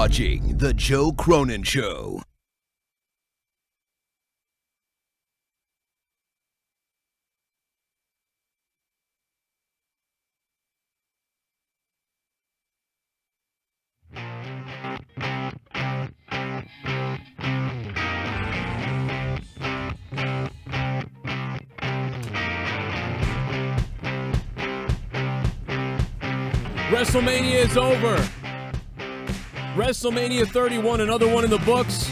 watching The Joe Cronin Show. WrestleMania is over. WrestleMania 31, another one in the books.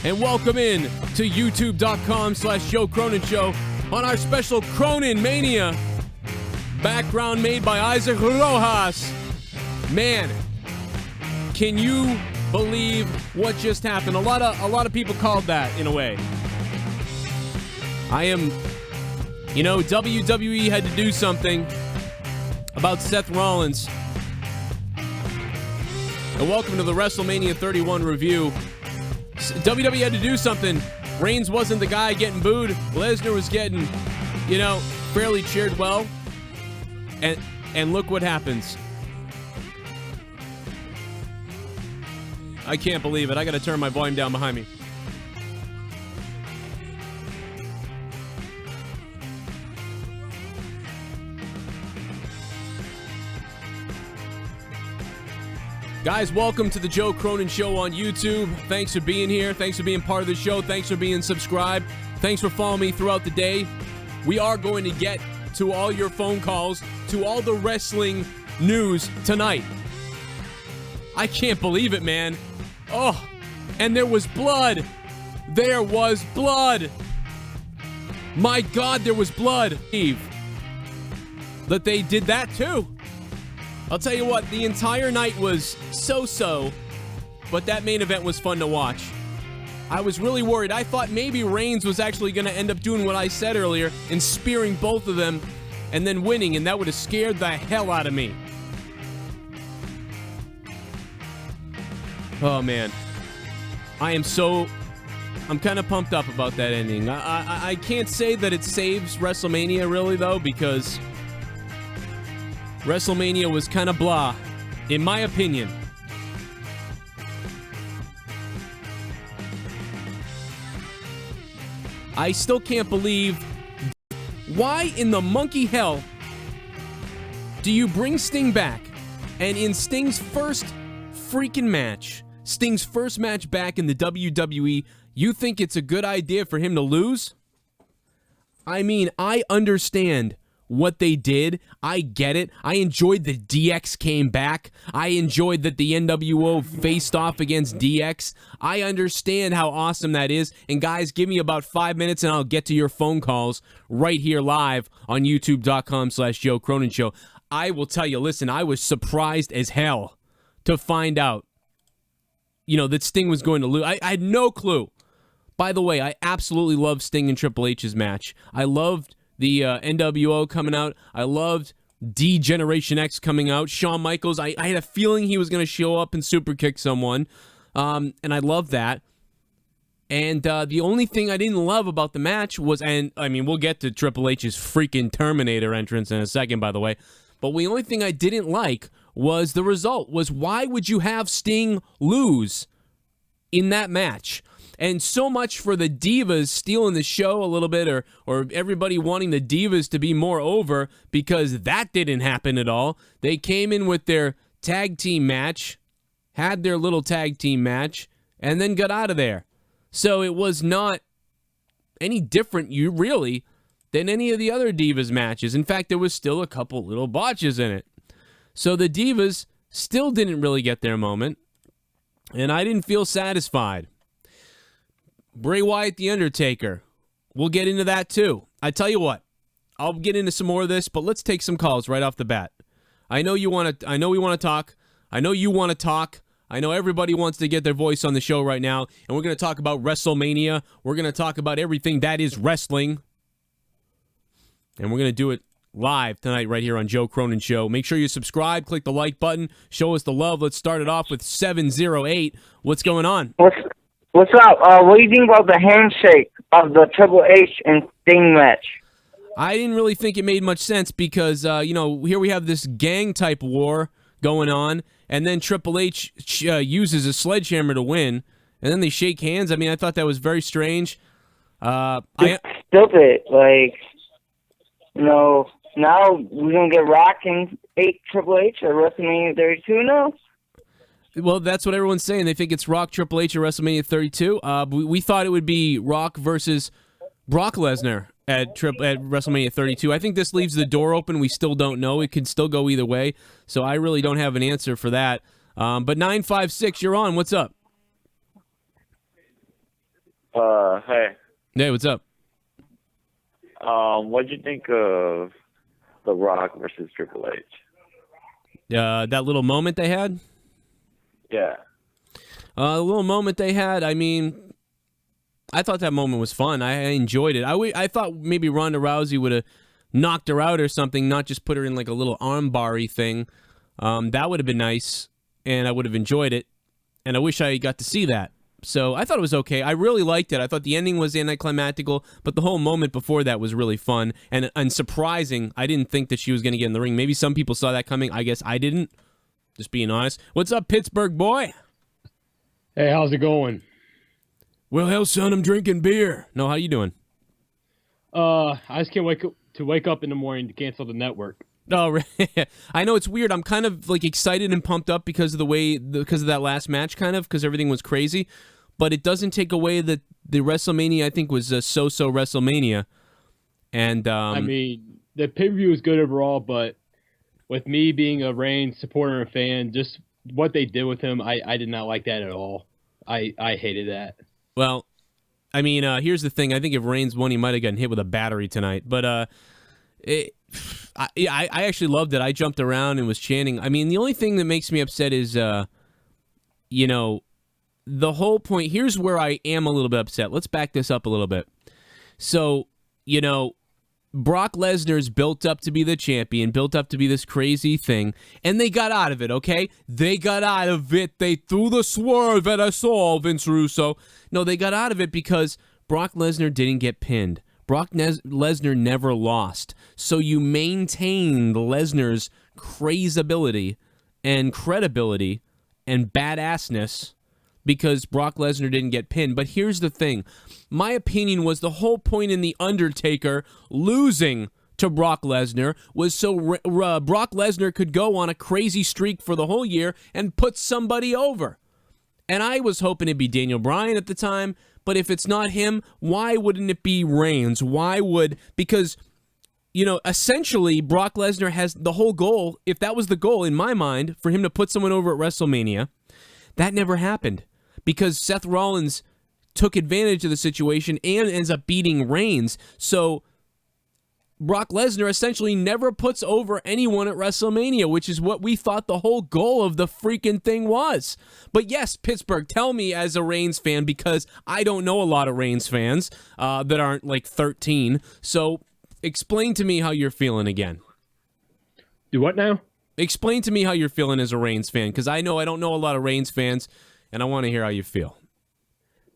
And welcome in to youtube.com/Joe Cronin Show on our special Cronin Mania. Background made by Isaac Rojas. Man, can you believe what just happened? A lot of people called that in a way. WWE had to do something about Seth Rollins. And welcome to the WrestleMania 31 review. WWE had to do something. Reigns wasn't the guy getting booed. Lesnar was getting, fairly cheered well. And look what happens. I can't believe it. I got to turn my volume down behind me. Guys, welcome to the Joe Cronin Show on YouTube. Thanks for being here. Thanks for being part of the show. Thanks for being subscribed. Thanks for following me throughout the day. We are going to get to all your phone calls, to all the wrestling news tonight. I can't believe it, man. Oh, and there was blood. There was blood. My God, there was blood. That they did that too. I'll tell you what, the entire night was so-so, but that main event was fun to watch. I was really worried. I thought maybe Reigns was actually going to end up doing what I said earlier and spearing both of them and then winning, and that would have scared the hell out of me. Oh, man. I'm kind of pumped up about that ending. I can't say that it saves WrestleMania, really, though, because WrestleMania was kind of blah, in my opinion. I still can't believe why in the monkey hell do you bring Sting back and in Sting's first freaking match, Sting's first match back in the WWE, you think it's a good idea for him to lose? I mean, I understand what they did. I get it. I enjoyed that DX came back. I enjoyed that the NWO faced off against DX. I understand how awesome that is. And guys, give me about 5 minutes and I'll get to your phone calls right here live on youtube.com/Joe Cronin Show. I will tell you, listen, I was surprised as hell to find out, that Sting was going to lose. I had no clue. By the way, I absolutely loved Sting and Triple H's match. I loved the NWO coming out. I loved D-Generation X coming out. Shawn Michaels, I had a feeling he was going to show up and super kick someone. And I loved that. And the only thing I didn't love about the match was, and I mean, we'll get to Triple H's freaking Terminator entrance in a second, by the way. But the only thing I didn't like was the result, was why would you have Sting lose in that match? And so much for the Divas stealing the show a little bit, or everybody wanting the Divas to be more over, because that didn't happen at all. They came in with their tag team match, had their little tag team match, and then got out of there. So it was not any different, really, than any of the other Divas matches. In fact, there was still a couple little botches in it. So the Divas still didn't really get their moment, and I didn't feel satisfied. Bray Wyatt, The Undertaker. We'll get into that too. I tell you what, I'll get into some more of this, but let's take some calls right off the bat. I know we want to talk. I know you want to talk. I know everybody wants to get their voice on the show right now, and we're going to talk about WrestleMania. We're going to talk about everything that is wrestling. And we're going to do it live tonight right here on Joe Cronin Show. Make sure you subscribe, click the like button, show us the love. Let's start it off with 708. What's going on? What's up? What do you think about the handshake of the Triple H and Sting match? I didn't really think it made much sense because, here we have this gang-type war going on, and then Triple H uses a sledgehammer to win, and then they shake hands. I mean, I thought that was very strange. Stupid. Like, now we're going to get Rock and Triple H at WrestleMania 32 now? Well, that's what everyone's saying. They think it's Rock Triple H at WrestleMania 32. We thought it would be Rock versus Brock Lesnar at WrestleMania 32. I think this leaves the door open. We still don't know. It can still go either way. So I really don't have an answer for that. But 956, you're on. What's up? Hey. Hey, what's up? What'd you think of The Rock versus Triple H? That little moment they had? Yeah. The little moment they had, I mean, I thought that moment was fun. I enjoyed it. I thought maybe Ronda Rousey would have knocked her out or something, not just put her in like a little armbar-y thing. That would have been nice, and I would have enjoyed it, and I wish I got to see that. So I thought it was okay. I really liked it. I thought the ending was anticlimactical, but the whole moment before that was really fun and surprising. I didn't think that she was going to get in the ring. Maybe some people saw that coming. I guess I didn't. Just being honest. What's up, Pittsburgh boy? Hey, how's it going? Well, hell, son, I'm drinking beer. No, how you doing? I just can't wake up in the morning to cancel the network. Oh, I know it's weird. I'm kind of like excited and pumped up because of that last match, kind of, because everything was crazy. But it doesn't take away that the WrestleMania, I think, was a so-so WrestleMania. And I mean, the pay-per-view was good overall, but with me being a Reigns supporter and fan, just what they did with him, I did not like that at all. I hated that. Well, I mean, here's the thing. I think if Reigns won, he might have gotten hit with a battery tonight. But I actually loved it. I jumped around and was chanting. I mean, the only thing that makes me upset is, the whole point. Here's where I am a little bit upset. Let's back this up a little bit. So, Brock Lesnar's built up to be the champion, built up to be this crazy thing, and they got out of it, okay? They got out of it. They threw the swerve at us all, Vince Russo. No, they got out of it because Brock Lesnar didn't get pinned. Brock Lesnar never lost. So you maintain Lesnar's crazeability and credibility and badassness because Brock Lesnar didn't get pinned. But here's the thing. My opinion was the whole point in The Undertaker losing to Brock Lesnar was so Brock Lesnar could go on a crazy streak for the whole year and put somebody over. And I was hoping it'd be Daniel Bryan at the time, but if it's not him, why wouldn't it be Reigns? Because, essentially Brock Lesnar has the whole goal, if that was the goal in my mind, for him to put someone over at WrestleMania, that never happened. Because Seth Rollins took advantage of the situation and ends up beating Reigns. So Brock Lesnar essentially never puts over anyone at WrestleMania, which is what we thought the whole goal of the freaking thing was. But yes, Pittsburgh, tell me as a Reigns fan, because I don't know a lot of Reigns fans that aren't like 13. So explain to me how you're feeling again. Do what now? Explain to me how you're feeling as a Reigns fan, because I don't know a lot of Reigns fans, and I want to hear how you feel.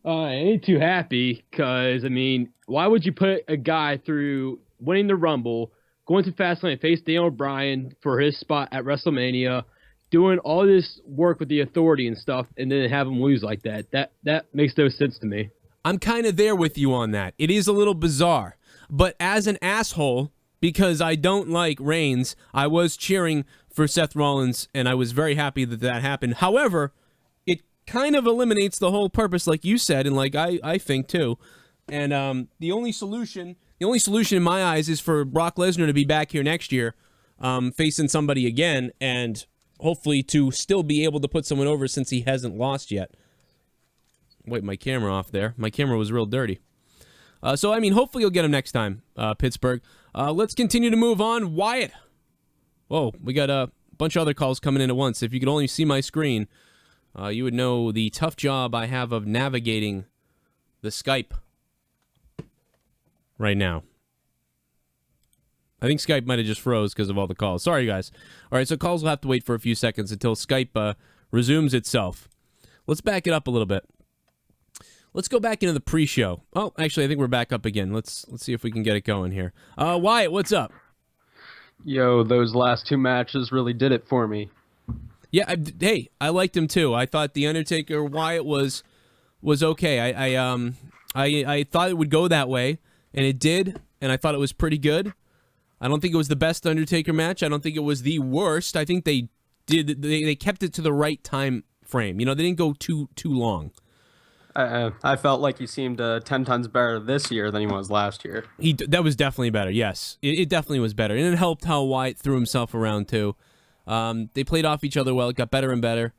I ain't too happy because, I mean, why would you put a guy through winning the Rumble, going to Fastlane, face Daniel Bryan for his spot at WrestleMania, doing all this work with the Authority and stuff, and then have him lose like that? That makes no sense to me. I'm kind of there with you on that. It is a little bizarre. But as an asshole, because I don't like Reigns, I was cheering for Seth Rollins, and I was very happy that happened. However, it kind of eliminates the whole purpose, like you said, and like I think too. And the only solution in my eyes is for Brock Lesnar to be back here next year, facing somebody again, and hopefully to still be able to put someone over since he hasn't lost yet. Wait, my camera off there. My camera was real dirty. So, I mean, hopefully you'll get him next time, Pittsburgh. Let's continue to move on. Wyatt. Whoa, we got a bunch of other calls coming in at once. If you could only see my screen, you would know the tough job I have of navigating the Skype right now. I think Skype might have just froze because of all the calls. Sorry, guys. All right, so calls will have to wait for a few seconds until Skype resumes itself. Let's back it up a little bit. Let's go back into the pre-show. Oh, actually, I think we're back up again. Let's see if we can get it going here. Wyatt, what's up? Yo, those last two matches really did it for me. Yeah, hey, I liked him too. I thought the Undertaker Wyatt was okay. I thought it would go that way, and it did, and I thought it was pretty good. I don't think it was the best Undertaker match. I don't think it was the worst. I think they kept it to the right time frame. You know, they didn't go too long. I felt like he seemed 10 times better this year than he was last year. That was definitely better. Yes, it definitely was better, and it helped how Wyatt threw himself around too. They played off each other well. It got better and better.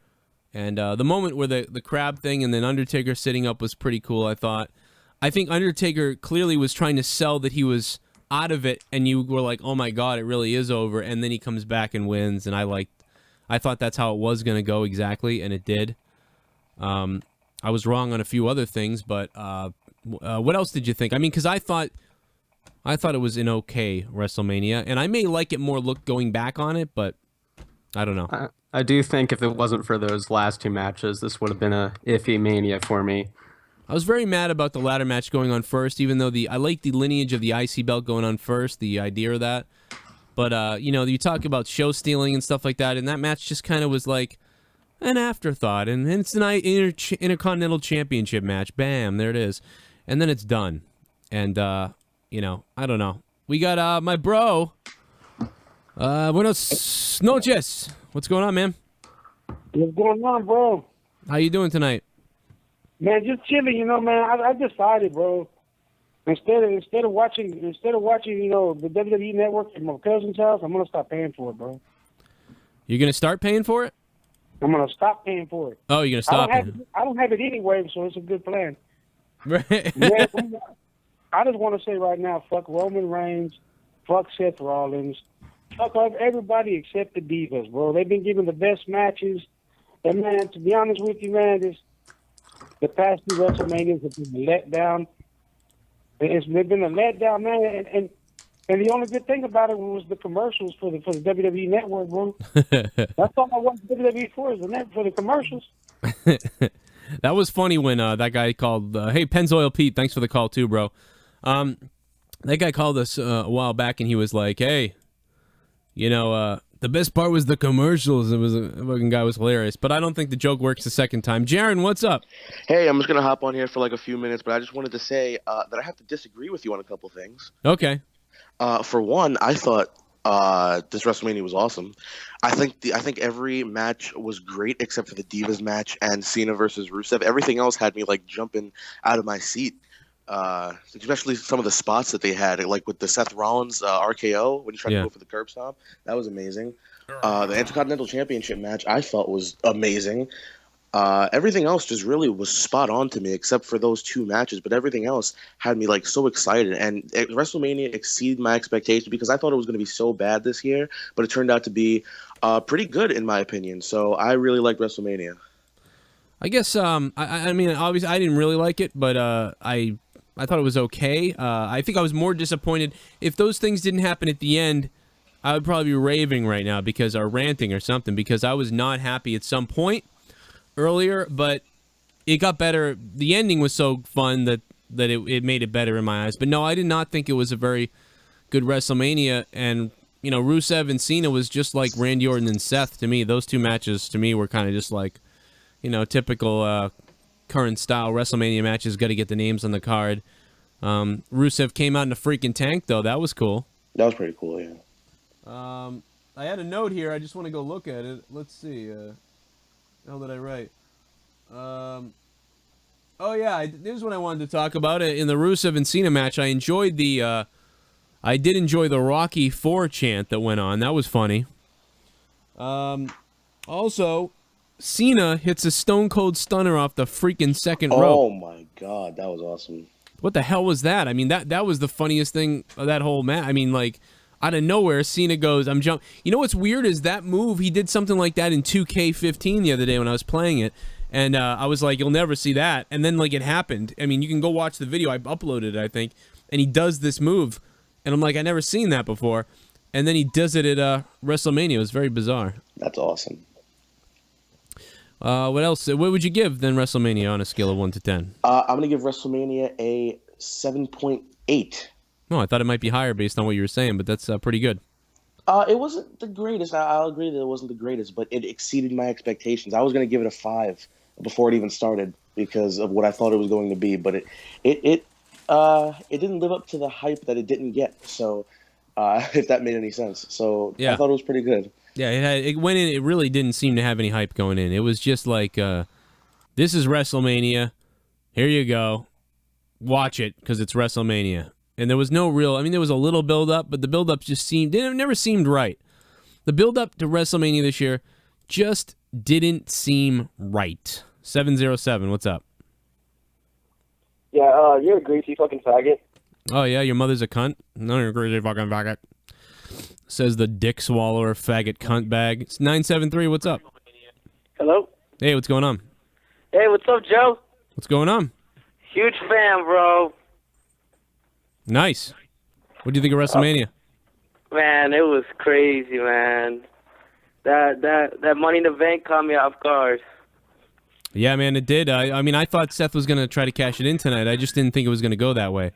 And the moment where the crab thing and then Undertaker sitting up was pretty cool, I thought. I think Undertaker clearly was trying to sell that he was out of it, and you were like, oh my God, it really is over. And then he comes back and wins, and I thought that's how it was going to go exactly, and it did. I was wrong on a few other things, but what else did you think? I mean, because I thought it was an okay WrestleMania, and I may like it more going back on it, but I don't know. I do think if it wasn't for those last two matches, this would have been a iffy Mania for me. I was very mad about the ladder match going on first, even though I like the lineage of the IC belt going on first, the idea of that. But, you know, you talk about show stealing and stuff like that, and that match just kind of was like an afterthought. And it's an Intercontinental Championship match. Bam, there it is. And then it's done. And, you know, I don't know. We got my bro. Buenos noches. What's going on, man? What's going on, bro? How you doing tonight? Man, just chilling, you know, man. I decided, bro. Instead of watching, you know, the WWE Network at my cousin's house, I'm gonna stop paying for it, bro. You're gonna start paying for it? I'm gonna stop paying for it. Oh, you're gonna stop? I don't have it anyway, so it's a good plan. Right. Yeah, I just want to say right now, fuck Roman Reigns, fuck Seth Rollins, fuck everybody except the Divas, bro. They've been giving the best matches. And man, to be honest with you, man, the past two WrestleManias have been a letdown. It's been a letdown, man. And the only good thing about it was the commercials for the WWE Network, bro. That's all I want WWE for is for the commercials. That was funny when that guy called. Hey, Pennzoil Pete, thanks for the call too, bro. That guy called us a while back, and he was like, "Hey, you know, the best part was the commercials." It was the fucking guy was hilarious, but I don't think the joke works the second time. Jaron, what's up? Hey, I'm just gonna hop on here for like a few minutes, but I just wanted to say that I have to disagree with you on a couple things. Okay. For one, I thought this WrestleMania was awesome. I think every match was great except for the Divas match and Cena versus Rusev. Everything else had me like jumping out of my seat. Especially some of the spots that they had, like with the Seth Rollins RKO when he tried to go for the curb stomp. That was amazing. The Intercontinental Championship match I felt was amazing. Everything else just really was spot on to me, except for those two matches. But everything else had me like so excited, and WrestleMania exceeded my expectations because I thought it was going to be so bad this year, but it turned out to be pretty good in my opinion. So I really liked WrestleMania. I guess I mean obviously I didn't really like it, but I thought it was okay. I think I was more disappointed if those things didn't happen at the end. I would probably be raving right now or ranting or something, because I was not happy at some point earlier, but it got better. The ending was so fun that it made it better in my eyes. But no, I did not think it was a very good WrestleMania. And, you know, Rusev and Cena was just like Randy Orton and Seth to me. Those two matches to me were kind of just like, you know, typical current style WrestleMania matches. Got to get the names on the card. Rusev came out in a freaking tank, though. That was cool. That was pretty cool, yeah. I had a note here. I just want to go look at it. Let's see. What the hell did I write? Oh yeah, this is what I wanted to talk about. In the Rusev and Cena match, I did enjoy the Rocky IV chant that went on. That was funny. Also, Cena hits a Stone Cold Stunner off the freaking second rope. Oh my God, that was awesome. What the hell was that? I mean, that was the funniest thing of that whole match. I mean, like, out of nowhere, Cena goes, I'm jump. You know what's weird is that move, he did something like that in 2K15 the other day when I was playing it. And I was like, you'll never see that. And then, like, it happened. I mean, you can go watch the video. I uploaded it, I think. And he does this move. And I'm like, I never seen that before. And then he does it at WrestleMania. It was very bizarre. That's awesome. What else? What would you give, then, WrestleMania on a scale of 1 to 10? I'm going to give WrestleMania a 7.8. Oh, I thought it might be higher based on what you were saying, but that's pretty good. It wasn't the greatest. I'll agree that it wasn't the greatest, but it exceeded my expectations. I was going to give it a 5 before it even started because of what I thought it was going to be, but it didn't live up to the hype that it didn't get. So, if that made any sense, so Yeah. I thought it was pretty good. Yeah, it went in. It really didn't seem to have any hype going in. It was just like, this is WrestleMania. Here you go. Watch it because it's WrestleMania. And there was no real. I mean, there was a little build up, but the build up just never seemed right. The build up to WrestleMania this year just didn't seem right. 707, what's up? Yeah, you're a greasy fucking faggot. Oh yeah, your mother's a cunt. No, you're a greasy fucking faggot. Says the dick swallower faggot cunt bag. It's 973. What's up? Hello? Hey, what's going on? Hey, what's up, Joe? What's going on? Huge fan, bro. Nice. What do you think of WrestleMania? Man, it was crazy, man. That Money in the Bank caught me off guard. Yeah, man, it did. I mean, I thought Seth was going to try to cash it in tonight. I just didn't think it was going to go that way.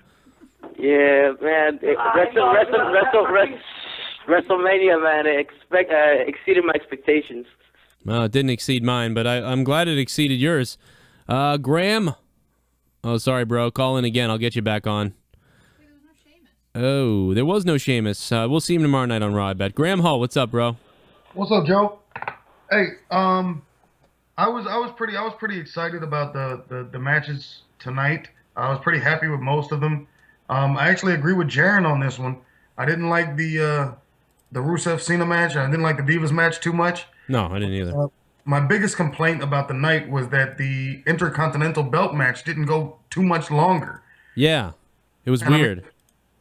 Yeah, man. WrestleMania, man, it exceeded my expectations. Well, it didn't exceed mine, but I'm glad it exceeded yours. Graham? Oh, sorry, bro. Call in again. I'll get you back on. Oh, there was no Sheamus. We'll see him tomorrow night on Raw, I bet. Graham Hall, what's up, bro? What's up, Joe? Hey, I was pretty excited about the matches tonight. I was pretty happy with most of them. I actually agree with Jaren on this one. I didn't like the Rusev Cena match. I didn't like the Divas match too much. No, I didn't either. My biggest complaint about the night was that the Intercontinental Belt match didn't go too much longer. Yeah, it was weird.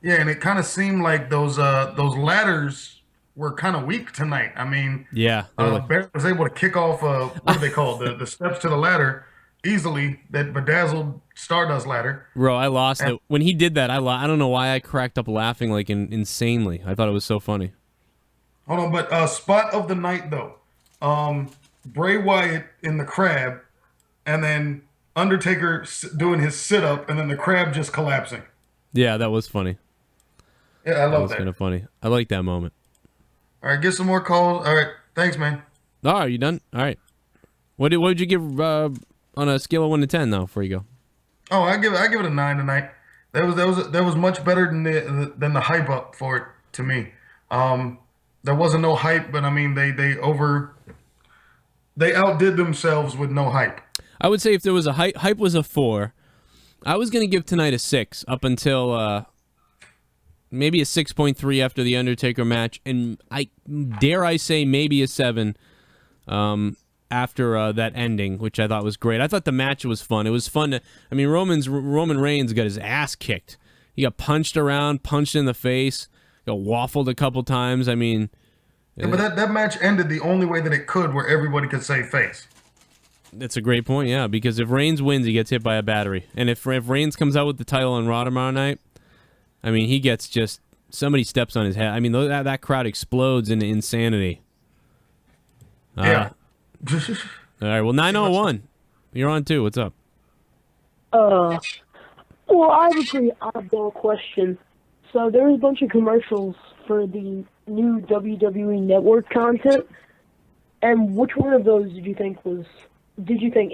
Yeah, and it kind of seemed like those ladders were kind of weak tonight. I mean, yeah, Barrett was able to kick off what do they call it? the steps to the ladder easily. That bedazzled Stardust ladder. Bro, I lost it when he did that. I don't know why I cracked up laughing like insanely. I thought it was so funny. Hold on, but spot of the night though, Bray Wyatt in the crab, and then Undertaker doing his sit up, and then the crab just collapsing. Yeah, that was funny. Yeah, I love that. That was kind of funny. I like that moment. All right, get some more calls. All right, thanks, man. Oh, are you done? All right. What did you give on a scale of 1 to 10 though? Before you go. Oh, I give it a 9 tonight. That was much better than the hype up for it to me. There wasn't no hype, but I mean they outdid themselves with no hype. I would say if there was a hype was a 4. I was gonna give tonight a 6 up until maybe a 6.3 after the Undertaker match, and I say maybe a 7 after that ending, which I thought was great. I thought the match was fun. It was fun. I mean, Roman Reigns got his ass kicked. He got punched around, punched in the face, got waffled a couple times. I mean, yeah, but that match ended the only way that it could, where everybody could save face. That's a great point, yeah, because if Reigns wins, he gets hit by a battery. And if Reigns comes out with the title on Raw tomorrow night, I mean, he gets just, somebody steps on his head. I mean, that crowd explodes into insanity. Yeah. All right, well, 901. You're on too. What's up? Well, I have a pretty oddball question. So there was a bunch of commercials for the new WWE Network content, and which one of those did you think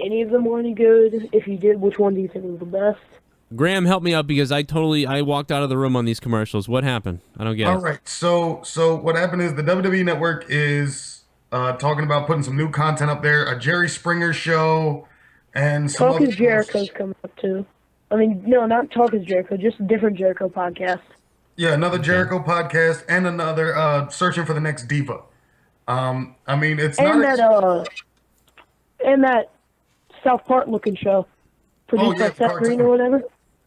any of them were any good? If you did, which one do you think was the best? Graham, help me out because I walked out of the room on these commercials. What happened? I don't get it. All right, so what happened is the WWE Network is talking about putting some new content up there, a Jerry Springer show, and some Talk is Jericho's coming up too. I mean, no, not Talk is Jericho, just a different Jericho podcast. Yeah, another Jericho podcast and another Searching for the Next Diva. I mean, it's and not... and that South Park looking show produced by Seth Green or whatever.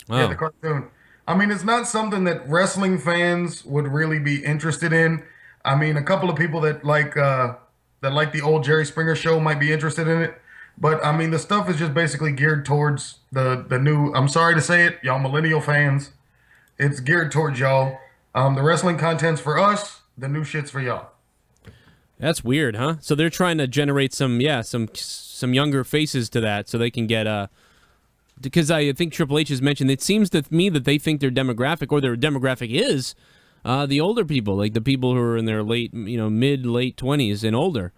Yeah, the cartoon. I mean, it's not something that wrestling fans would really be interested in. I mean, a couple of people that like the old Jerry Springer show might be interested in it. But, I mean, the stuff is just basically geared towards the new, I'm sorry to say it, y'all millennial fans. It's geared towards y'all. The wrestling content's for us. The new shit's for y'all. That's weird, huh? So they're trying to generate some younger faces to that so they can get because I think Triple H has mentioned, it seems to me that they think their demographic, or their demographic is The older people, like the people who are in their mid-late 20s and older,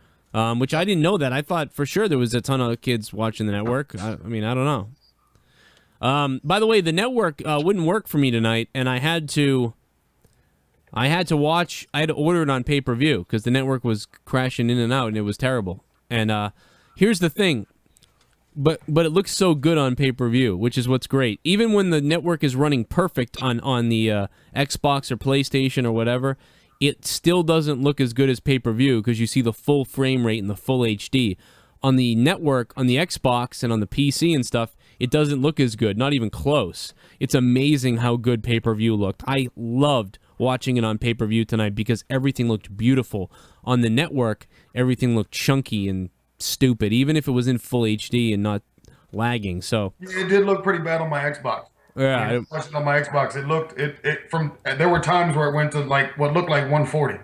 which I didn't know that. I thought for sure there was a ton of kids watching the network. I don't know. By the way, the network wouldn't work for me tonight, and I had to order it on pay-per-view because the network was crashing in and out, and it was terrible. And here's the thing, but it looks so good on pay-per-view, which is what's great. Even when the network is running perfect on the Xbox or PlayStation or whatever, it still doesn't look as good as pay-per-view because you see the full frame rate and the full HD. On the network, on the Xbox and on the PC and stuff, it doesn't look as good, not even close. It's amazing how good pay-per-view looked. I loved watching it on pay-per-view tonight because everything looked beautiful. On the network, everything looked chunky and stupid, even if it was in full HD and not lagging. So it did look pretty bad on my Xbox. Yeah, watching on my Xbox, there were times where it went to like what looked like 140.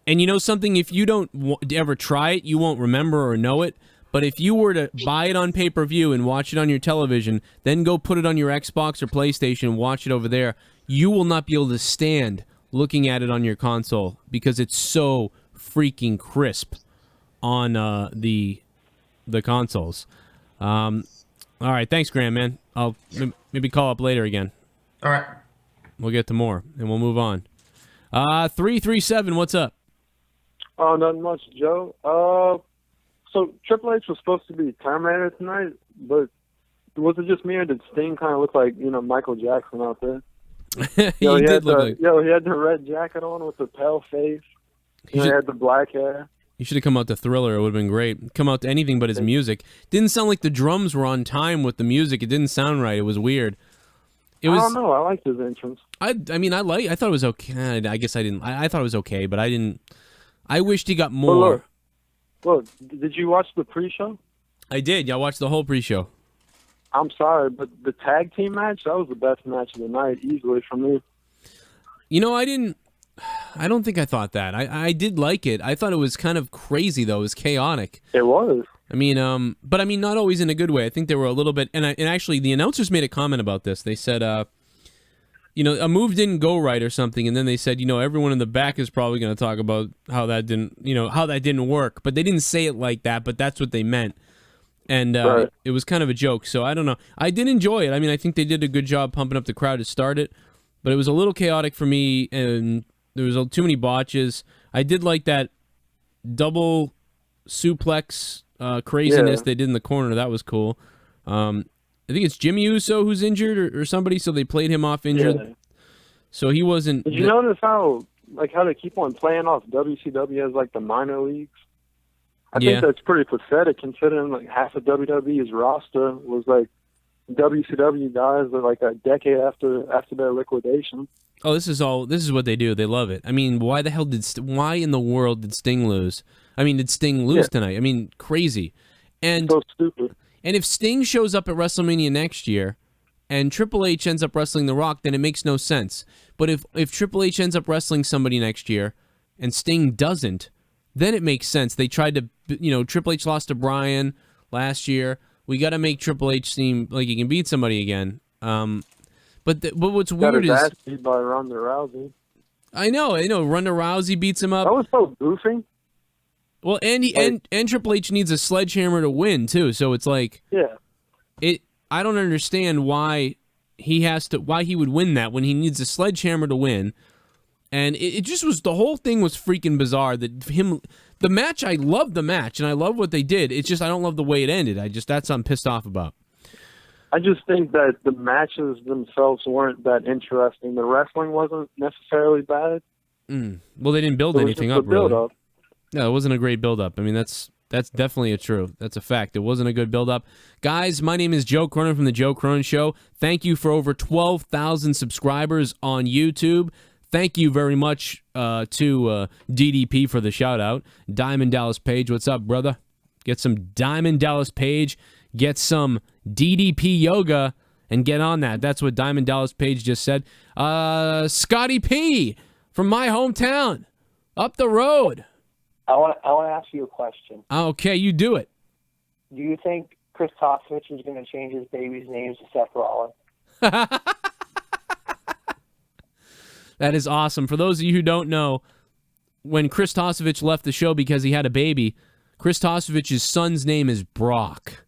And you know something? If you don't ever try it, you won't remember or know it. But if you were to buy it on pay-per-view and watch it on your television, then go put it on your Xbox or PlayStation and watch it over there, you will not be able to stand looking at it on your console because it's so freaking crisp on the consoles. All right, thanks, Graham, man. I'll maybe call up later again. All right. We'll get to more, and we'll move on. 337, what's up? Oh, nothing much, Joe. So Triple H was supposed to be Terminator tonight, but was it just me or did Sting kind of look like, Michael Jackson out there? He did look like... he had the red jacket on with the pale face. He had the black hair. He should have come out to Thriller. It would have been great. Come out to anything but his music. Didn't sound like the drums were on time with the music. It didn't sound right. It was weird. I don't know. I liked his entrance. I thought it was okay. I guess I didn't. I thought it was okay, but I didn't. I wished he got more. Look, did you watch the pre-show? I did. Yeah, I watched the whole pre-show. I'm sorry, but the tag team match, that was the best match of the night, easily for me. I don't think I thought that. I did like it. I thought it was kind of crazy, though. It was chaotic. It was. But not always in a good way. I think they were a little bit, and actually the announcers made a comment about this. They said, a move didn't go right or something, and then they said, everyone in the back is probably going to talk about how that didn't work. But they didn't say it like that, but that's what they meant. And right. It was kind of a joke, so I don't know. I did enjoy it. I think they did a good job pumping up the crowd to start it, but it was a little chaotic for me, and there was too many botches. I did like that double suplex craziness they did in the corner. That was cool. I think it's Jimmy Uso who's injured or somebody, so they played him off injured. Yeah. So he wasn't... Did you notice how they keep on playing off WCW as the minor leagues? I think that's pretty pathetic considering half of WWE's roster was WCW guys that a decade after their liquidation. Oh, this is what they do. They love it. Why in the world did Sting lose? Did Sting lose tonight? Crazy. And so stupid. And if Sting shows up at WrestleMania next year and Triple H ends up wrestling The Rock, then it makes no sense. But if Triple H ends up wrestling somebody next year and Sting doesn't, then it makes sense. They tried to, Triple H lost to Bryan last year. We got to make Triple H seem like he can beat somebody again. But what's weird is... Got beat by Ronda Rousey. I know. Ronda Rousey beats him up. That was so goofy. Well, and Triple H needs a sledgehammer to win too. So it's I don't understand why he would win that when he needs a sledgehammer to win. And it just was, the whole thing was freaking bizarre. The match, I loved the match and I love what they did. It's just I don't love the way it ended. That's what I'm pissed off about. I just think that the matches themselves weren't that interesting. The wrestling wasn't necessarily bad. Well, they didn't build anything up, really. No, it wasn't a great build-up. That's definitely that's a fact. It wasn't a good build-up. Guys, my name is Joe Cronin from The Joe Cronin Show. Thank you for over 12,000 subscribers on YouTube. Thank you very much to DDP for the shout-out. Diamond Dallas Page, what's up, brother? Get some Diamond Dallas Page. Get some DDP yoga and get on that. That's what Diamond Dallas Page just said. Scotty P from my hometown, up the road. I want to ask you a question. Okay, you do it. Do you think Chris Tosevich is going to change his baby's name to Seth Rollins? That is awesome. For those of you who don't know, when Chris Tosevich left the show because he had a baby, Chris Tosevich's son's name is Brock.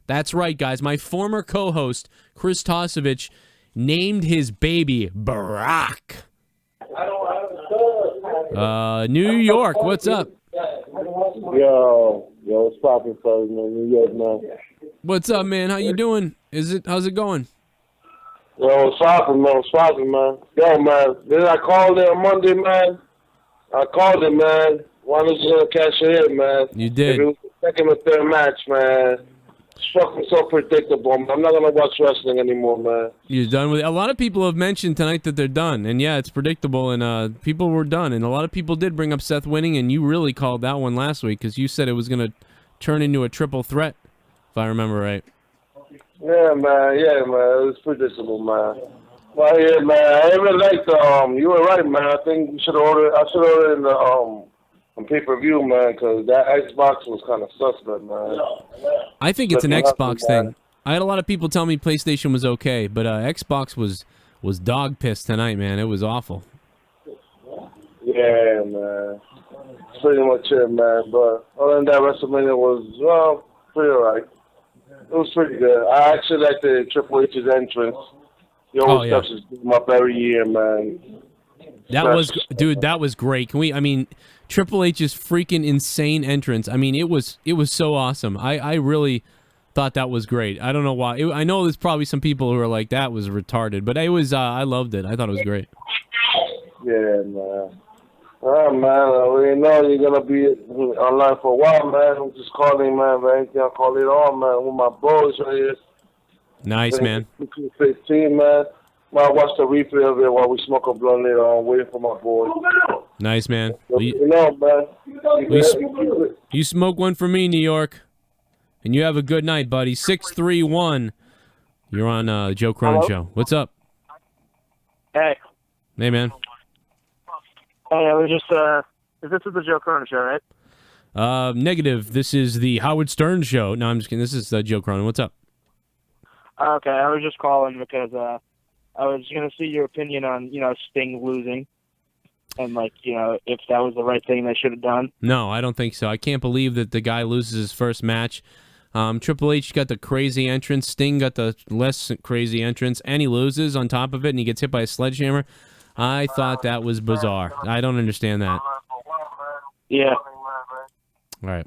That's right, guys. My former co-host, Chris Tosevich, named his baby Brock. New York, what's up? Yo, what's poppin', fellas, man? New York, man. What's up, man? How you doing? How's it going? Yo, what's poppin', man? What's poppin', man? Yo, man, then I called in on Monday, man. I called him, man. Why was you gonna cash it in, man? You did. If it was the second or third match, man. It's fucking so predictable, man. I'm not gonna watch wrestling anymore, man. You're done with it. A lot of people have mentioned tonight that they're done, and yeah, it's predictable, and people were done, and a lot of people did bring up Seth winning, and you really called that one last week because you said it was gonna turn into a triple threat, if I remember right. Yeah, man. It was predictable, man. Well, yeah, man. I even like the you were right, man. I think you should order. I should order in the on pay-per-view, man, because that Xbox was kind of suspect, man. I think it's an Xbox thing. I had a lot of people tell me PlayStation was okay, but Xbox was dog pissed tonight, man. It was awful. Yeah, man. That's pretty much it, man. But other than that, WrestleMania was pretty alright. It was pretty good. I actually like the Triple H's entrance. He always steps his game up every year, man. That was great. I mean, Triple H's freaking insane entrance. I mean, it was so awesome. I really thought that was great. I don't know why. I know there's probably some people who are like, that was retarded, but it was. I loved it. I thought it was great. Yeah, man. All right, man. We know you're gonna be online for a while, man. I'm just calling, man. Anything I call it on, man. With my boys right here. Nice, man. 15, man. I'll watch the replay of it while we smoke a blunt later on, waiting for my boys. Nice, man. Man. You smoke one for me, New York. And you have a good night, buddy. 631. You're on Joe Cronin Show. What's up? Hey. Hey, man. Hey, I was just, this is the Joe Cronin Show, right? Negative. This is the Howard Stern Show. No, I'm just kidding. This is Joe Cronin. What's up? Okay, I was just calling because I was going to see your opinion on, Sting losing. And, if that was the right thing they should have done. No, I don't think so. I can't believe that the guy loses his first match. Triple H got the crazy entrance. Sting got the less crazy entrance. And he loses on top of it, and he gets hit by a sledgehammer. I thought that was bizarre. I don't understand that. Yeah. All right.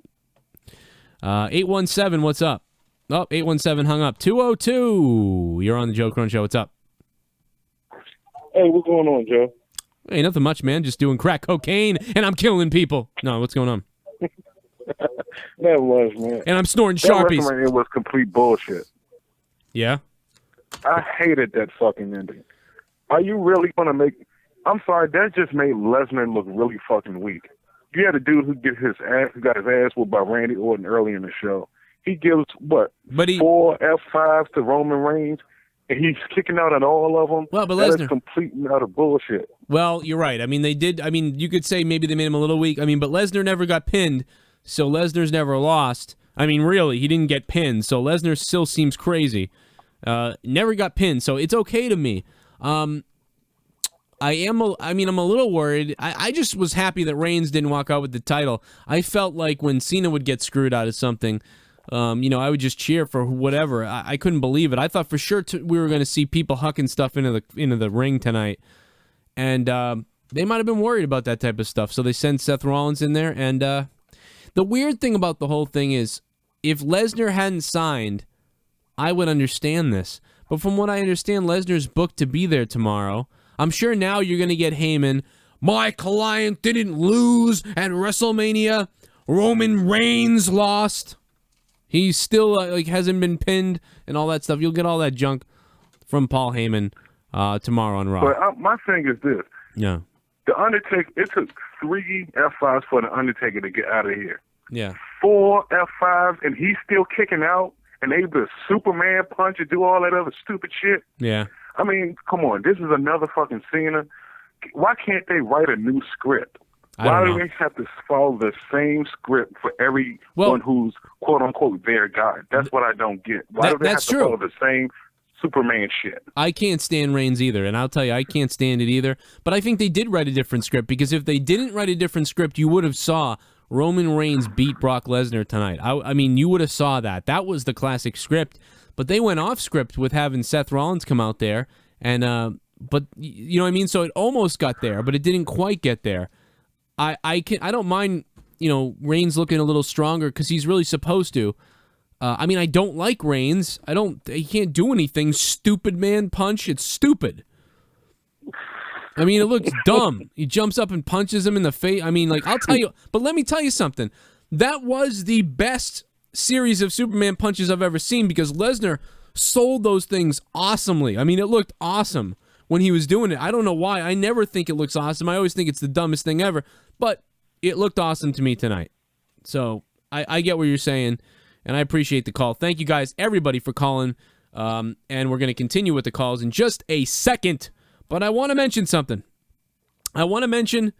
817, what's up? Oh, 817 hung up. 202, you're on the Joe Cronin Show. What's up? Hey, what's going on, Joe? Hey, nothing much, man. Just doing crack cocaine, and I'm killing people. No, what's going on? That was, man. And I'm snorting Sharpies. It was complete bullshit. Yeah? I hated that fucking ending. Are you really going to make... I'm sorry, that just made Lesnar look really fucking weak. You had a dude who got his ass whooped by Randy Orton early in the show. He gives, 4 F5s to Roman Reigns, and he's kicking out on all of them. Well, but that Lesnar... is complete and utter bullshit. Well, you're right. I mean, they did... I mean, you could say maybe they made him a little weak. I mean, but Lesnar never got pinned, so Lesnar's never lost. I mean, really, he didn't get pinned, so Lesnar still seems crazy. Never got pinned, so it's okay to me. I'm a little worried. I just was happy that Reigns didn't walk out with the title. I felt like when Cena would get screwed out of something, I would just cheer for whatever. I couldn't believe it. I thought for sure we were going to see people hucking stuff into the ring tonight, and they might have been worried about that type of stuff. So they sent Seth Rollins in there, and the weird thing about the whole thing is, if Lesnar hadn't signed, I would understand this. But from what I understand, Lesnar's booked to be there tomorrow. I'm sure now you're going to get Heyman. My client didn't lose at WrestleMania. Roman Reigns lost. He still hasn't been pinned and all that stuff. You'll get all that junk from Paul Heyman tomorrow on Raw. But my thing is this. Yeah. The Undertaker, it took 3 F5s for The Undertaker to get out of here. Yeah. 4 F5s, and he's still kicking out and able to Superman punch and do all that other stupid shit. Yeah. I mean, come on. This is another fucking Cena. Why can't they write a new script? Why do they have to follow the same script for everyone who's quote unquote their guy? That's what I don't get. Why do they have to follow the same Superman shit. I can't stand Reigns either, and I'll tell you, I can't stand it either. But I think they did write a different script, because if they didn't write a different script, you would have saw Roman Reigns beat Brock Lesnar tonight. I mean, you would have saw that. That was the classic script. But they went off script with having Seth Rollins come out there, and but you know what I mean. So it almost got there, but it didn't quite get there. I don't mind, you know, Reigns looking a little stronger because he's really supposed to. I mean, I don't like Reigns. He can't do anything. Stupid man punch. It's stupid. I mean, it looks dumb. He jumps up and punches him in the face. I mean, like, I'll tell you, but let me tell you something. That was the best series of Superman punches I've ever seen, because Lesnar sold those things awesomely. I mean, it looked awesome when he was doing it. I don't know why. I never think it looks awesome. I always think it's the dumbest thing ever, but it looked awesome to me tonight. So I get what you're saying, and I appreciate the call. Thank you guys, everybody, for calling, and we're going to continue with the calls in just a second, but I want to mention something. I want to mention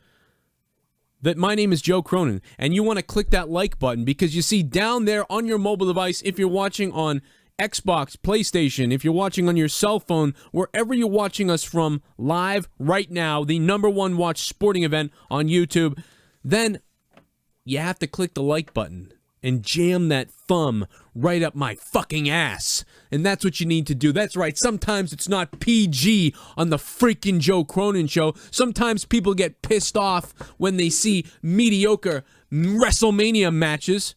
that my name is Joe Cronin, and you want to click that like button, because you see down there on your mobile device, if you're watching on Xbox, PlayStation, if you're watching on your cell phone, wherever you're watching us from live right now, the #1 watch sporting event on YouTube, then you have to click the like button and jam that thumb right up my fucking ass. And that's what you need to do. That's right. Sometimes it's not PG on the freaking Joe Cronin show. Sometimes people get pissed off when they see mediocre WrestleMania matches.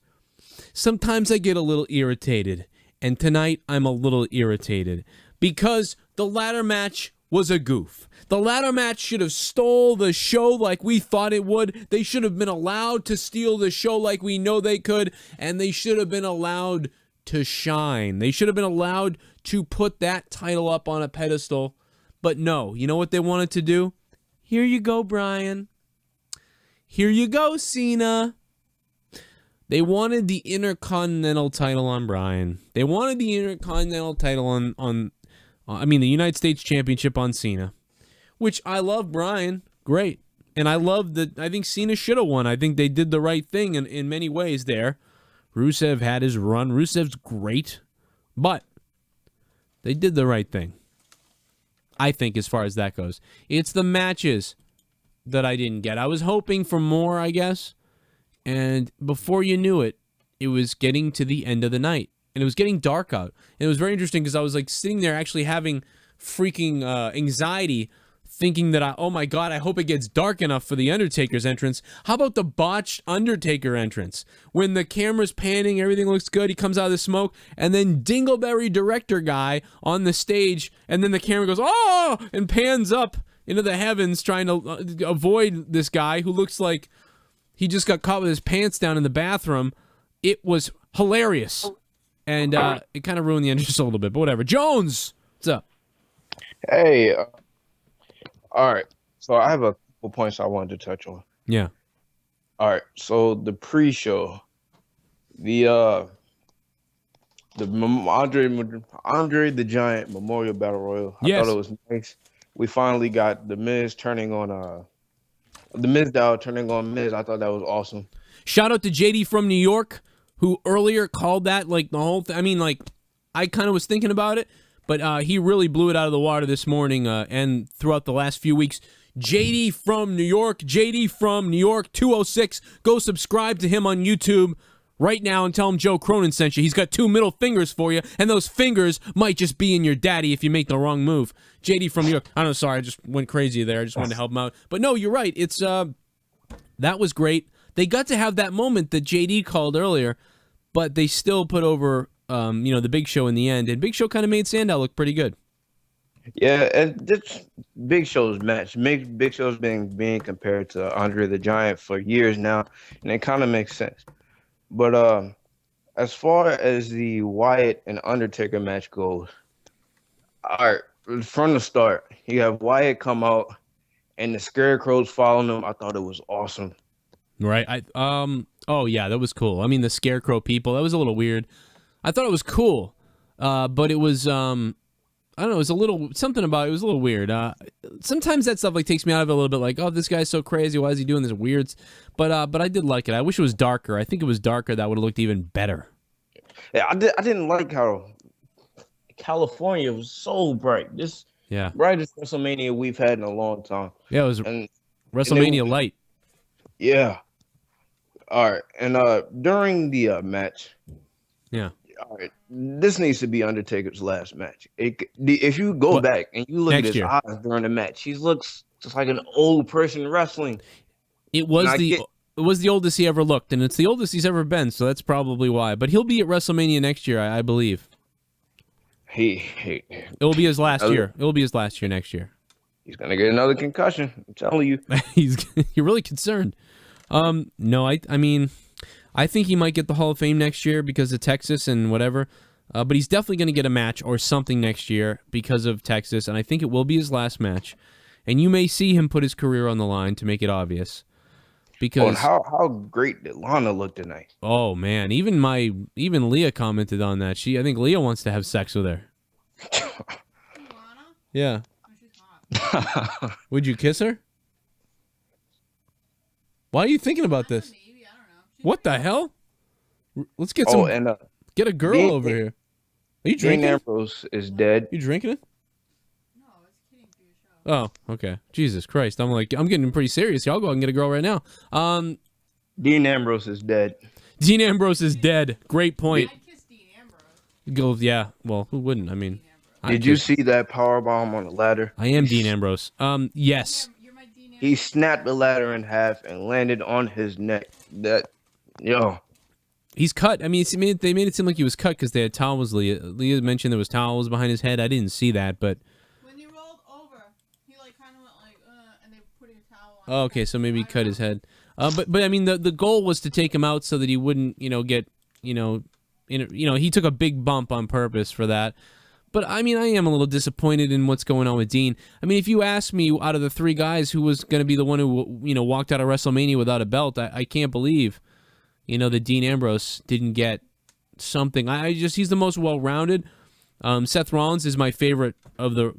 Sometimes I get a little irritated. And tonight I'm a little irritated because the ladder match was a goof. The ladder match should have stole the show like we thought it would. They should have been allowed to steal the show like we know they could, and they should have been allowed to shine. They should have been allowed to put that title up on a pedestal. But no, you know what they wanted to do? Here you go, Brian. Here you go, Cena. They wanted the Intercontinental title on Brian. They wanted the Intercontinental title on the United States Championship on Cena, which I love Brian. Great. And I think Cena should have won. I think they did the right thing in many ways there. Rusev had his run. Rusev's great, but they did the right thing, I think, as far as that goes. It's the matches that I didn't get. I was hoping for more, I guess. And before you knew it, it was getting to the end of the night. And it was getting dark out. And it was very interesting because I was like sitting there actually having freaking anxiety, thinking that, oh my God, I hope it gets dark enough for the Undertaker's entrance. How about the botched Undertaker entrance? When the camera's panning, everything looks good, he comes out of the smoke, and then Dingleberry director guy on the stage, and then the camera goes, oh, and pans up into the heavens trying to avoid this guy who looks like he just got caught with his pants down in the bathroom. It was hilarious. And it kind of ruined the entrance a little bit, but whatever. Jones, what's up? Hey, all right. So I have a couple points I wanted to touch on. Yeah. All right. So the pre-show, the Andre the Giant Memorial Battle Royal. I thought it was nice. We finally got the Miz turning on the Mizdow turning on Miz. I thought that was awesome. Shout out to JD from New York, who earlier called that like the whole thing. I mean, like, I kind of was thinking about it, but he really blew it out of the water this morning and throughout the last few weeks. JD from New York, 206. Go subscribe to him on YouTube right now and tell him Joe Cronin sent you. He's got 2 middle fingers for you, and those fingers might just be in your daddy if you make the wrong move. JD from New York. I don't know, sorry, I just went crazy there. I just wanted to help him out. But no, you're right. It's that was great. They got to have that moment that JD called earlier, but they still put over, the Big Show in the end. And Big Show kind of made Sandow look pretty good. Yeah, and this Big Show's match, Big Show's being compared to Andre the Giant for years now, and it kind of makes sense. But as far as the Wyatt and Undertaker match goes, all right, from the start, you have Wyatt come out, and the Scarecrow's following him. I thought it was awesome. Right. Oh yeah, that was cool. I mean, the Scarecrow people, that was a little weird. I thought it was cool, but it was I don't know. It was a little something about it was a little weird. Sometimes that stuff like takes me out of it a little bit. Like, oh, this guy's so crazy. Why is he doing this weird? But I did like it. I wish it was darker. I think it was darker. That would have looked even better. Yeah, I didn't like how California was so bright. This Yeah. brightest WrestleMania we've had in a long time. Yeah, it was WrestleMania light. Yeah. All right. And during the match, Yeah. all right, this needs to be Undertaker's last match. If you go back and you look Next at his year. eyes during the match, he looks just like an old person wrestling. It was it was the oldest he ever looked, and it's the oldest he's ever been, so that's probably why. But he'll be at WrestleMania next year, I believe. It will be his last year. It will be his last year next year. He's gonna get another concussion. I'm telling you. You're really concerned. No, I mean, I think he might get the Hall of Fame next year because of Texas and whatever. But he's definitely going to get a match or something next year because of Texas, and I think it will be his last match. And you may see him put his career on the line to make it obvious. Because and how great did Lana look tonight? Oh man, even Leah commented on that. I think Leah wants to have sex with her. Yeah. Would you kiss her? Why are you thinking about this? What the hell? Let's get some. And get a girl over here. Are you drinking? Dean Ambrose is dead. You drinking it? Oh, okay. Jesus Christ. I'm getting pretty serious here. I'll go out and get a girl right now. Dean Ambrose is dead. Dean Ambrose is dead. Great point. Go, yeah. Well, who wouldn't? I mean, did you see that powerbomb on the ladder? I am Dean Ambrose. Yes. He snapped the ladder in half and landed on his neck. He's cut. I mean, they made it seem like he was cut because they had towels. Leah mentioned there was towels behind his head. I didn't see that, but. Oh, okay, so maybe he cut his head. But I mean, the goal was to take him out so that he wouldn't, get, he took a big bump on purpose for that. But I mean, I am a little disappointed in what's going on with Dean. I mean, if you ask me, out of the three guys, who was going to be the one who, walked out of WrestleMania without a belt, I can't believe, that Dean Ambrose didn't get something. He's the most well-rounded. Seth Rollins is my favorite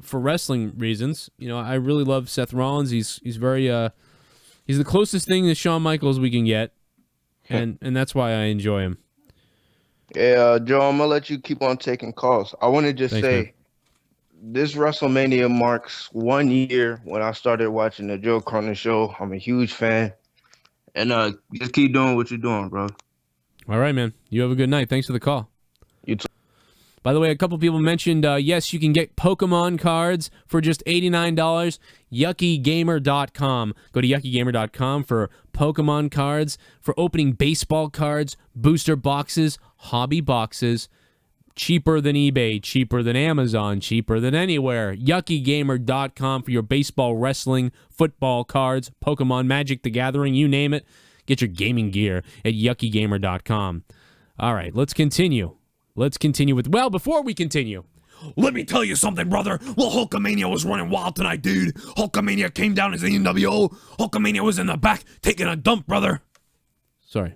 for wrestling reasons. I really love Seth Rollins. He's very he's the closest thing to Shawn Michaels we can get, and that's why I enjoy him. Yeah, Joe, I'm gonna let you keep on taking calls. I want to just Thanks, say, man. This WrestleMania marks 1 year when I started watching the Joe Cronin show. I'm a huge fan, and just keep doing what you're doing, bro. All right, man. You have a good night. Thanks for the call. You too. By the way, a couple people mentioned, yes, you can get Pokemon cards for just $89. YuckyGamer.com. Go to YuckyGamer.com for Pokemon cards, for opening baseball cards, booster boxes, hobby boxes. Cheaper than eBay, cheaper than Amazon, cheaper than anywhere. YuckyGamer.com for your baseball, wrestling, football cards, Pokemon, Magic the Gathering, you name it. Get your gaming gear at YuckyGamer.com. All right, let's continue. Before we continue, let me tell you something, brother. Well, Hulkamania was running wild tonight, dude. Hulkamania came down as the NWO. Hulkamania was in the back taking a dump, brother. Sorry.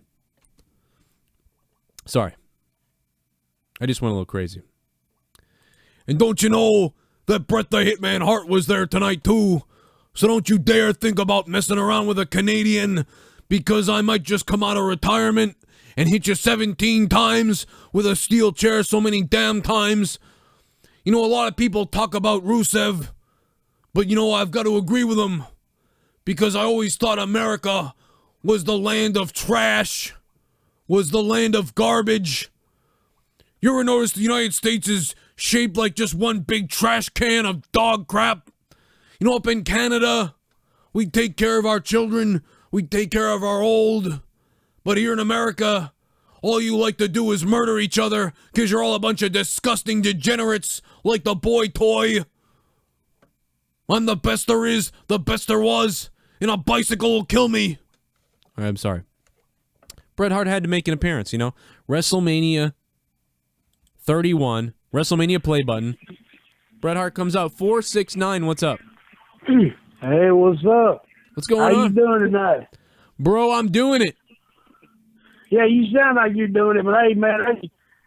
I just went a little crazy. And don't you know that Bret the Hitman Hart was there tonight, too? So don't you dare think about messing around with a Canadian, because I might just come out of retirement and hit you 17 times with a steel chair so many damn times. A lot of people talk about Rusev, but I've got to agree with them, because I always thought America was the land of trash, was the land of garbage. You ever notice the United States is shaped like just one big trash can of dog crap? Up in Canada, we take care of our children, we take care of our old. But here in America, all you like to do is murder each other because you're all a bunch of disgusting degenerates like the boy toy. I'm the best there is, the best there was, and a bicycle will kill me. All right, I'm sorry. Bret Hart had to make an appearance, WrestleMania 31, WrestleMania play button. Bret Hart comes out 469. What's up? Hey, what's up? What's going on? How you doing tonight? Bro, I'm doing it. Yeah, you sound like you're doing it, but hey, man,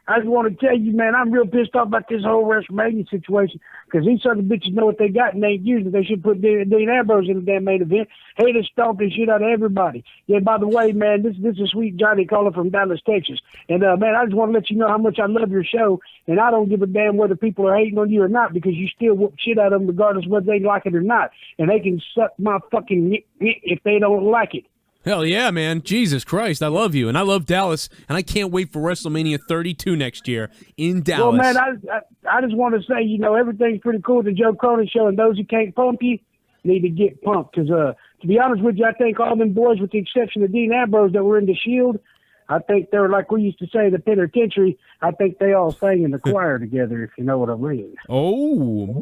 I just want to tell you, man, I'm real pissed off about this whole WrestleMania situation because these other bitches know what they got and they ain't using it. They should put Dean Ambrose in the damn main event. Hey, they stomped the shit out of everybody. Yeah, by the way, man, this is Sweet Johnny calling from Dallas, Texas. And, man, I just want to let you know how much I love your show, and I don't give a damn whether people are hating on you or not because you still whoop shit out of them regardless whether they like it or not. And they can suck my fucking if they don't like it. Hell yeah, man. Jesus Christ, I love you. And I love Dallas, and I can't wait for WrestleMania 32 next year in Dallas. Well, man, I just want to say, you know, everything's pretty cool at the Joe Cronin show, and those who can't pump you need to get pumped. Because, to be honest with you, I think all them boys, with the exception of Dean Ambrose that were in the Shield, I think they're, like we used to say, the penitentiary. I think they all sang in the choir together, if you know what I mean. Oh,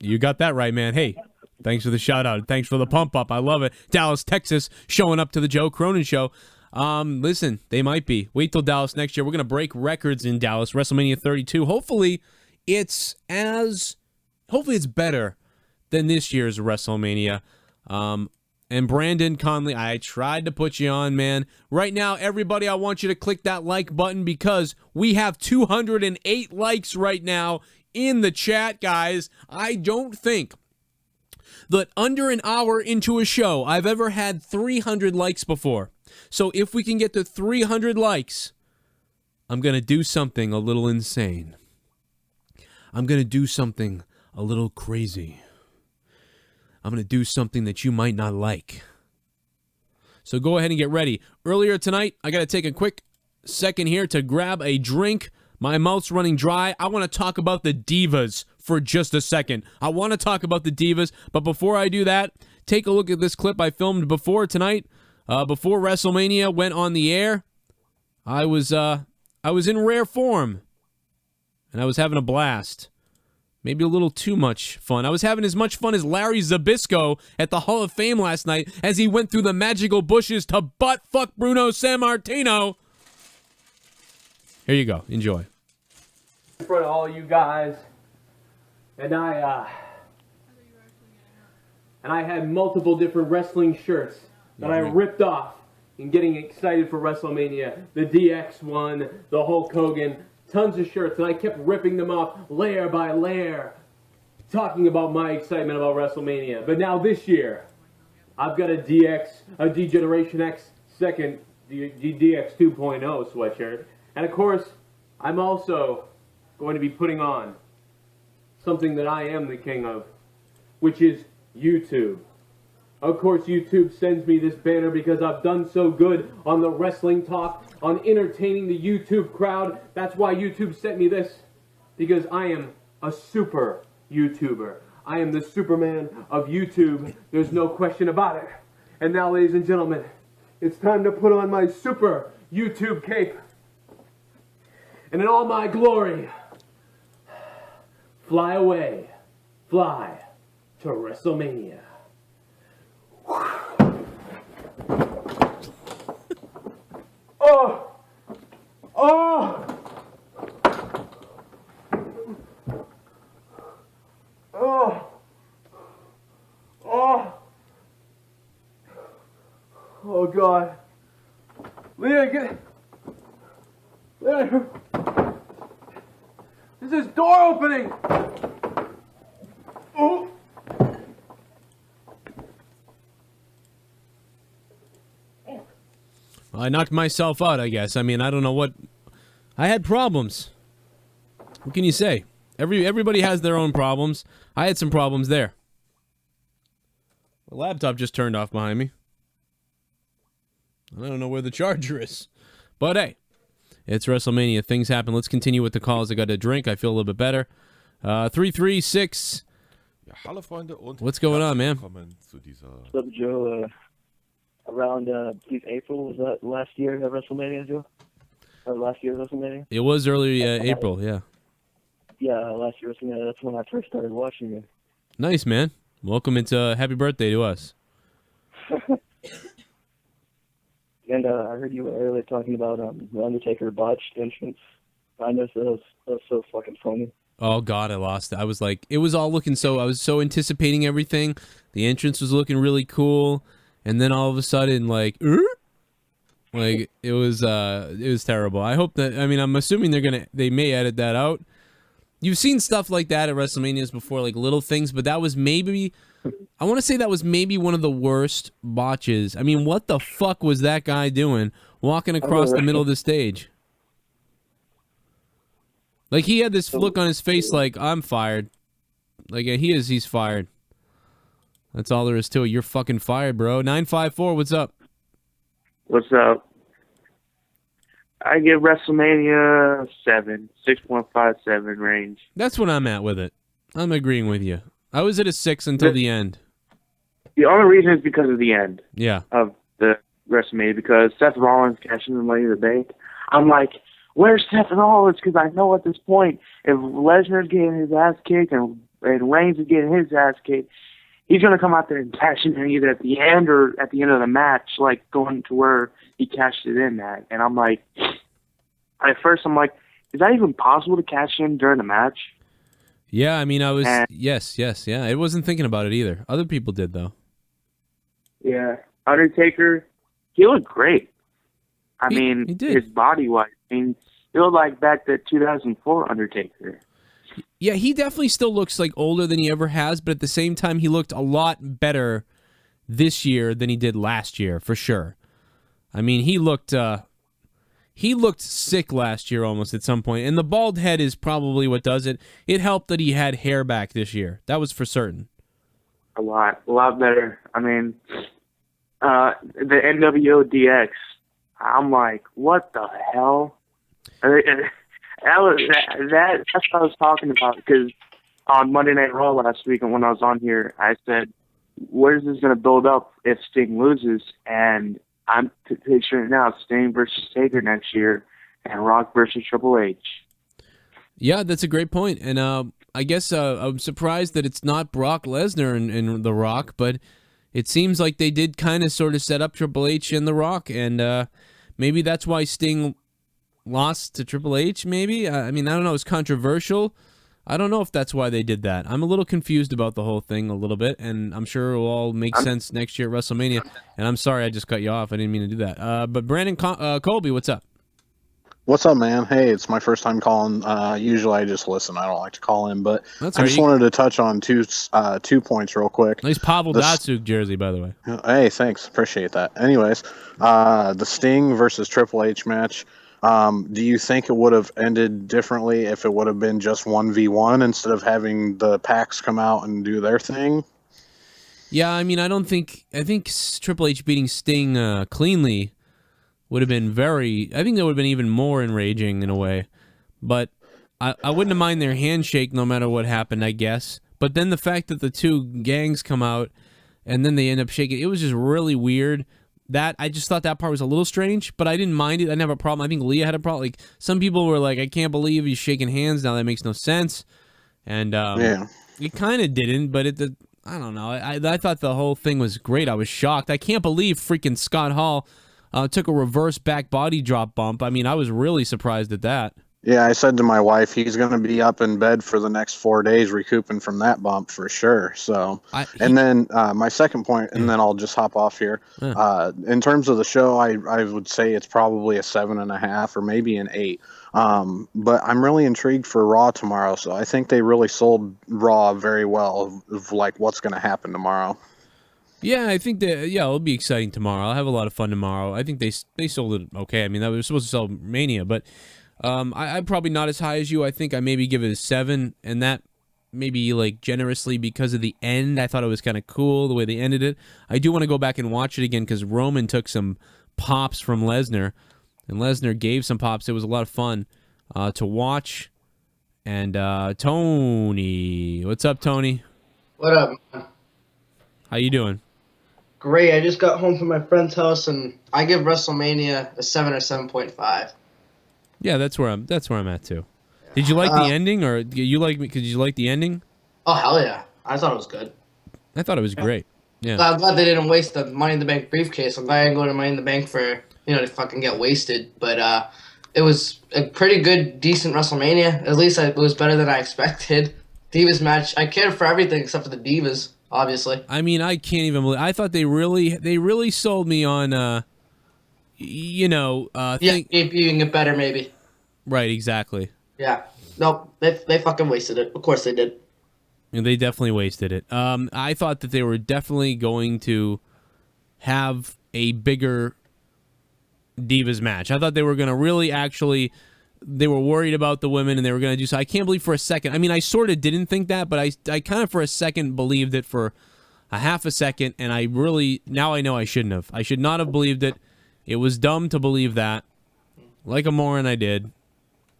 you got that right, man. Hey. Thanks for the shout-out. Thanks for the pump-up. I love it. Dallas, Texas, showing up to the Joe Cronin show. Listen, they might be. Wait till Dallas next year. We're going to break records in Dallas, WrestleMania 32. Hopefully, it's better than this year's WrestleMania. And Brandon Conley, I tried to put you on, man. Right now, everybody, I want you to click that like button because we have 208 likes right now in the chat, guys. I don't think that under an hour into a show, I've ever had 300 likes before. So if we can get to 300 likes, I'm going to do something a little insane. I'm going to do something a little crazy. I'm going to do something that you might not like. So go ahead and get ready. Earlier tonight, I got to take a quick second here to grab a drink. My mouth's running dry. I want to talk about the Divas for just a second. I want to talk about the Divas, but before I do that, take a look at this clip I filmed before tonight. Before WrestleMania went on the air, I was in rare form, and I was having a blast. Maybe a little too much fun. I was having as much fun as Larry Zbyszko at the Hall of Fame last night as he went through the magical bushes to butt-fuck Bruno Sammartino. Here you go. Enjoy. In front of all you guys, and I had multiple different wrestling shirts that I ripped off in getting excited for WrestleMania. The DX one, the Hulk Hogan, tons of shirts, and I kept ripping them off layer by layer, talking about my excitement about WrestleMania. But now this year, I've got a D-Generation X second DX 2.0 sweatshirt. And of course, I'm also going to be putting on something that I am the king of, which is YouTube. Of course, YouTube sends me this banner because I've done so good on the wrestling talk, on entertaining the YouTube crowd. That's why YouTube sent me this, because I am a super YouTuber. I am the Superman of YouTube. There's no question about it. And now, ladies and gentlemen, it's time to put on my super YouTube cape. And in all my glory, fly away, fly to WrestleMania. Oh! Oh! Oh! Oh! Oh God! Leah, get! Leah! This is door opening! Oh! I knocked myself out, I guess. I mean, I don't know what... I had problems. What can you say? Everybody has their own problems. I had some problems there. The laptop just turned off behind me. I don't know where the charger is. But hey, it's WrestleMania. Things happen. Let's continue with the calls. I got a drink. I feel a little bit better. 336. What's going on, man? What's up, Joe? Around April, was that last year at WrestleMania, Joe? Or last year at WrestleMania? It was early April, yeah. Yeah, last year WrestleMania. That's when I first started watching it. Nice, man. Welcome into happy birthday to us. And I heard you were earlier talking about the Undertaker botched entrance. I know that was so fucking funny. Oh, God, I lost it. I was like, it was all looking so, I was so anticipating everything. The entrance was looking really cool. And then all of a sudden, like, Like it was terrible. I hope that I'm assuming they may edit that out. You've seen stuff like that at WrestleManias before, like little things, but that was maybe I want to say that was maybe one of the worst botches. I mean, what the fuck was that guy doing walking across the middle of the stage? Like he had this look on his face like I'm fired. Like he's fired. That's all there is to it. You're fucking fired, bro. 954, what's up? What's up? I give WrestleMania 7, 6.57 range. That's what I'm at with it. I'm agreeing with you. I was at a 6 until the end. The only reason is because of the end. Yeah. Of the WrestleMania, because Seth Rollins cashing the Money in the Bank. I'm like, where's Seth Rollins? Because I know at this point, if Lesnar's getting his ass kicked and Reigns is getting his ass kicked, he's going to come out there and cash it in either at the end or at the end of the match, like going to where he cashed it in at. And I'm like, at first I'm like, is that even possible to cash in during the match? Yeah, I was... Yes, yeah. I wasn't thinking about it either. Other people did, though. Yeah. Undertaker, he looked great. He did. His body-wise. He looked like back to 2004 Undertaker. Yeah, he definitely still looks like older than he ever has, but at the same time, he looked a lot better this year than he did last year, for sure. He looked sick last year almost at some point, and the bald head is probably what does it. It helped that he had hair back this year. That was for certain. A lot better. The NWO DX, I'm like, what the hell? That's what I was talking about, because on Monday Night Raw last week, and when I was on here, I said, where's this going to build up if Sting loses? And I'm picturing now Sting versus Taker next year and Rock versus Triple H. Yeah, that's a great point. And I guess I'm surprised that it's not Brock Lesnar and The Rock, but it seems like they did kind of sort of set up Triple H and The Rock, and maybe that's why Sting lost to Triple H, maybe? I don't know. It's controversial. I don't know if that's why they did that. I'm a little confused about the whole thing a little bit, and I'm sure it will all make sense next year at WrestleMania. And I'm sorry I just cut you off. I didn't mean to do that. But Brandon Colby, what's up? What's up, man? Hey, it's my first time calling. Usually I just listen. I don't like to call in, but That's I right. just wanted to touch on two points real quick. Nice Pavel Datsuk jersey, by the way. Hey, thanks. Appreciate that. Anyways, the Sting versus Triple H match. Do you think it would have ended differently if it would have been just 1v1 instead of having the packs come out and do their thing? Yeah, I think Triple H beating Sting cleanly would have been I think that would have been even more enraging in a way. But I wouldn't have minded their handshake no matter what happened, I guess. But then the fact that the two gangs come out and then they end up shaking, it was just really weird. I just thought that part was a little strange, but I didn't mind it. I didn't have a problem. I think Leah had a problem. Like, some people were like, I can't believe he's shaking hands now. That makes no sense. And it kind of didn't, but I don't know. I thought the whole thing was great. I was shocked. I can't believe freaking Scott Hall took a reverse back body drop bump. I was really surprised at that. Yeah, I said to my wife, he's going to be up in bed for the next 4 days recouping from that bump for sure. So, and then my second point, and then I'll just hop off here. In terms of the show, I would say it's probably a 7.5 or maybe an 8. But I'm really intrigued for Raw tomorrow. So I think they really sold Raw very well of like what's going to happen tomorrow. Yeah, I think it'll be exciting tomorrow. I'll have a lot of fun tomorrow. I think they sold it okay. That was supposed to sell Mania, but I'm probably not as high as you. I think I maybe give it a 7, and that maybe like generously because of the end. I thought it was kind of cool the way they ended it. I do want to go back and watch it again because Roman took some pops from Lesnar, and Lesnar gave some pops. It was a lot of fun to watch. And Tony, what's up, Tony? What up, man? How you doing? Great. I just got home from my friend's house, and I give WrestleMania a 7 or 7.5. Yeah, that's where I'm at too. Did you like the ending, or did you like the ending? Oh hell yeah! I thought it was good. I thought it was great. Yeah. I'm glad they didn't waste the Money in the Bank briefcase. I'm glad I didn't go to Money in the Bank for to fucking get wasted. But it was a pretty good, decent WrestleMania. At least it was better than I expected. Divas match. I cared for everything except for the Divas, obviously. I can't even believe. I thought they really sold me on. being it better maybe. Right, exactly. Yeah. Nope. They fucking wasted it. Of course they did. And they definitely wasted it. I thought that they were definitely going to have a bigger Divas match. I thought they were going to really actually, they were worried about the women and they were going to do so. I can't believe for a second. I mean, I sort of didn't think that, but I kind of for a second believed it for a half a second, and I really, now I know I shouldn't have. I should not have believed it. It was dumb to believe that. Like a moron, I did.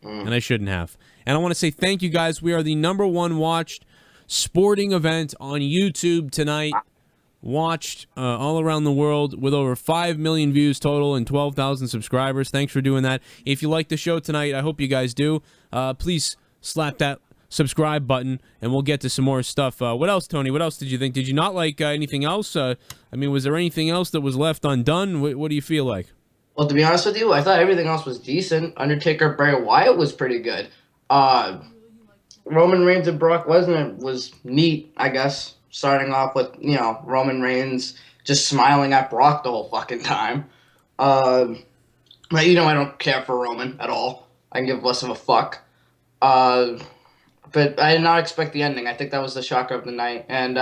And I shouldn't have. And I want to say thank you guys. We are the #1 watched sporting event on YouTube tonight. Watched all around the world with over 5 million views total and 12,000 subscribers. Thanks for doing that. If you like the show tonight, I hope you guys do. Please slap that subscribe button, and we'll get to some more stuff. What else, Tony? What else did you think? Did you not like anything else? I mean, was there anything else that was left undone? What do you feel like? Well, to be honest with you, I thought everything else was decent. Undertaker, Bray Wyatt was pretty good. Roman Reigns and Brock Lesnar was neat, I guess. Starting off with, Roman Reigns just smiling at Brock the whole fucking time. But, I don't care for Roman at all. I can give less of a fuck. But I did not expect the ending. I think that was the shocker of the night. And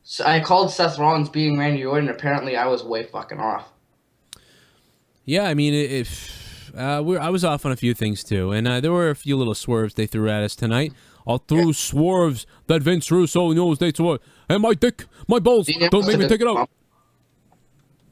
so I called Seth Rollins being Randy Orton. Apparently, I was way fucking off. Yeah, I mean, I was off on a few things, too. And there were a few little swerves they threw at us tonight. All through swerves that Vince Russo knows they swerve. And my dick, my balls, don't make me take it out.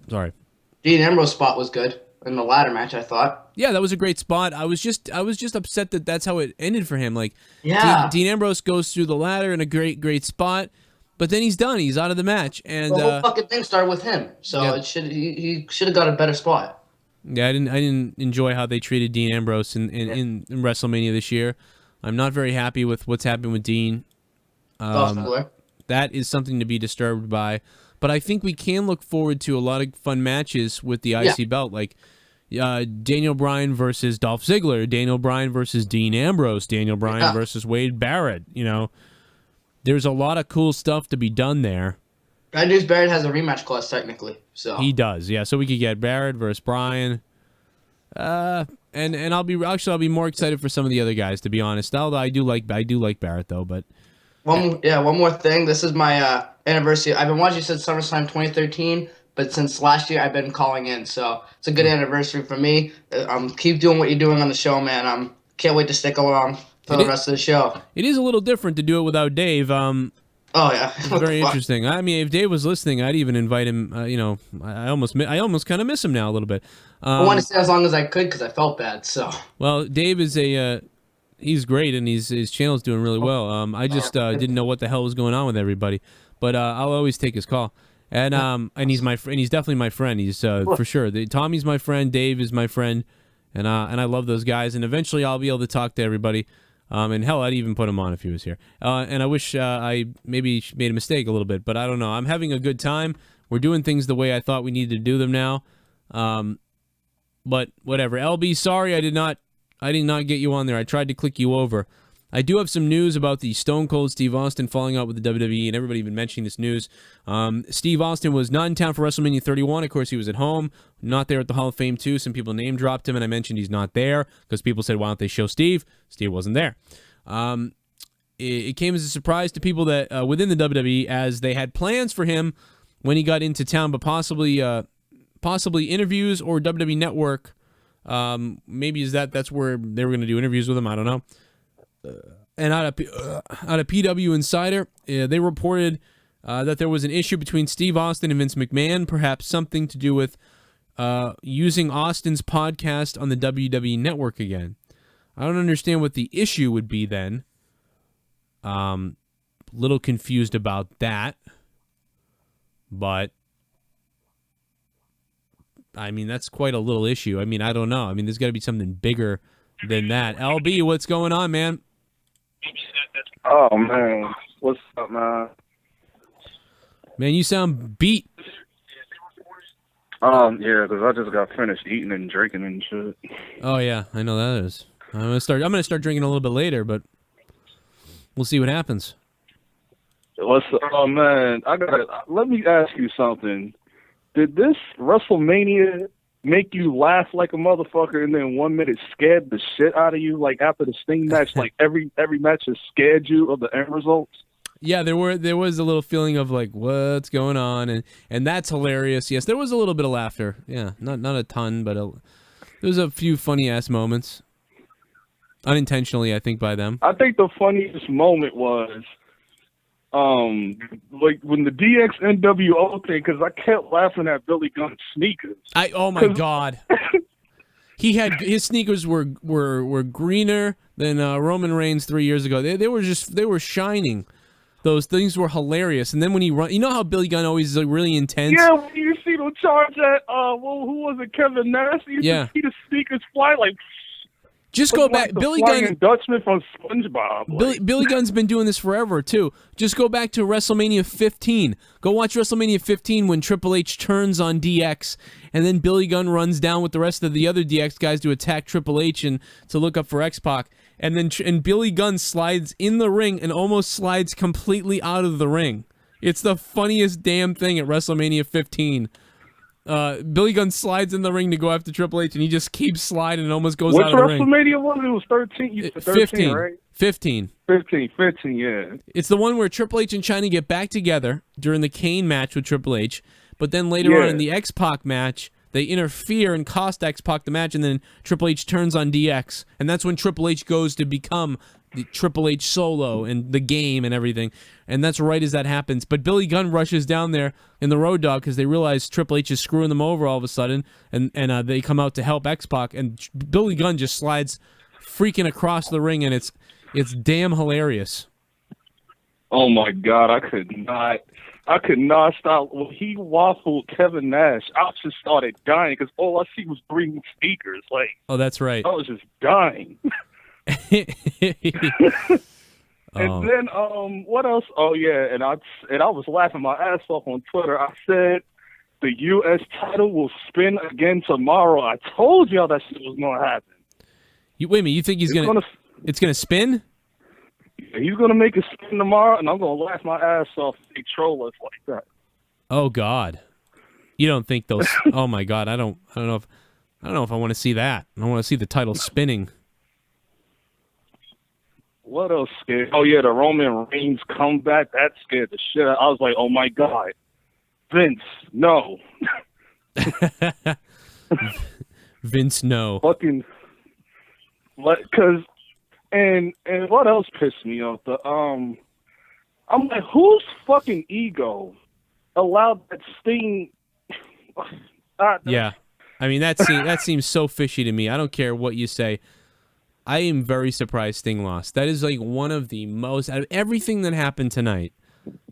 Sorry. Dean Ambrose spot was good in the ladder match, I thought. Yeah, that was a great spot. I was just upset that that's how it ended for him. Like, yeah. Dean Ambrose goes through the ladder in a great spot, but then he's done. He's out of the match. And the whole fucking thing started with him, so yeah. He should have got a better spot. Yeah, I didn't enjoy how they treated Dean Ambrose in WrestleMania this year. I'm not very happy with what's happened with Dean. That is something to be disturbed by. But I think we can look forward to a lot of fun matches with the IC belt, like Daniel Bryan versus Dolph Ziggler, Daniel Bryan versus Dean Ambrose, Daniel Bryan versus Wade Barrett. There's a lot of cool stuff to be done there. Bad news, Barrett has a rematch clause technically. So he does, yeah. So we could get Barrett versus Bryan. And I'll be more excited for some of the other guys, to be honest. Although I do like Barrett though, but one more thing. This is my anniversary. I've been watching since SummerSlam 2013, but since last year I've been calling in, so it's a good anniversary for me. Keep doing what you're doing on the show, man. Can't wait to stick along for the rest of the show. It is a little different to do it without Dave. Oh yeah, it's very interesting. I mean, if Dave was listening, I'd even invite him. I almost kind of miss him now a little bit. I wanted to stay as long as I could because I felt bad. So well, Dave is he's great and his channel's doing really well. I just didn't know what the hell was going on with everybody, but I'll always take his call. And he's my friend. He's definitely my friend. He's for sure. Tommy's my friend. Dave is my friend, and I love those guys. And eventually, I'll be able to talk to everybody. And hell, I'd even put him on if he was here. And I wish I maybe made a mistake a little bit, but I don't know. I'm having a good time. We're doing things the way I thought we needed to do them now. But whatever. LB, sorry I did not get you on there. I tried to click you over. I do have some news about the Stone Cold Steve Austin falling out with the WWE, and everybody been mentioning this news. Steve Austin was not in town for WrestleMania 31. Of course, he was at home, not there at the Hall of Fame, too. Some people name dropped him, and I mentioned he's not there because people said, why don't they show Steve? Steve wasn't there. It came as a surprise to people that within the WWE, as they had plans for him when he got into town, but possibly interviews or WWE Network. Maybe that's where they were going to do interviews with him. I don't know. And out of PW Insider, they reported that there was an issue between Steve Austin and Vince McMahon, perhaps something to do with using Austin's podcast on the WWE Network again. I don't understand what the issue would be then. Little confused about that. But I mean, that's quite a little issue. I mean, I don't know. I mean, there's got to be something bigger than that. LB, what's going on, man? Oh, man. What's up, man? Man, you sound beat. Yeah, because I just got finished eating and drinking and shit. Oh, yeah, I know that is. I'm gonna start drinking a little bit later, but we'll see what happens. Oh, man, let me ask you something. Did this WrestleMania make you laugh like a motherfucker, and then 1 minute scared the shit out of you. Like after the Sting match, like every match has scared you of the end results. Yeah, there was a little feeling of like, what's going on, and that's hilarious. Yes, there was a little bit of laughter. Yeah, not a ton, but there was a few funny ass moments, unintentionally, I think, by them. I think the funniest moment was, like when the DX NWO thing, because I kept laughing at Billy Gunn's sneakers. Oh my god. His sneakers were greener than Roman Reigns 3 years ago. They were shining. Those things were hilarious. And then when he run, you know how Billy Gunn always is like really intense. Yeah, when you see them charge at who was it, Kevin Nash? You see the sneakers fly like. Just go back, Billy Gunn. Dutchman from SpongeBob. Billy Gunn's been doing this forever too. Just go back to WrestleMania 15. Go watch WrestleMania 15 when Triple H turns on DX, and then Billy Gunn runs down with the rest of the other DX guys to attack Triple H and to look up for X-Pac. And then Billy Gunn slides in the ring and almost slides completely out of the ring. It's the funniest damn thing at WrestleMania 15. Billy Gunn slides in the ring to go after Triple H, and he just keeps sliding and almost goes out of the ring. Which WrestleMania was it? It was 13? You said 13, 15, right? 15. 15, yeah. It's the one where Triple H and Chyna get back together during the Kane match with Triple H, but then later on in the X-Pac match, they interfere and cost X-Pac the match, and then Triple H turns on DX, and that's when Triple H goes to become the Triple H solo and the game and everything, and that's right as that happens. But Billy Gunn rushes down there in the Road Dogg because they realize Triple H is screwing them over all of a sudden, and they come out to help X-Pac, and Billy Gunn just slides freaking across the ring, and it's damn hilarious. Oh my God, I could not stop. When he waffled Kevin Nash, I just started dying because all I see was green speakers. Like, oh, that's right. I was just dying. And then what else? Oh yeah, and I was laughing my ass off on Twitter. I said the U.S. title will spin again tomorrow. I told y'all that shit was gonna happen. Wait a minute, you think it's gonna spin? He's gonna make a spin tomorrow, and I'm gonna laugh my ass off if they troll us like that. Oh God, you don't think those? Oh my God, I don't know if I want to see that. I don't want to see the title spinning. What else scared? Oh yeah, the Roman Reigns comeback. That scared the shit out. I was like, oh my God, Vince, no. Vince, no. Fucking, because, and what else pissed me off? I'm like, whose fucking ego allowed that Sting? Yeah, I mean that seems so fishy to me. I don't care what you say. I am very surprised Sting lost. That is like one of the most, out of everything that happened tonight,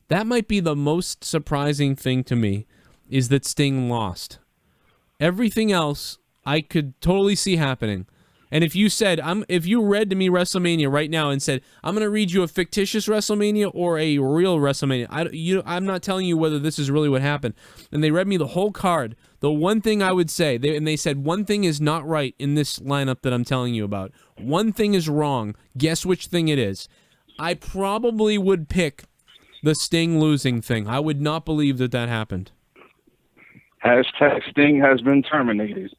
that might be the most surprising thing to me, is that Sting lost. Everything else I could totally see happening. And if you said, if you read to me WrestleMania right now and said, I'm going to read you a fictitious WrestleMania or a real WrestleMania, I'm not telling you whether this is really what happened. And they read me the whole card. The one thing I would say, they said one thing is not right in this lineup that I'm telling you about. One thing is wrong. Guess which thing it is. I probably would pick the Sting losing thing. I would not believe that happened. Hashtag Sting has been terminated.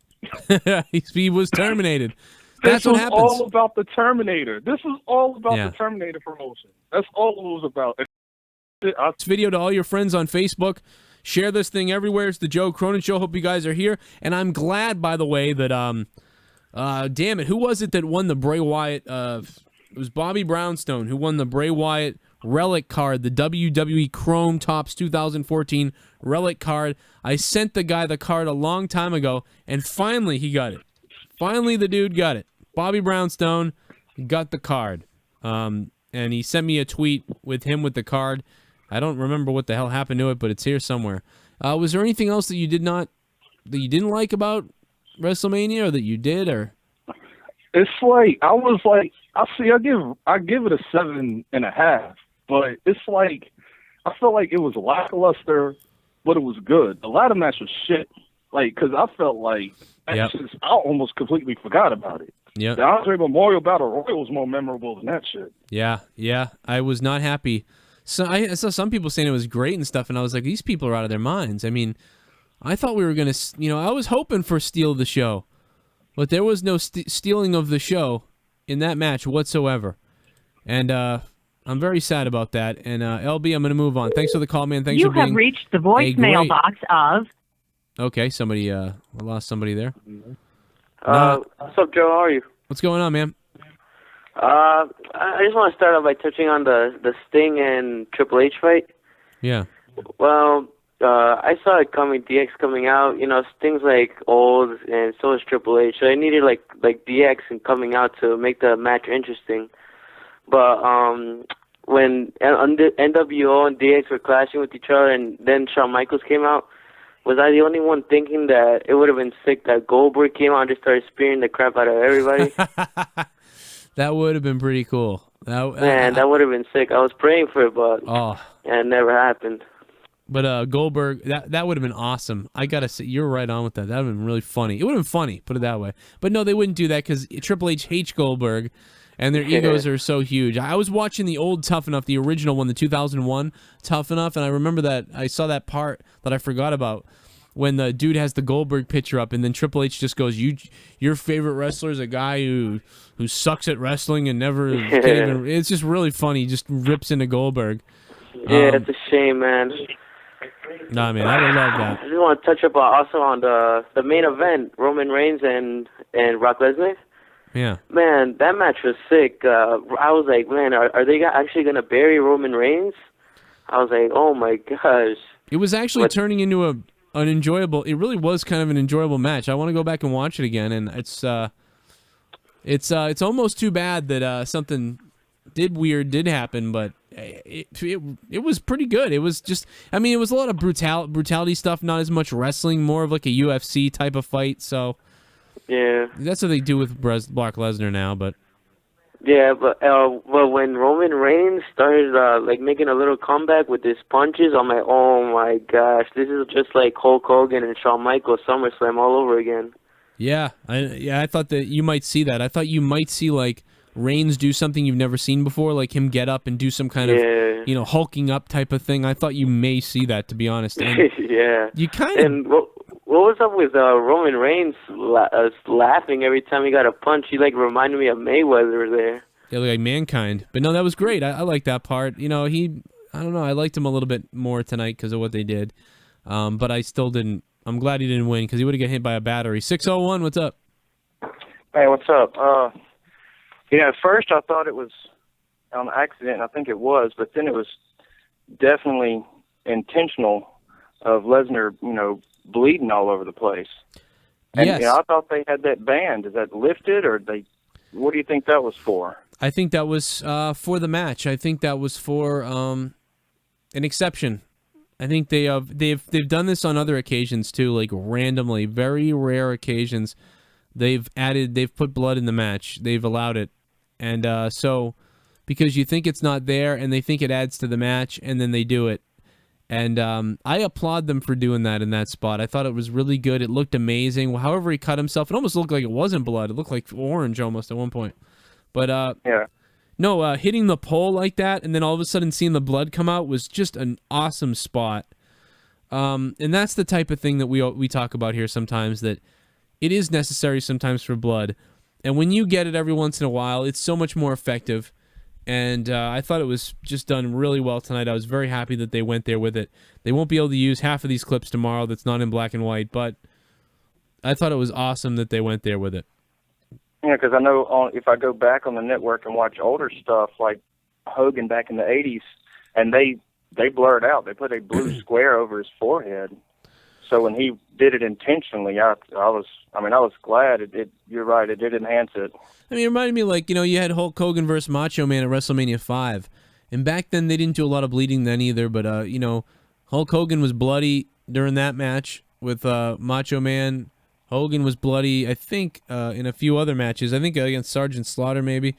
He was terminated. That's what happens. This was all about the Terminator. This was all about the Terminator promotion. That's all it was about. This video to all your friends on Facebook. Share this thing everywhere. It's the Joe Cronin Show. Hope you guys are here. And I'm glad, by the way, that, damn it, who was it that won the Bray Wyatt, it was Bobby Brownstone who won the Bray Wyatt relic card, the WWE Chrome Tops 2014 relic card. I sent the guy the card a long time ago, and finally he got it. Finally the dude got it. Bobby Brownstone got the card. And he sent me a tweet with him with the card. I don't remember what the hell happened to it, but it's here somewhere. Was there anything else that you didn't like about WrestleMania, or that you did, or? It's like I give it a 7.5, but it's like I felt like it was lackluster, but it was good. The ladder match was shit, like because I felt like I almost completely forgot about it. Yeah, the Andre Memorial Battle Royal was more memorable than that shit. Yeah, I was not happy. So I saw some people saying it was great and stuff, and I was like, these people are out of their minds. I mean, I thought we were going to, I was hoping for steal of the show, but there was no stealing of the show in that match whatsoever. And I'm very sad about that. And LB, I'm going to move on. Thanks for the call, man. Thanks for being reached the voicemail box of... Okay, somebody, I lost somebody there. What's up, Joe? How are you? What's going on, man? I just want to start off by touching on the Sting and Triple H fight. Yeah. Well, I saw it coming, DX coming out. Sting's like old, and so is Triple H. So I needed like DX and coming out to make the match interesting. But when NWO and DX were clashing with each other, and then Shawn Michaels came out, was I the only one thinking that it would have been sick that Goldberg came out and just started spearing the crap out of everybody? That would have been pretty cool. That would have been sick. I was praying for it, but it never happened. But Goldberg, that would have been awesome. I gotta say, you're right on with that. That would have been really funny. It would have been funny, put it that way. But no, they wouldn't do that because Triple H hates Goldberg, and their egos are so huge. I was watching the old Tough Enough, the original one, the 2001 Tough Enough, and I remember that I saw that part that I forgot about when the dude has the Goldberg picture up, and then Triple H just goes, your favorite wrestler is a guy who sucks at wrestling and never can't even. It's just really funny. He just rips into Goldberg. Yeah, it's a shame, man. Nah, man, I would love that. I just want to touch up also on the main event, Roman Reigns and Brock Lesnar. Yeah. Man, that match was sick. I was like, man, are they actually going to bury Roman Reigns? I was like, oh my gosh. It was actually turning into an enjoyable. It really was kind of an enjoyable match. I want to go back and watch it again, and it's almost too bad that something did happen, but it was pretty good. It was just, I mean, it was a lot of brutality stuff, not as much wrestling, more of like a UFC type of fight. So yeah, that's what they do with Brock Lesnar now. But yeah, but when Roman Reigns started like making a little comeback with his punches, I'm like, oh my gosh, this is just like Hulk Hogan and Shawn Michaels SummerSlam all over again. Yeah, I thought that you might see that. I thought you might see like Reigns do something you've never seen before, like him get up and do some kind of hulking up type of thing. I thought you may see that, to be honest. And yeah. You kind of. And what was up with Roman Reigns laughing every time he got a punch? He like reminded me of Mayweather there. Yeah, like Mankind. But no, that was great. I like that part. I don't know. I liked him a little bit more tonight because of what they did. But I still didn't. I'm glad he didn't win because he would have got hit by a battery. 601, what's up? Hey, what's up? At first I thought it was on accident. I think it was, but then it was definitely intentional of Lesnar, bleeding all over the place. And yes. I thought they had that banned. Is that lifted, or what do you think that was for? I think that was for the match. I think that was for an exception. I think they've done this on other occasions too, like randomly, very rare occasions. They've put blood in the match. They've allowed it. And so, because you think it's not there, and they think it adds to the match, and then they do it. And I applaud them for doing that in that spot. I thought it was really good. It looked amazing. However he cut himself, it almost looked like it wasn't blood. It looked like orange almost at one point. But yeah. No, hitting the pole like that, and then all of a sudden seeing the blood come out was just an awesome spot. And that's the type of thing that we talk about here sometimes, that it is necessary sometimes for blood. And when you get it every once in a while, it's so much more effective. And I thought it was just done really well tonight. I was very happy that they went there with it. They won't be able to use half of these clips tomorrow that's not in black and white, but I thought it was awesome that they went there with it. Yeah, because I know if I go back on the network and watch older stuff like Hogan back in the 80s, and they blurred out. They put a blue square over his forehead. So when he did it intentionally, I was glad. You're right. It did enhance it. I mean, it reminded me like, you had Hulk Hogan versus Macho Man at WrestleMania 5. And back then they didn't do a lot of bleeding then either, but Hulk Hogan was bloody during that match with Macho Man. Hogan was bloody, I think, in a few other matches. I think against Sergeant Slaughter maybe.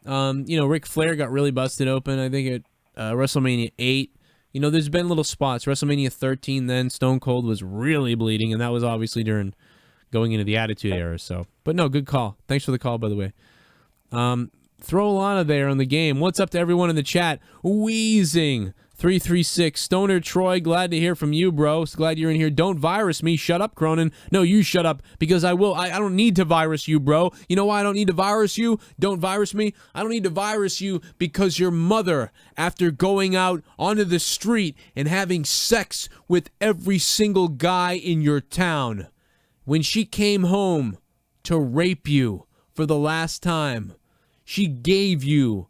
Ric Flair got really busted open, I think, at WrestleMania 8. There's been little spots. WrestleMania 13 then, Stone Cold was really bleeding, and that was obviously during going into the Attitude Era. So, but no, good call. Thanks for the call, by the way. Throw Lana there on the game. What's up to everyone in the chat? Wheezing. 336 Stoner Troy, glad to hear from you, bro. Glad you're in here. Don't virus me. Shut up, Cronin. No, you shut up, because I will. I don't need to virus you, bro. You know why I don't need to virus you? Don't virus me. I don't need to virus you because your mother, after going out onto the street and having sex with every single guy in your town, when she came home to rape you for the last time, she gave you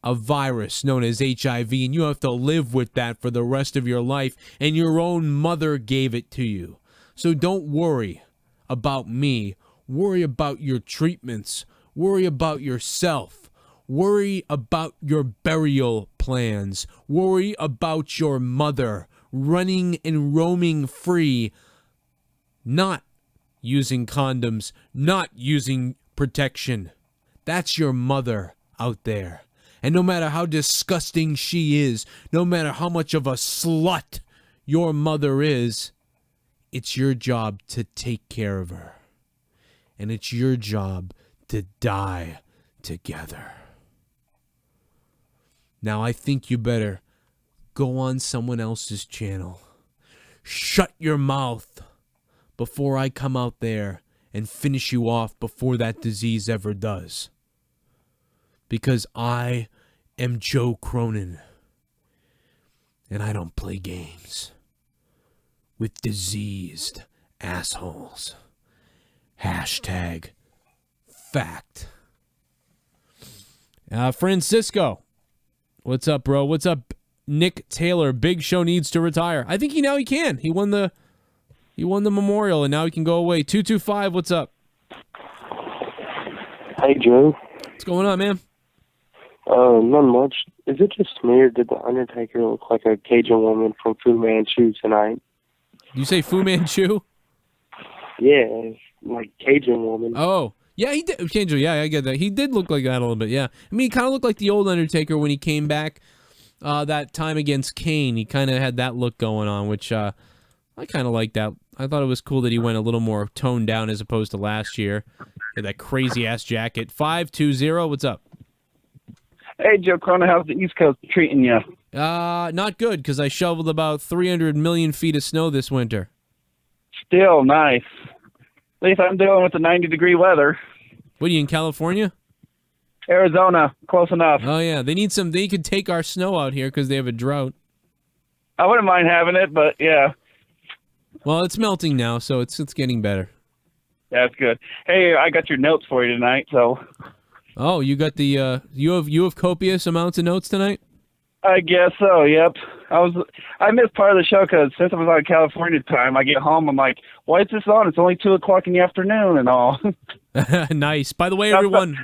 a virus known as HIV, and you have to live with that for the rest of your life, and your own mother gave it to you. So don't worry about me. Worry about your treatments. Worry about yourself. Worry about your burial plans. Worry about your mother running and roaming free, not using condoms, not using protection. That's your mother out there. And no matter how disgusting she is, no matter how much of a slut your mother is, it's your job to take care of her. And it's your job to die together. Now I think you better go on someone else's channel. Shut your mouth before I come out there and finish you off before that disease ever does. Because I am Joe Cronin, and I don't play games with diseased assholes. Hashtag fact. Francisco, what's up, bro? What's up, Nick Taylor? Big Show needs to retire. I think he can. He won the memorial, and now he can go away. 225, what's up? Hey, Joe. What's going on, man? Not much. Is it just me, or did the Undertaker look like a Cajun woman from Fu Manchu tonight? You say Fu Manchu? Yeah, like Cajun woman. Oh, yeah, he did. Cajun, yeah, I get that. He did look like that a little bit, yeah. I mean, he kind of looked like the old Undertaker when he came back that time against Kane. He kind of had that look going on, which I kind of like that. I thought it was cool that he went a little more toned down as opposed to last year. Had that crazy-ass jacket. 520, what's up? Hey, Joe Cronin, how's the East Coast treating you? Not good, because I shoveled about 300 million feet of snow this winter. Still nice. At least I'm dealing with the 90-degree weather. What, are you in California? Arizona, close enough. Oh, yeah. They need some. They could take our snow out here because they have a drought. I wouldn't mind having it, but yeah. Well, it's melting now, so it's getting better. That's good. Hey, I got your notes for you tonight, so. Oh, you got the you have copious amounts of notes tonight? I guess so. Yep. I missed part of the show because since I was on California time, I get home, I'm like, why is this on? It's only 2:00 in the afternoon and all. Nice. By the way, everyone,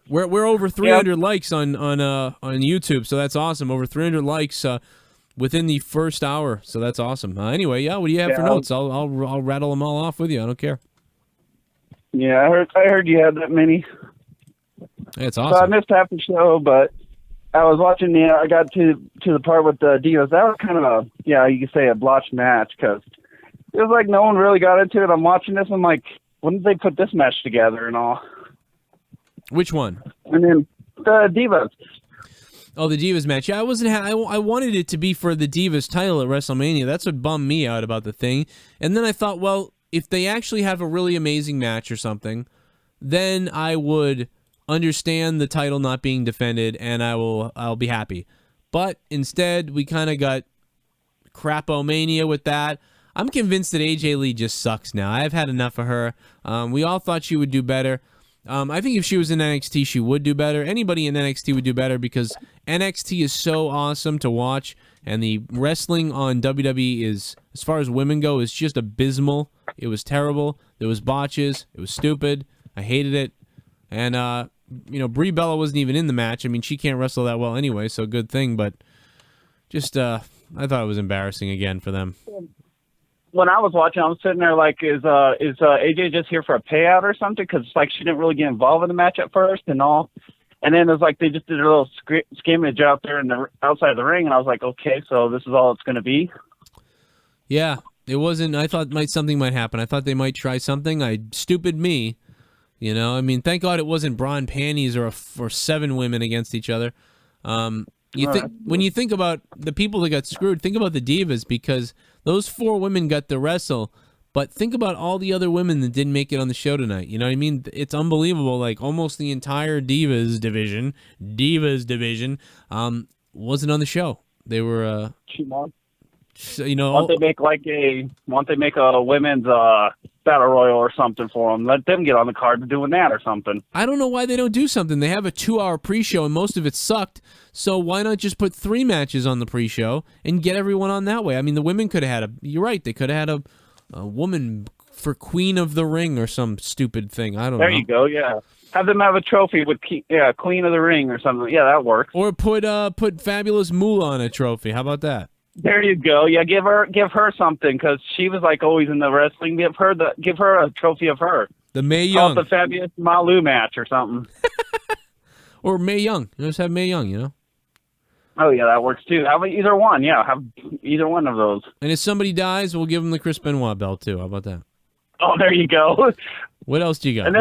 we're over 300 likes on YouTube, so that's awesome. Over 300 likes within the first hour, so that's awesome. Anyway, yeah, what do you have for notes? I'll rattle them all off with you. I don't care. Yeah, I heard you had that many. It's awesome. So I missed half the show, but I was watching I got to the part with the Divas. That was kind of you could say a blotched match because it was like no one really got into it. I'm watching this, I'm like, when did they put this match together and all? Which one? And then the Divas. Oh, the Divas match. Yeah, I wanted it to be for the Divas title at WrestleMania. That's what bummed me out about the thing. And then I thought, well, if they actually have a really amazing match or something, then I would understand the title not being defended, and I'll be happy. But instead, we kind of got crap-o-mania with that. I'm convinced that AJ Lee just sucks now. I've had enough of her. We all thought she would do better. I think if she was in NXT, she would do better. Anybody in NXT would do better because NXT is so awesome to watch, and the wrestling on WWE is, as far as women go, is just abysmal. It was terrible. There was botches. It was stupid. I hated it. And, Brie Bella wasn't even in the match. I mean, she can't wrestle that well anyway, so good thing. But just, I thought it was embarrassing again for them. When I was watching, I was sitting there like, is AJ just here for a payout or something? Because it's like she didn't really get involved in the match at first and all. And then it was like they just did a little scrimmage out there in the outside of the ring, and I was like, okay, so this is all it's going to be? Yeah, it wasn't. I thought something might happen. I thought they might try something. Stupid me. I mean, thank God it wasn't bra and panties or 7 women against each other. When you think about the people that got screwed, think about the Divas, because those 4 women got to wrestle, but think about all the other women that didn't make it on the show tonight. You know what I mean? It's unbelievable. Like almost the entire Divas division, wasn't on the show. They were, you know, Why don't they make a women's battle royal or something for them? Let them get on the card doing that or something. I don't know why they don't do something. They have a 2-hour pre-show, and most of it sucked. So why not just put 3 matches on the pre-show and get everyone on that way? I mean, the women could have had you're right. They could have had a woman for Queen of the Ring or some stupid thing. I don't know. There you go. Yeah. Have them have a trophy with Queen of the Ring or something. Yeah, that works. Or put Fabulous Moolah on a trophy. How about that? There you go. Yeah, give her something, because she was like always in the wrestling. Give her a trophy of her. The Mae Young. Call it the Fabulous Malu match or something. Or Mae Young. Just have Mae Young, you know? Oh, yeah, that works too. How about either one? Yeah, have either one of those. And if somebody dies, we'll give them the Chris Benoit belt too. How about that? Oh, there you go. What else do you got? And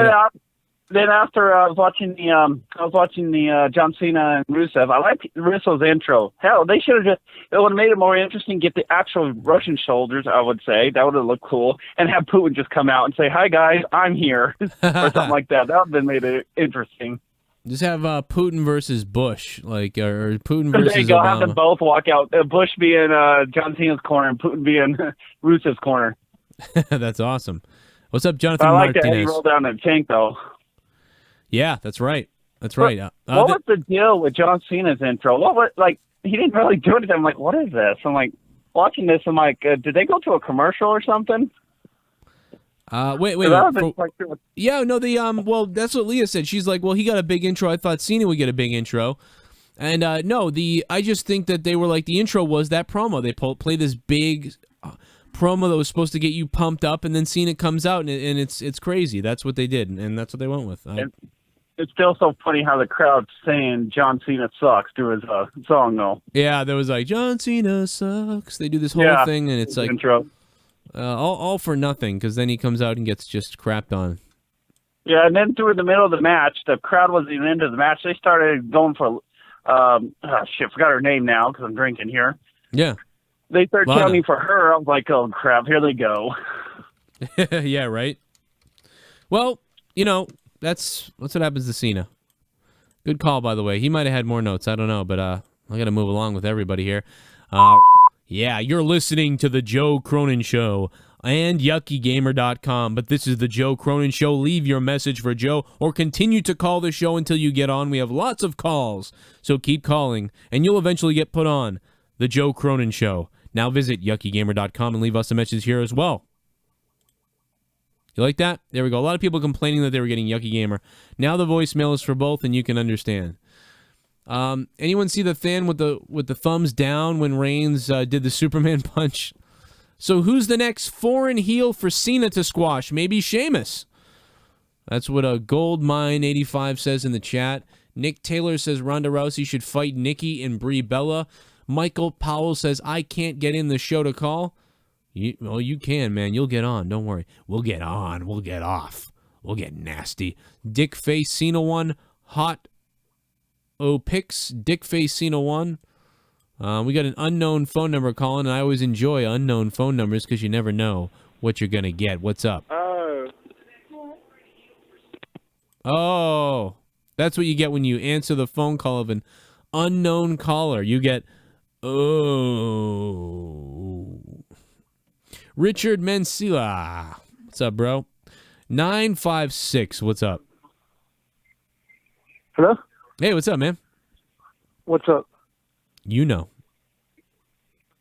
then after I was watching the John Cena and Rusev. I liked Rusev's intro. Hell, they should have it would have made it more interesting. Get the actual Russian shoulders. I would say that would have looked cool, and have Putin just come out and say, "Hi guys, I'm here," or something like that. That would have been made it interesting. Just have Putin versus Bush, or Putin versus There you go. Obama. Have them both walk out. Bush be in John Cena's corner and Putin be in Rusev's corner. That's awesome. What's up, Jonathan I like Martinez? that he rolled down that tank though. Yeah, that's right. That's right. What was the deal with John Cena's intro? What was he didn't really do anything. I'm like, what is this? I'm like watching this. I'm like, did they go to a commercial or something? Wait. Yeah, no, well, that's what Leah said. She's like, well, he got a big intro. I thought Cena would get a big intro. And no, I just think that they were like, the intro was that promo. They play this big promo that was supposed to get you pumped up, and then Cena comes out, and it's crazy. That's what they did, and that's what they went with. It's still so funny how the crowd's saying John Cena sucks through his song, though. Yeah, there was like, John Cena sucks. They do this whole thing, and it's like intro. All for nothing, because then he comes out and gets just crapped on. Yeah, and then through the middle of the match, the crowd wasn't even into the match. They started going for, forgot her name now because I'm drinking here. Yeah. They started counting for her. I was like, oh, crap, here they go. Yeah, right? Well, that's what happens to Cena. Good call, by the way. He might have had more notes. I don't know, but I got to move along with everybody here. Yeah, you're listening to The Joe Cronin Show and YuckyGamer.com, but this is The Joe Cronin Show. Leave your message for Joe or continue to call the show until you get on. We have lots of calls, so keep calling, and you'll eventually get put on The Joe Cronin Show. Now visit YuckyGamer.com and leave us a message here as well. You like that? There we go. A lot of people complaining that they were getting Yucky Gamer. Now the voicemail is for both, and you can understand. Anyone see the fan with the thumbs down when Reigns did the Superman punch? So who's the next foreign heel for Cena to squash? Maybe Sheamus. That's what a Goldmine85 says in the chat. Nick Taylor says Ronda Rousey should fight Nikki and Brie Bella. Michael Powell says I can't get in the show to call. Well, you can, man. You'll get on. Don't worry. We'll get on. We'll get off. We'll get nasty. Dick Face Cena 1. Hot Picks. Dick Face Cena 1. We got an unknown phone number calling, and I always enjoy unknown phone numbers because you never know what you're going to get. What's up? Oh, that's what you get when you answer the phone call of an unknown caller. You get, Richard Mencila. What's up, bro? 956. What's up? Hello? Hey, what's up, man? What's up? You know.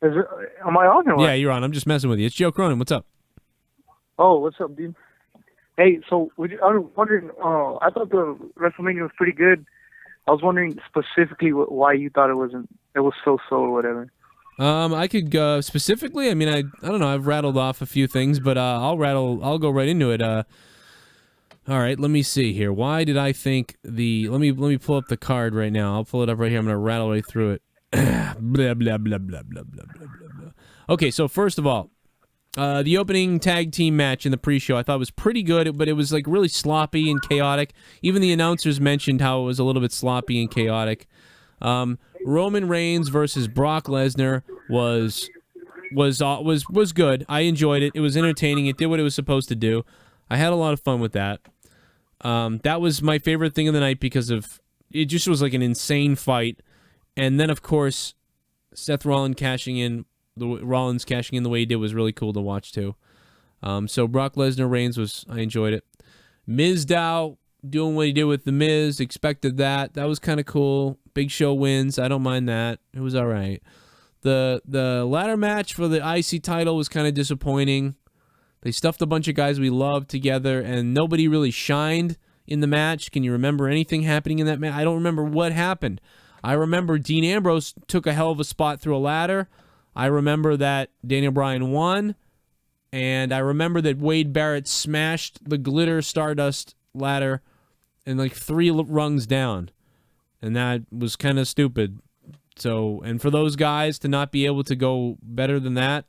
Am I on or what? Yeah, you're on. I'm just messing with you. It's Joe Cronin. What's up? Oh, what's up, dude? Hey, so I was wondering, I thought the WrestleMania was pretty good. I was wondering specifically why you thought it was so-so or whatever. I could specifically. I mean, I don't know. I've rattled off a few things, but I'll go right into it. All right, let me see here. Why did I think let me pull up the card right now. I'll pull it up right here. I'm gonna rattle right through it. blah blah blah blah blah blah blah blah. Okay, so first of all, the opening tag team match in the pre-show I thought was pretty good, but it was like really sloppy and chaotic. Even the announcers mentioned how it was a little bit sloppy and chaotic. Roman Reigns versus Brock Lesnar was good. I enjoyed it. It was entertaining. It did what it was supposed to do. I had a lot of fun with that. That was my favorite thing of the night because of it. Just was like an insane fight, and then of course, Seth Rollins cashing in the way he did was really cool to watch too. So Brock Lesnar Reigns I enjoyed it. Miz Dow doing what he did with the Miz, expected that. That was kind of cool. Big Show wins. I don't mind that. It was all right. The ladder match for the IC title was kind of disappointing. They stuffed a bunch of guys we loved together, and nobody really shined in the match. Can you remember anything happening in that match? I don't remember what happened. I remember Dean Ambrose took a hell of a spot through a ladder. I remember that Daniel Bryan won, and I remember that Wade Barrett smashed the glitter Stardust ladder and like 3 rungs down, and that was kind of stupid. So, and for those guys to not be able to go better than that,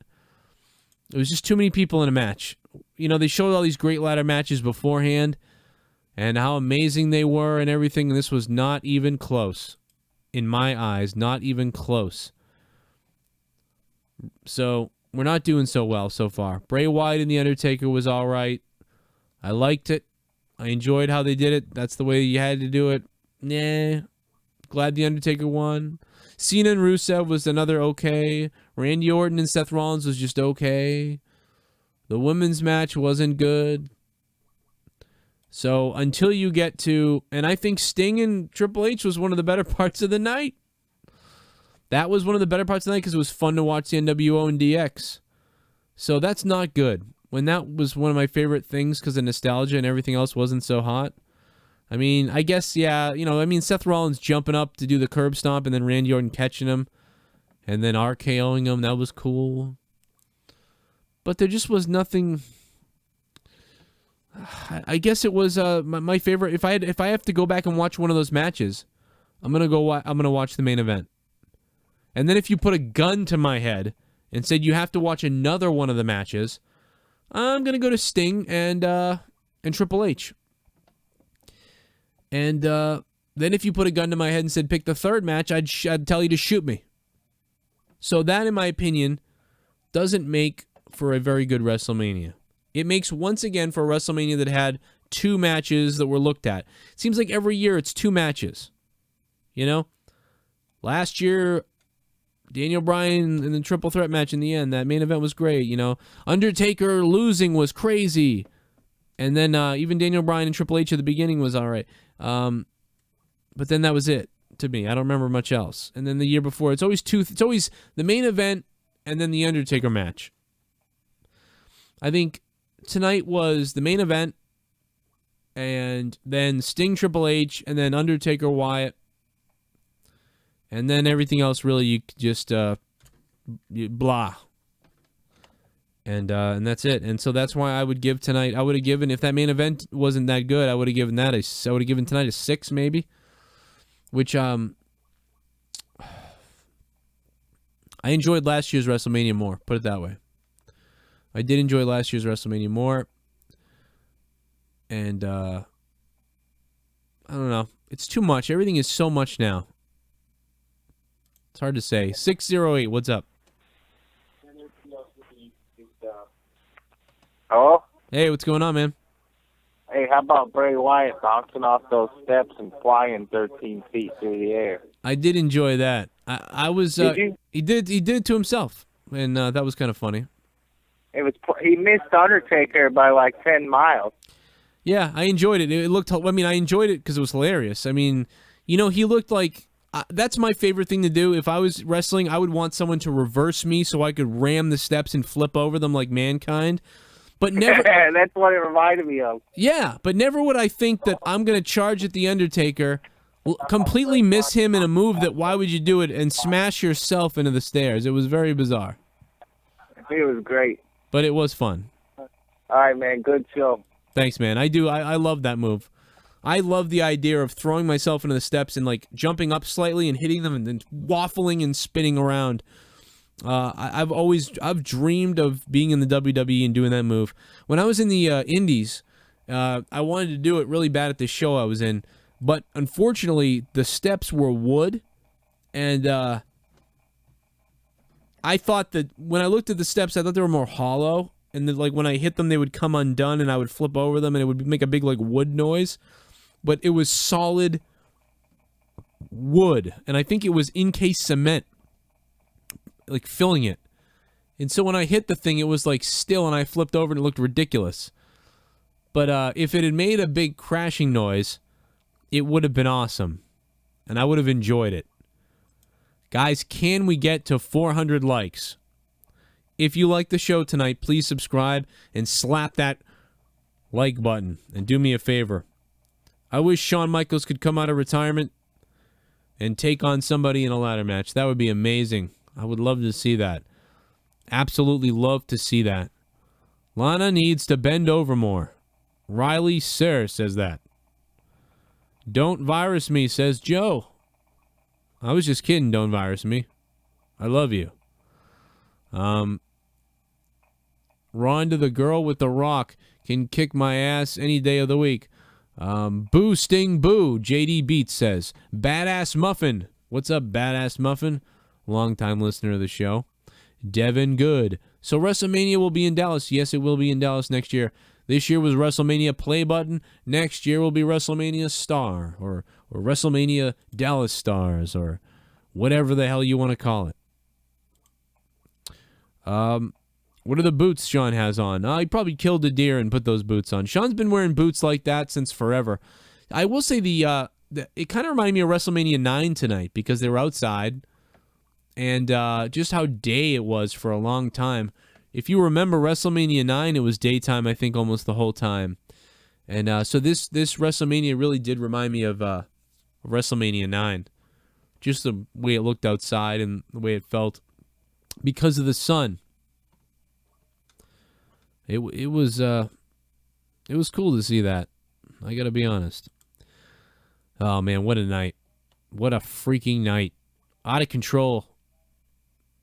it was just too many people in a match. You know, they showed all these great ladder matches beforehand and how amazing they were and everything, and this was not even close. In my eyes, not even close. So, we're not doing so well so far. Bray Wyatt and The Undertaker was all right. I liked it. I enjoyed how they did it. That's the way you had to do it. Nah. Glad The Undertaker won. Cena and Rusev was another okay. Randy Orton and Seth Rollins was just okay. The women's match wasn't good. So until you get to... And I think Sting and Triple H was one of the better parts of the night. That was one of the better parts of the night because it was fun to watch the NWO and DX. So that's not good. When that was one of my favorite things because of nostalgia and everything else wasn't so hot. I mean, I guess, yeah, Seth Rollins jumping up to do the curb stomp and then Randy Orton catching him and then RKOing him, that was cool. But there just was nothing... I guess it was my favorite. If I have to go back and watch one of those matches, I'm gonna watch the main event. And then if you put a gun to my head and said you have to watch another one of the matches, I'm gonna go to Sting and Triple H. And then if you put a gun to my head and said pick the third match, I'd tell you to shoot me. So that, in my opinion, doesn't make for a very good WrestleMania. It makes, once again, for a WrestleMania that had 2 matches that were looked at. It seems like every year it's 2 matches. You know? Last year, Daniel Bryan in the triple threat match in the end, that main event was great, you know? Undertaker losing was crazy. And then even Daniel Bryan and Triple H at the beginning was all right. But then that was it to me. I don't remember much else. And then the year before, it's always the main event and then the Undertaker match. I think tonight was the main event, and then Sting Triple H, and then Undertaker Wyatt, and then everything else really you just blah. And that's it. And so that's why I would give tonight. I would have given, if that main event wasn't that good, I would have given tonight a 6 maybe, which I enjoyed last year's WrestleMania more. Put it that way. I did enjoy last year's WrestleMania more. And, I don't know. It's too much. Everything is so much now. It's hard to say. 608, what's up? Hello? Hey, what's going on, man? Hey, how about Bray Wyatt bouncing off those steps and flying 13 feet through the air? I did enjoy that. I was... Did you? He did it to himself. And that was kind of funny. He missed Undertaker by like 10 miles. Yeah, I enjoyed it. I enjoyed it because it was hilarious. I mean, he looked like... that's my favorite thing to do. If I was wrestling, I would want someone to reverse me so I could ram the steps and flip over them like Mankind. But never... That's what it reminded me of. Yeah, but never would I think that I'm going to charge at The Undertaker, completely miss him in a move that why would you do it, and smash yourself into the stairs. It was very bizarre. It was great. But it was fun. All right, man. Good show. Thanks, man. I do. I love that move. I love the idea of throwing myself into the steps and like jumping up slightly and hitting them and then waffling and spinning around. I've dreamed of being in the WWE and doing that move. When I was in the Indies, I wanted to do it really bad at the show I was in, but unfortunately the steps were wood And I thought that when I looked at the steps, I thought they were more hollow. And then, like, when I hit them, they would come undone, and I would flip over them, and it would make a big, like, wood noise. But it was solid wood, and I think it was encased cement, like, filling it. And so when I hit the thing, it was, like, still, and I flipped over, and it looked ridiculous. But if it had made a big crashing noise, it would have been awesome, and I would have enjoyed it. Guys, can we get to 400 likes? If you like the show tonight, please subscribe and slap that like button. And do me a favor. I wish Shawn Michaels could come out of retirement and take on somebody in a ladder match. That would be amazing. I would love to see that. Absolutely love to see that. Lana needs to bend over more. Riley Sir says that. Don't virus me, says Joe. I was just kidding, don't virus me. I love you. Ronda, the girl with the rock, can kick my ass any day of the week. Boo, Sting, boo, JD Beats says. Badass Muffin. What's up, Badass Muffin? Long-time listener of the show. Devin Good. So WrestleMania will be in Dallas. Yes, it will be in Dallas next year. This year was WrestleMania Play Button. Next year will be WrestleMania Star or WrestleMania Dallas Stars or whatever the hell you want to call it. What are the boots Sean has on? He probably killed a deer and put those boots on. Sean's been wearing boots like that since forever. I will say it kind of reminded me of WrestleMania 9 tonight because they were outside and just how day it was for a long time. If you remember WrestleMania 9, it was daytime, I think, almost the whole time. And so this WrestleMania really did remind me of WrestleMania 9. Just the way it looked outside and the way it felt because of the sun. It was cool to see that. I gotta be honest. Oh man, what a night! What a freaking night! Out of control.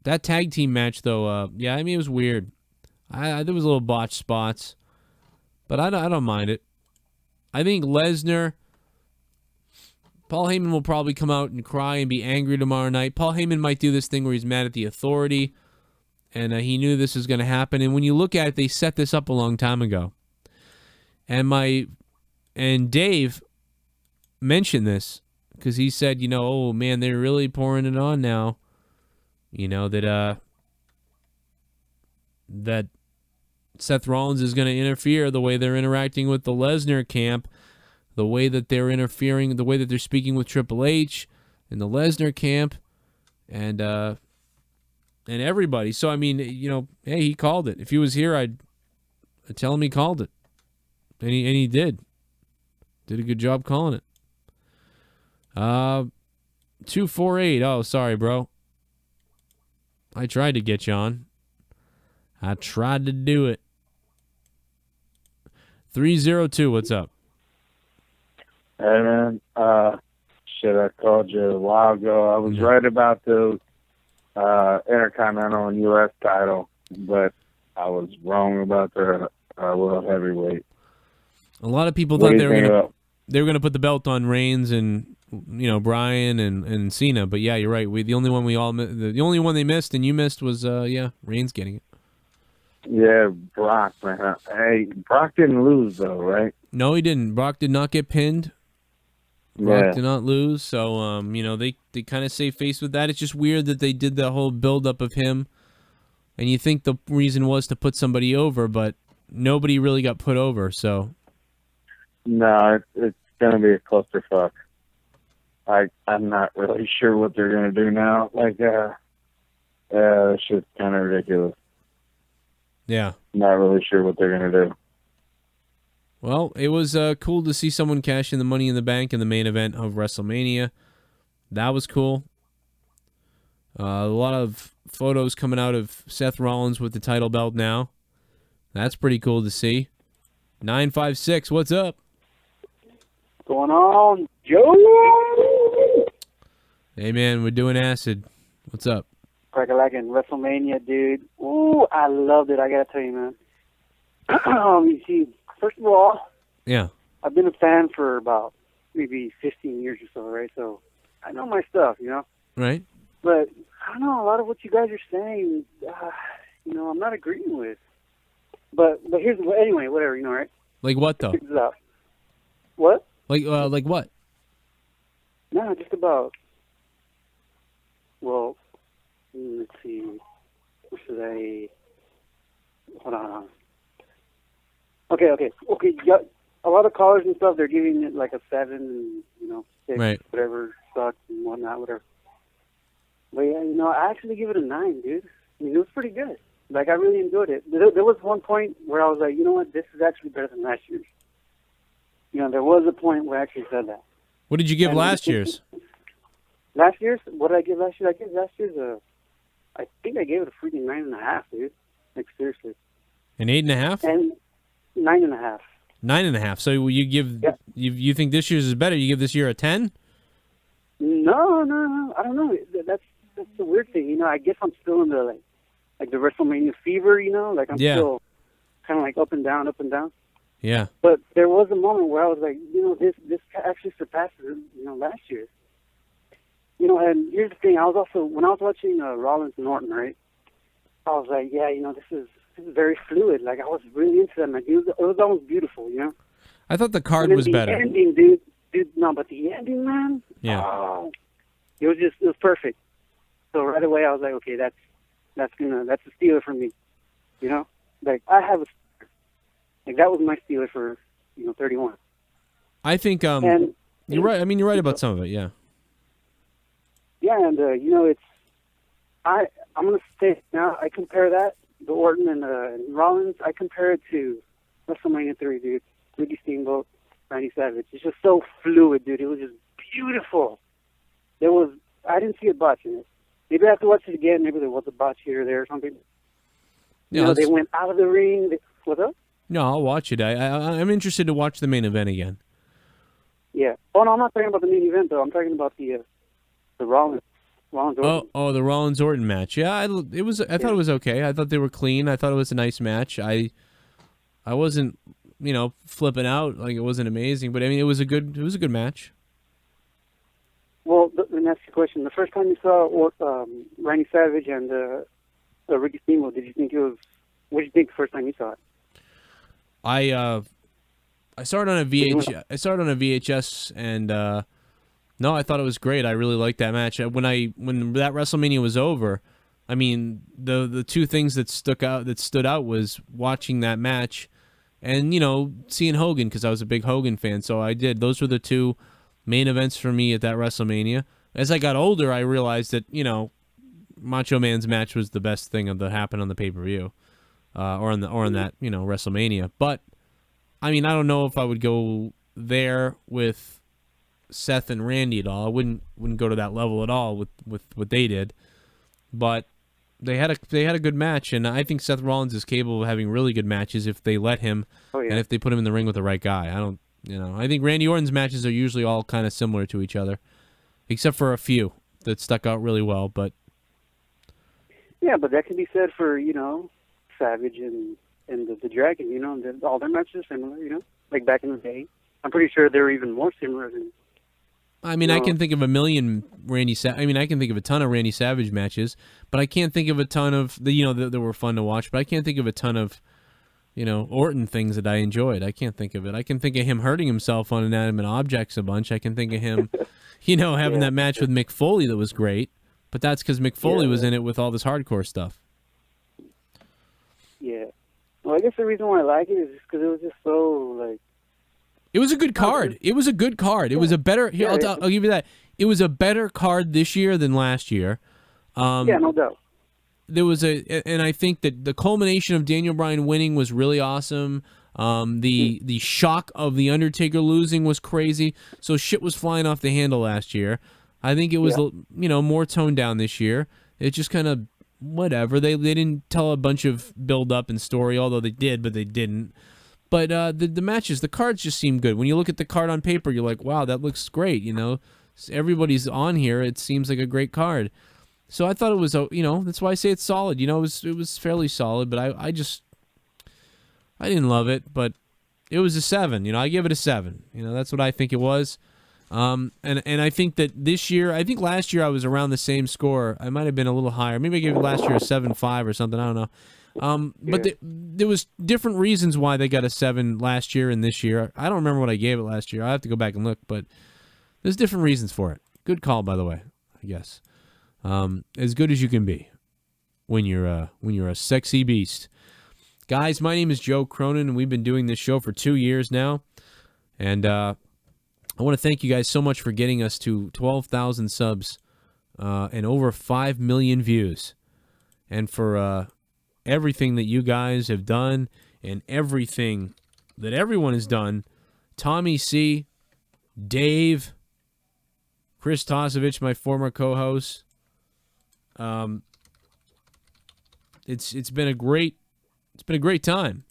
That tag team match, though, yeah, I mean it was weird. There was a little botched spots, but I don't mind it. I think Lesnar. Paul Heyman will probably come out and cry and be angry tomorrow night. Paul Heyman might do this thing where he's mad at the Authority. And he knew this was going to happen. And when you look at it, they set this up a long time ago. And Dave mentioned this because he said, oh man, they're really pouring it on now. That Seth Rollins is going to interfere the way they're interacting with the Lesnar camp, the way that they're interfering, the way that they're speaking with Triple H in the Lesnar camp, and everybody. So, I mean, hey, he called it. If he was here, I'd tell him he called it. And he did. Did a good job calling it. 248. Oh, sorry, bro. I tried to get you on. I tried to do it. 302, what's up? Hey, man. Shit, I called you a while ago. I was right about the Intercontinental and U.S. title, but I was wrong about the World Heavyweight. A lot of people thought they were gonna put the belt on Reigns and Bryan and Cena, but yeah, you're right. The only one they missed and you missed was Reigns getting it. Yeah, Brock, man. Hey, Brock didn't lose though, right? No, he didn't. Brock did not get pinned. Brock did not lose, so they kind of save face with that. It's just weird that they did the whole build-up of him, and you think the reason was to put somebody over, but nobody really got put over, so... No, it's going to be a clusterfuck. I'm not really sure what they're going to do now. It's just kind of ridiculous. Yeah. Not really sure what they're going to do. Well, it was cool to see someone cash in the Money in the Bank in the main event of WrestleMania. That was cool. A lot of photos coming out of Seth Rollins with the title belt now. That's pretty cool to see. 956, what's up? Going on, Joe? Hey, man, we're doing acid. What's up? Crack-a-lackin' WrestleMania, dude. Ooh, I loved it, I gotta tell you, man. You see, first of all, yeah, I've been a fan for about maybe 15 years or so, right? So I know my stuff, Right. But I don't know, a lot of what you guys are saying, I'm not agreeing with. But here's anyway, whatever, right? Like what though? Check this out. What? Like what? No, just about. Well, let's see. What should I? Hold on. Okay. You got a lot of callers and stuff. They're giving it like a 7 and 6, right. Whatever sucks and whatnot, whatever. But yeah, I actually give it a 9, dude. I mean, it was pretty good. Like I really enjoyed it. There was one point where I was like, you know what, this is actually better than last year's. There was a point where I actually said that. What did you give last year's? Last year's? What did I give last year? I gave last year's I think I gave it a freaking 9.5, dude. Like seriously. An 8.5? And 9.5. 9.5. So you give you think this year's is better? You give this year a 10? No. I don't know. That's the weird thing. I guess I'm still in the like the WrestleMania fever. Like I'm still kind of like up and down. Yeah. But there was a moment where I was like, this actually surpasses last year. And here's the thing. I was also when I was watching Rollins and Orton, right? I was like, yeah, this is very fluid. Like I was really into that match. It was almost beautiful, I thought the card was better. The ending, dude. No, but the ending, man. Yeah. Oh, it was perfect. So right away I was like, okay, that's a stealer for me. Like I have that was my stealer for 31. I think you're right. I mean, you're right about some of it. Yeah. Yeah, and it's I'm gonna say now I compare that the Orton and Rollins. I compare it to WrestleMania 3, dude. Ricky Steamboat, Randy Savage. It's just so fluid, dude. It was just beautiful. I didn't see a botch in it. Maybe I have to watch it again. Maybe there was a botch here or there or something. Yeah, they went out of the ring. What's up? No, I'll watch it. I'm interested to watch the main event again. Yeah. Oh no, I'm not talking about the main event though. I'm talking about the Rollins. Orton. Oh, the Rollins Orton match. Yeah, I thought it was okay. I thought they were clean. I thought it was a nice match. I wasn't flipping out like it wasn't amazing, but I mean it was a good match. Well, let me ask you a question. The first time you saw Randy Savage and Ricky Steamboat, did you think it was? What did you think the first time you saw it? I saw it on a VHS, and no, I thought it was great. I really liked that match. When that WrestleMania was over, I mean the two things that stood out was watching that match, and seeing Hogan because I was a big Hogan fan. So I did. Those were the two main events for me at that WrestleMania. As I got older, I realized that Macho Man's match was the best thing that happened on the pay-per-view, or on that WrestleMania. But I mean, I don't know if I would go there with Seth and Randy at all. I wouldn't go to that level at all with what they did. But they had a good match, and I think Seth Rollins is capable of having really good matches if they let him, and if they put him in the ring with the right guy. I think Randy Orton's matches are usually all kind of similar to each other, except for a few that stuck out really well. But yeah, but that can be said for Savage and the Dragon. All their matches are similar. Like back in the day. I'm pretty sure they're even more similar than. I mean, I can think of a million I can think of a ton of Randy Savage matches, but I can't think of a ton of that were fun to watch. But I can't think of a ton of Orton things that I enjoyed. I can't think of it. I can think of him hurting himself on inanimate objects a bunch. I can think of him, having that match with Mick Foley that was great. But that's because Mick Foley was in it with all this hardcore stuff. Yeah. Well, I guess the reason why I like it is just because it was just so like. It was a good card. It was a good card. It was a better. Here, I'll give you that. It was a better card this year than last year. Yeah, no doubt. There was and I think that the culmination of Daniel Bryan winning was really awesome. The shock of the Undertaker losing was crazy. So shit was flying off the handle last year. I think it was more toned down this year. It just kind of whatever. They didn't tell a bunch of build up and story, although they did, but they didn't. But the matches, the cards just seem good. When you look at the card on paper, you're like, wow, that looks great. Everybody's on here. It seems like a great card. So I thought it was, that's why I say it's solid. It was fairly solid, but I didn't love it, but it was a 7. I give it a 7. That's what I think it was. And I think that this year, I think last year I was around the same score. I might have been a little higher. Maybe I gave last year a 7.5 or something. I don't know. But there was different reasons why they got a 7 last year and this year. I don't remember what I gave it last year. I have to go back and look, but there's different reasons for it. Good call, by the way. I guess as good as you can be when you're a sexy beast. Guys, my name is Joe Cronin, and we've been doing this show for 2 years now, and I want to thank you guys so much for getting us to 12,000 subs and over 5 million views, and for everything that you guys have done and everything that everyone has done. Tommy C, Dave, Chris Tosevich, my former co-host. It's been a great time.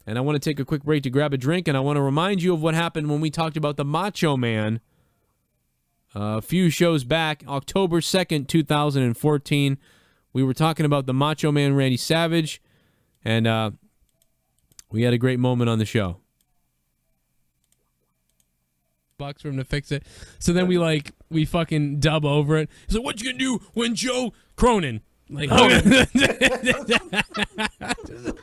And I want to take a quick break to grab a drink, and I want to remind you of what happened when we talked about the Macho Man a few shows back, October 2nd, 2014. We were talking about the Macho Man Randy Savage, and we had a great moment on the show. Bucks for him to fix it. So then we fucking dub over it. So what you gonna do when Joe Cronin? Like,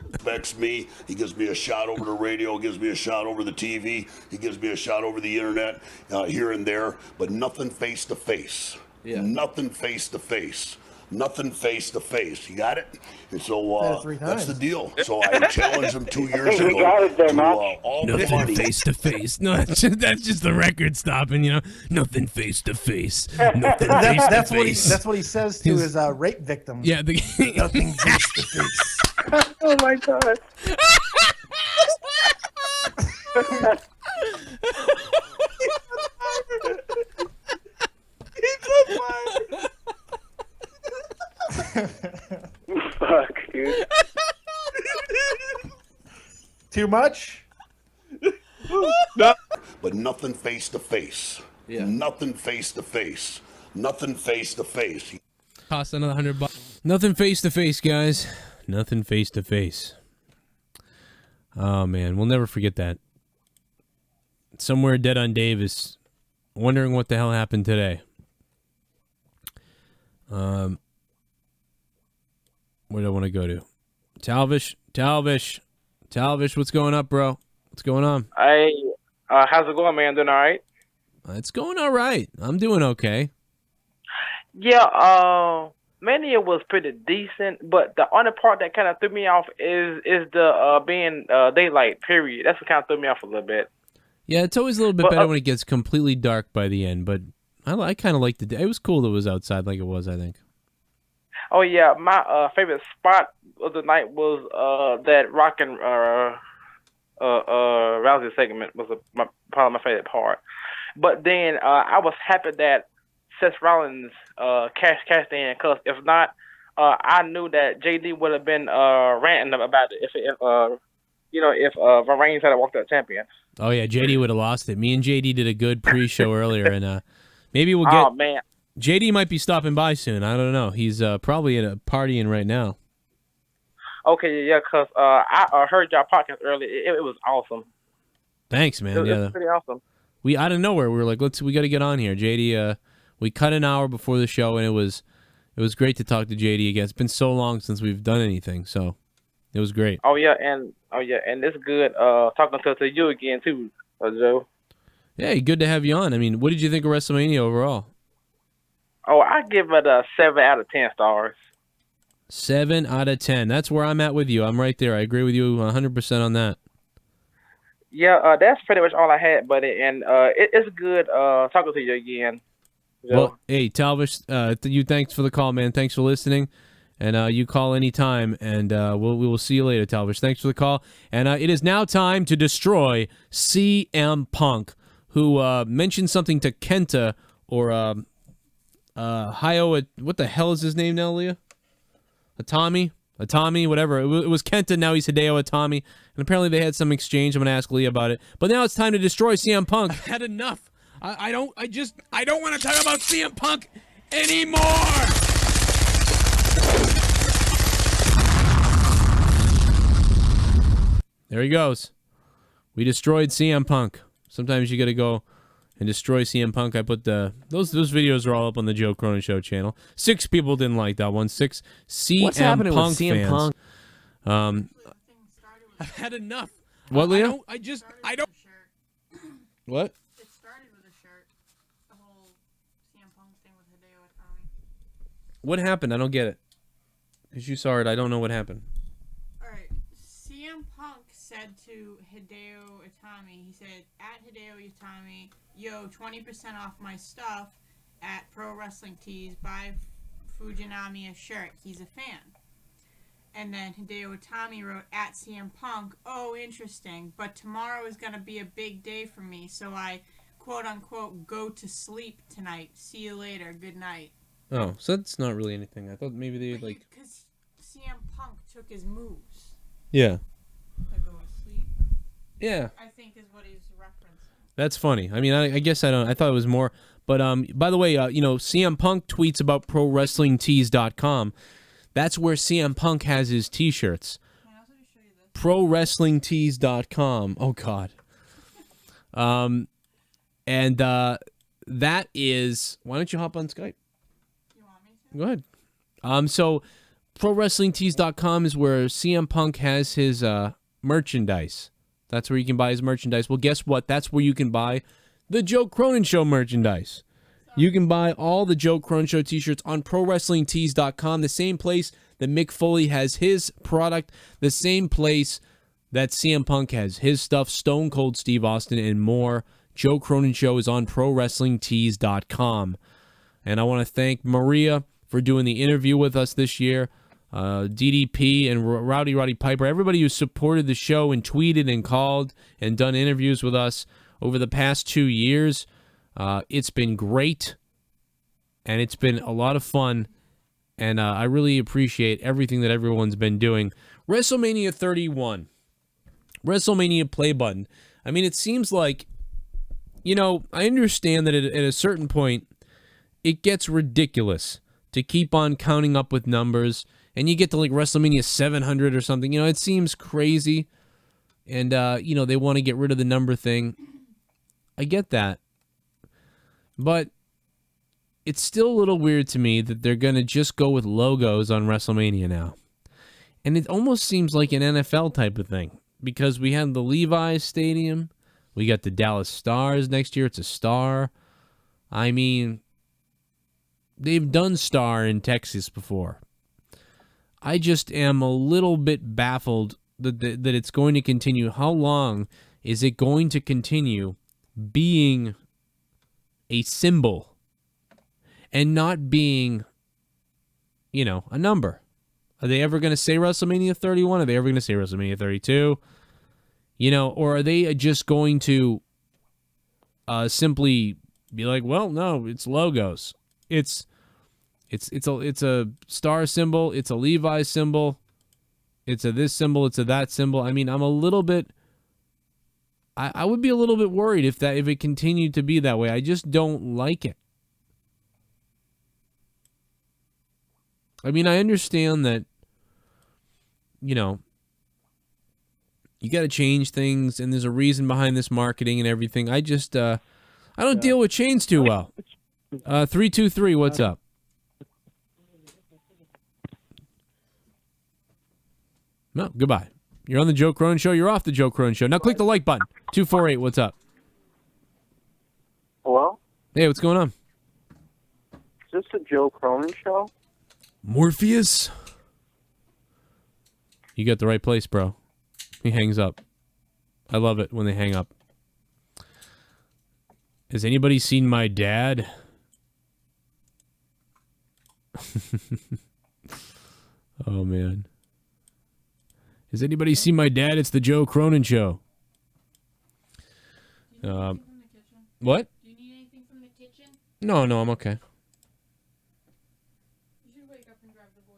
Respects me. He gives me a shot over the radio, gives me a shot over the TV, he gives me a shot over the internet, here and there, but nothing face to face. Nothing face to face. Nothing face to face. You got it? And so that's the deal. So I challenged him 2 years ago to all the nothing money. face to face. No, that's just the record stopping, you know. Nothing face to face. Nothing face to face. That's what he says to his rape victims. Yeah, nothing face to face. Oh my god. Fuck, dude. Too much? But nothing face to face. Nothing face to face. Nothing face to face. Cost another $100. Nothing face to face, guys. Nothing face to face. Oh man, we'll never forget that. Somewhere dead on Dave is wondering what the hell happened today. Where do I want to go to? Talvish, what's going up, bro? What's going on? Hey, how's it going, man? Doing all right? It's going all right. I'm doing okay. Yeah, Mania was pretty decent, but the only part that kind of threw me off is the being daylight period. That's what kind of threw me off a little bit. Yeah, it's always a little bit better when it gets completely dark by the end, but I kind of liked it. It was cool that it was outside like it was, I think. Oh yeah, my favorite spot of the night was that Rockin' Rousey segment was probably my favorite part. But then I was happy that Seth Rollins cashed in, because if not, I knew that JD would have been ranting about it if Reigns had walked out champion. Oh yeah, JD would have lost it. Me and JD did a good pre-show earlier, and maybe we'll get. Oh man. JD might be stopping by soon. I don't know. He's probably at a partying right now. Okay, yeah, because I heard y'all podcast earlier. It was awesome. Thanks, man. It was pretty awesome. We out of nowhere, we were like, we got to get on here. JD, we cut an hour before the show, and it was great to talk to JD again. It's been so long since we've done anything, so it was great. Oh yeah, and it's good talking to you again too, Joe. Yeah, good to have you on. I mean, what did you think of WrestleMania overall? Oh, I give it a 7 out of 10 stars. 7 out of 10. That's where I'm at with you. I'm right there. I agree with you 100% on that. Yeah, that's pretty much all I had, buddy. And it's good talking to you again. Joe. Well, hey, Talvish, thanks for the call, man. Thanks for listening. And you call anytime, and we will see you later, Talvish. Thanks for the call. And it is now time to destroy CM Punk, who mentioned something to Kenta, or Hio, what the hell is his name now, Leah? Atami, whatever. It was Kenta, now he's Hideo Atami. And apparently they had some exchange. I'm going to ask Leah about it. But now it's time to destroy CM Punk. I've had enough. I don't want to talk about CM Punk anymore. There he goes. We destroyed CM Punk. Sometimes you got to go and destroy CM Punk. I put those videos are all up on the Joe Cronin Show channel. 6 people didn't like that one. 6 CM What's happening with Punk CM fans. Punk? I've had enough. What, Leo? I don't. What? It started with a shirt. The whole CM Punk thing with Hideo Itami. What happened? I don't get it. Because you saw it, I don't know what happened. Alright, CM Punk said to Hideo Itami, he said, at Hideo Itami, yo, 20% off my stuff at Pro Wrestling Tees, buy Fujinami a shirt. He's a fan. And then Hideo Itami wrote at CM Punk, oh, interesting, but tomorrow is going to be a big day for me, so I, quote-unquote, go to sleep tonight. See you later. Good night. Oh, so that's not really anything. I thought maybe they, like... Because CM Punk took his moves. Yeah. To go to sleep. Yeah. I think is what he's referencing. That's funny. I mean, I guess I don't... I thought it was more... But, by the way, CM Punk tweets about ProWrestlingTees.com. That's where CM Punk has his T-shirts. ProWrestlingTees.com. Oh, God. And that is... Why don't you hop on Skype? You want me to? Go ahead. So, ProWrestlingTees.com is where CM Punk has his merchandise. That's where you can buy his merchandise. Well, guess what? That's where you can buy the Joe Cronin Show merchandise. You can buy all the Joe Cronin Show t-shirts on ProWrestlingTees.com, the same place that Mick Foley has his product, the same place that CM Punk has his stuff, Stone Cold Steve Austin, and more. Joe Cronin Show is on ProWrestlingTees.com. And I want to thank Maria for doing the interview with us this year, DDP and Roddy Piper, everybody who supported the show and tweeted and called and done interviews with us over the past 2 years. It's been great, and it's been a lot of fun, and I really appreciate everything that everyone's been doing. WrestleMania 31, WrestleMania play button. I mean, it seems like, I understand that at a certain point, it gets ridiculous to keep on counting up with numbers, and you get to like WrestleMania 700 or something. It seems crazy, and, they want to get rid of the number thing. I get that. But it's still a little weird to me that they're going to just go with logos on WrestleMania now. And it almost seems like an NFL type of thing. Because we had the Levi's Stadium. We got the Dallas Stars next year. It's a star. I mean, they've done star in Texas before. I just am a little bit baffled that it's going to continue. How long is it going to continue being a symbol and not being, a number? Are they ever going to say WrestleMania 31? Are they ever going to say WrestleMania 32? Or are they just going to simply be like, well, no, it's logos. It's a star symbol. It's a Levi's symbol. It's a this symbol. It's a that symbol. I mean, I'm a little bit... I would be a little bit worried if it continued to be that way. I just don't like it. I mean, I understand that, you got to change things, and there's a reason behind this marketing and everything. I just, I don't deal with chains too well. 323, what's up? No, goodbye. You're on the Joe Cronin Show. You're off the Joe Cronin Show. Now click the like button. 248, what's up? Hello? Hey, what's going on? Is this the Joe Cronin Show? Morpheus? You got the right place, bro. He hangs up. I love it when they hang up. Has anybody seen my dad? Oh, man. Has anybody seen my dad? It's the Joe Cronin Show. What? Do you need anything from the kitchen? No, I'm okay. You should wake up and drive the boy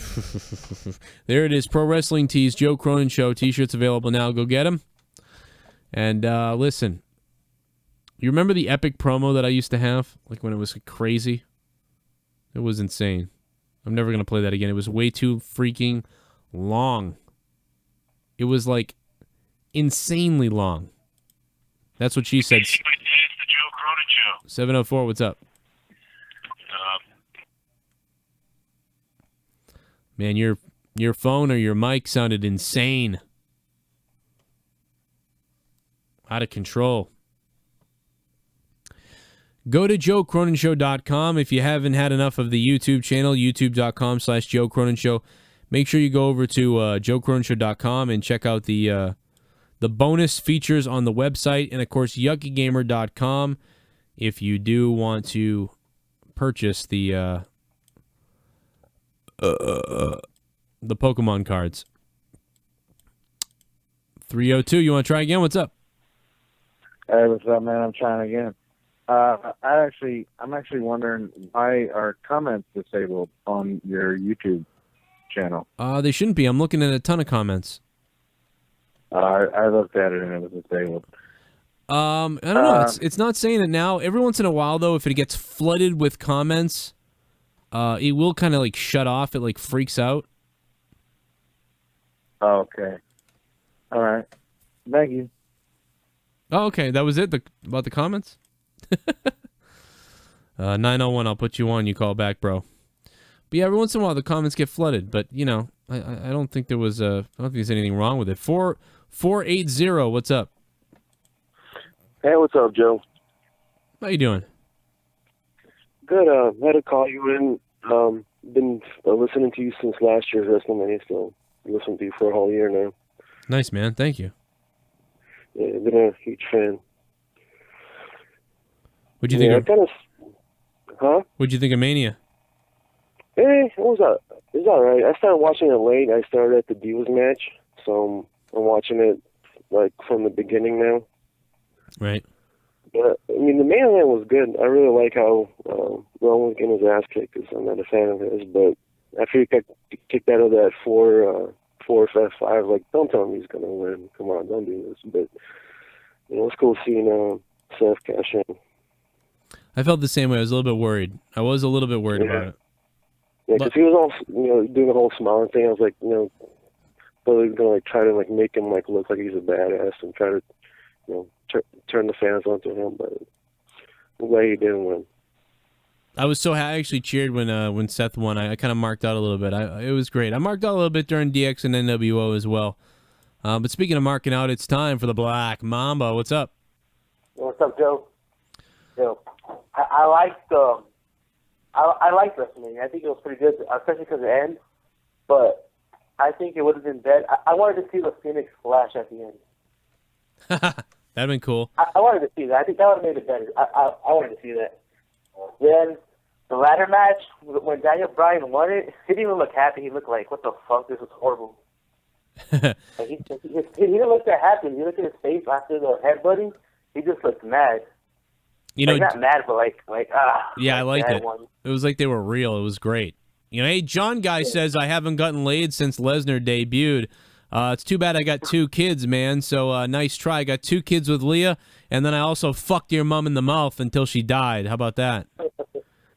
to school. There it is. Pro Wrestling Tees, Joe Cronin Show. T-shirts available now. Go get them. And listen, you remember the epic promo that I used to have? Like when it was crazy? It was insane. I'm never going to play that again. It was way too freaking long. It was like insanely long. That's what she said. 704, what's up? Man, your phone or your mic sounded insane. Out of control. Go to JoeCroninShow.com if you haven't had enough of the YouTube channel, youtube.com/JoeCroninShow. Make sure you go over to JoeCroninShow.com and check out the bonus features on the website, and of course YuckyGamer.com if you do want to purchase the Pokemon cards. 302, you want to try again? What's up? Hey, what's up, man? I'm trying again. I'm actually wondering why are comments disabled on your YouTube channel? They shouldn't be. I'm looking at a ton of comments. I looked at it and it was disabled. I don't know. It's not saying it now. Every once in a while, though, if it gets flooded with comments, it will kind of like shut off. It like freaks out. Okay. All right. Thank you. Oh, okay. That was it about the comments? 901, I'll put you on. You call back, bro. But yeah, every once in a while the comments get flooded. But you know, I don't think there was I don't think there's anything wrong with it. 480, what's up? Hey, what's up, Joe? How you doing? Good. Had to call you in. Been listening to you since last year's WrestleMania, so listened to you for a whole year now. Nice, man. Thank you. Yeah, been a huge fan. What'd you think of? Huh? What'd you think of Mania? It was all right. I started watching it late. I started at the Divas match, so I'm watching it like from the beginning now. Right. But I mean, the main event was good. I really like how Roman was getting his ass kicked, because I'm not a fan of his. But after he got kicked out of that 4-5, like, don't tell me he's gonna win. Come on, don't do this. But you know, it's cool seeing Seth cash in. I felt the same way. I was a little bit worried. About it. Yeah, because he was all, doing the whole smiling thing. I was like, but he's gonna like try to like make him like look like he's a badass and try to, turn the fans onto him. But I'm glad he didn't win. I was so happy. I actually cheered when Seth won. I kind of marked out a little bit. It was great. I marked out a little bit during DX and NWO as well. But speaking of marking out, it's time for the Black Mamba. What's up? What's up, Joe? I liked WrestleMania. I think it was pretty good, especially because of the end. But I think it would have been better. I wanted to see the Phoenix Flash at the end. That'd have been cool. I wanted to see that. I think that would have made it better. I wanted to see that. Then the ladder match, when Daniel Bryan won it, he didn't even look happy. He looked like, what the fuck? This is horrible. Like he didn't look that happy. You look at his face after the headbutting, he just looked mad. Not mad, but yeah, I liked it. It was like they were real. It was great. Hey, John Guy says, I haven't gotten laid since Lesnar debuted. It's too bad I got 2 kids, man. So nice try. I got 2 kids with Leah, and then I also fucked your mom in the mouth until she died. How about that?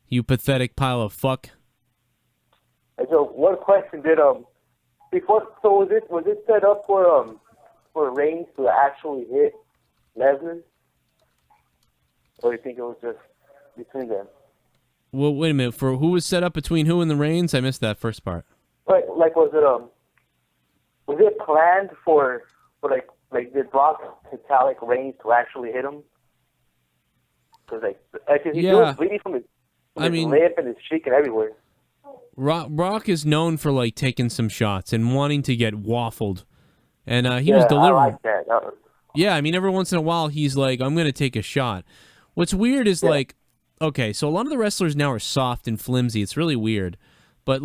You pathetic pile of fuck. So one question did before? So was it set up for Reigns to actually hit Lesnar? Or do you think it was just between them? Well, wait a minute. For who was set up between who and the Reigns? I missed that first part. Like was it planned for did Brock tell Reigns to actually hit him? Because he was bleeding from his lip and his cheek and everywhere. Brock is known for taking some shots and wanting to get waffled, and he was delivering. I like that. Yeah, I mean, every once in a while he's like, "I'm going to take a shot." What's weird is okay, so a lot of the wrestlers now are soft and flimsy. It's really weird, but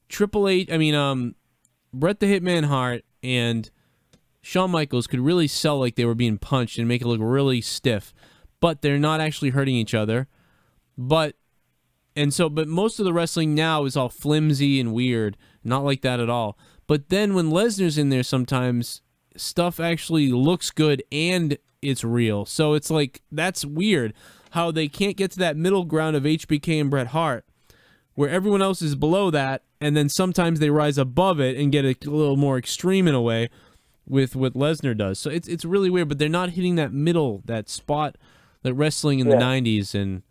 Triple H, Bret the Hitman Hart and Shawn Michaels could really sell like they were being punched and make it look really stiff, but they're not actually hurting each other. But most of the wrestling now is all flimsy and weird, not like that at all. But then when Lesnar's in there, sometimes stuff actually looks good and it's real. So it's that's weird how they can't get to that middle ground of HBK and Bret Hart, where everyone else is below that, and then sometimes they rise above it and get a little more extreme in a way with what Lesnar does. So it's really weird, but they're not hitting that middle, that spot like wrestling in the 90s and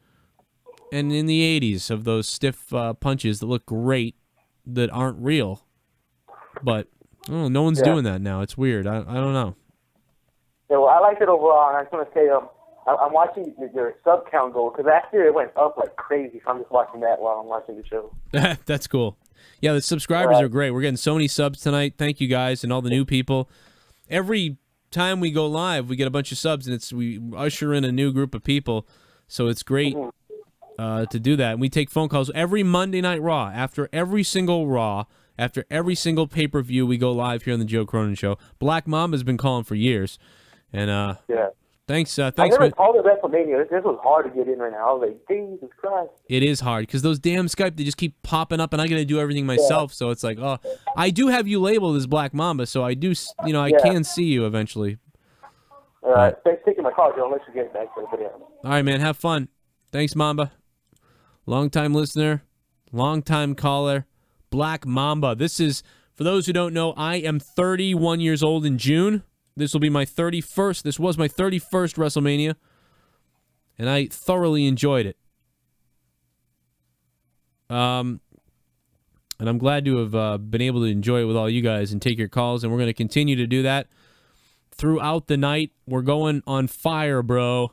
in the 80s of those stiff punches that look great that aren't real. But I don't know, no one's doing that now. It's weird. I don't know. Yeah, well, I liked it overall, and I just want to say, I'm watching your sub count go, because last year it went up like crazy, so I'm just watching that while I'm watching the show. That's cool. Yeah, the subscribers are great. We're getting so many subs tonight. Thank you guys and all the new people. Every time we go live, we get a bunch of subs, and we usher in a new group of people, so it's great to do that. And we take phone calls every Monday Night Raw. After every single Raw, after every single pay-per-view, we go live here on the Joe Cronin Show. Black Mamba has been calling for years. And thanks, I never called it WrestleMania. This was hard to get in right now. I was like, Jesus Christ. It is hard because those damn Skype, they just keep popping up, and I got to do everything myself. So it's like, oh, I do have you labeled as Black Mamba, so I do, I can see you eventually. All right, thanks for taking my call, Joe. I'll let you get back to everybody else. All right, man, have fun. Thanks, Mamba. Long-time listener, long-time caller, Black Mamba. This is, for those who don't know, I am 31 years old in June. This will be my 31st. This was my 31st WrestleMania, and I thoroughly enjoyed it. And I'm glad to have been able to enjoy it with all you guys and take your calls, and we're going to continue to do that throughout the night. We're going on fire, bro.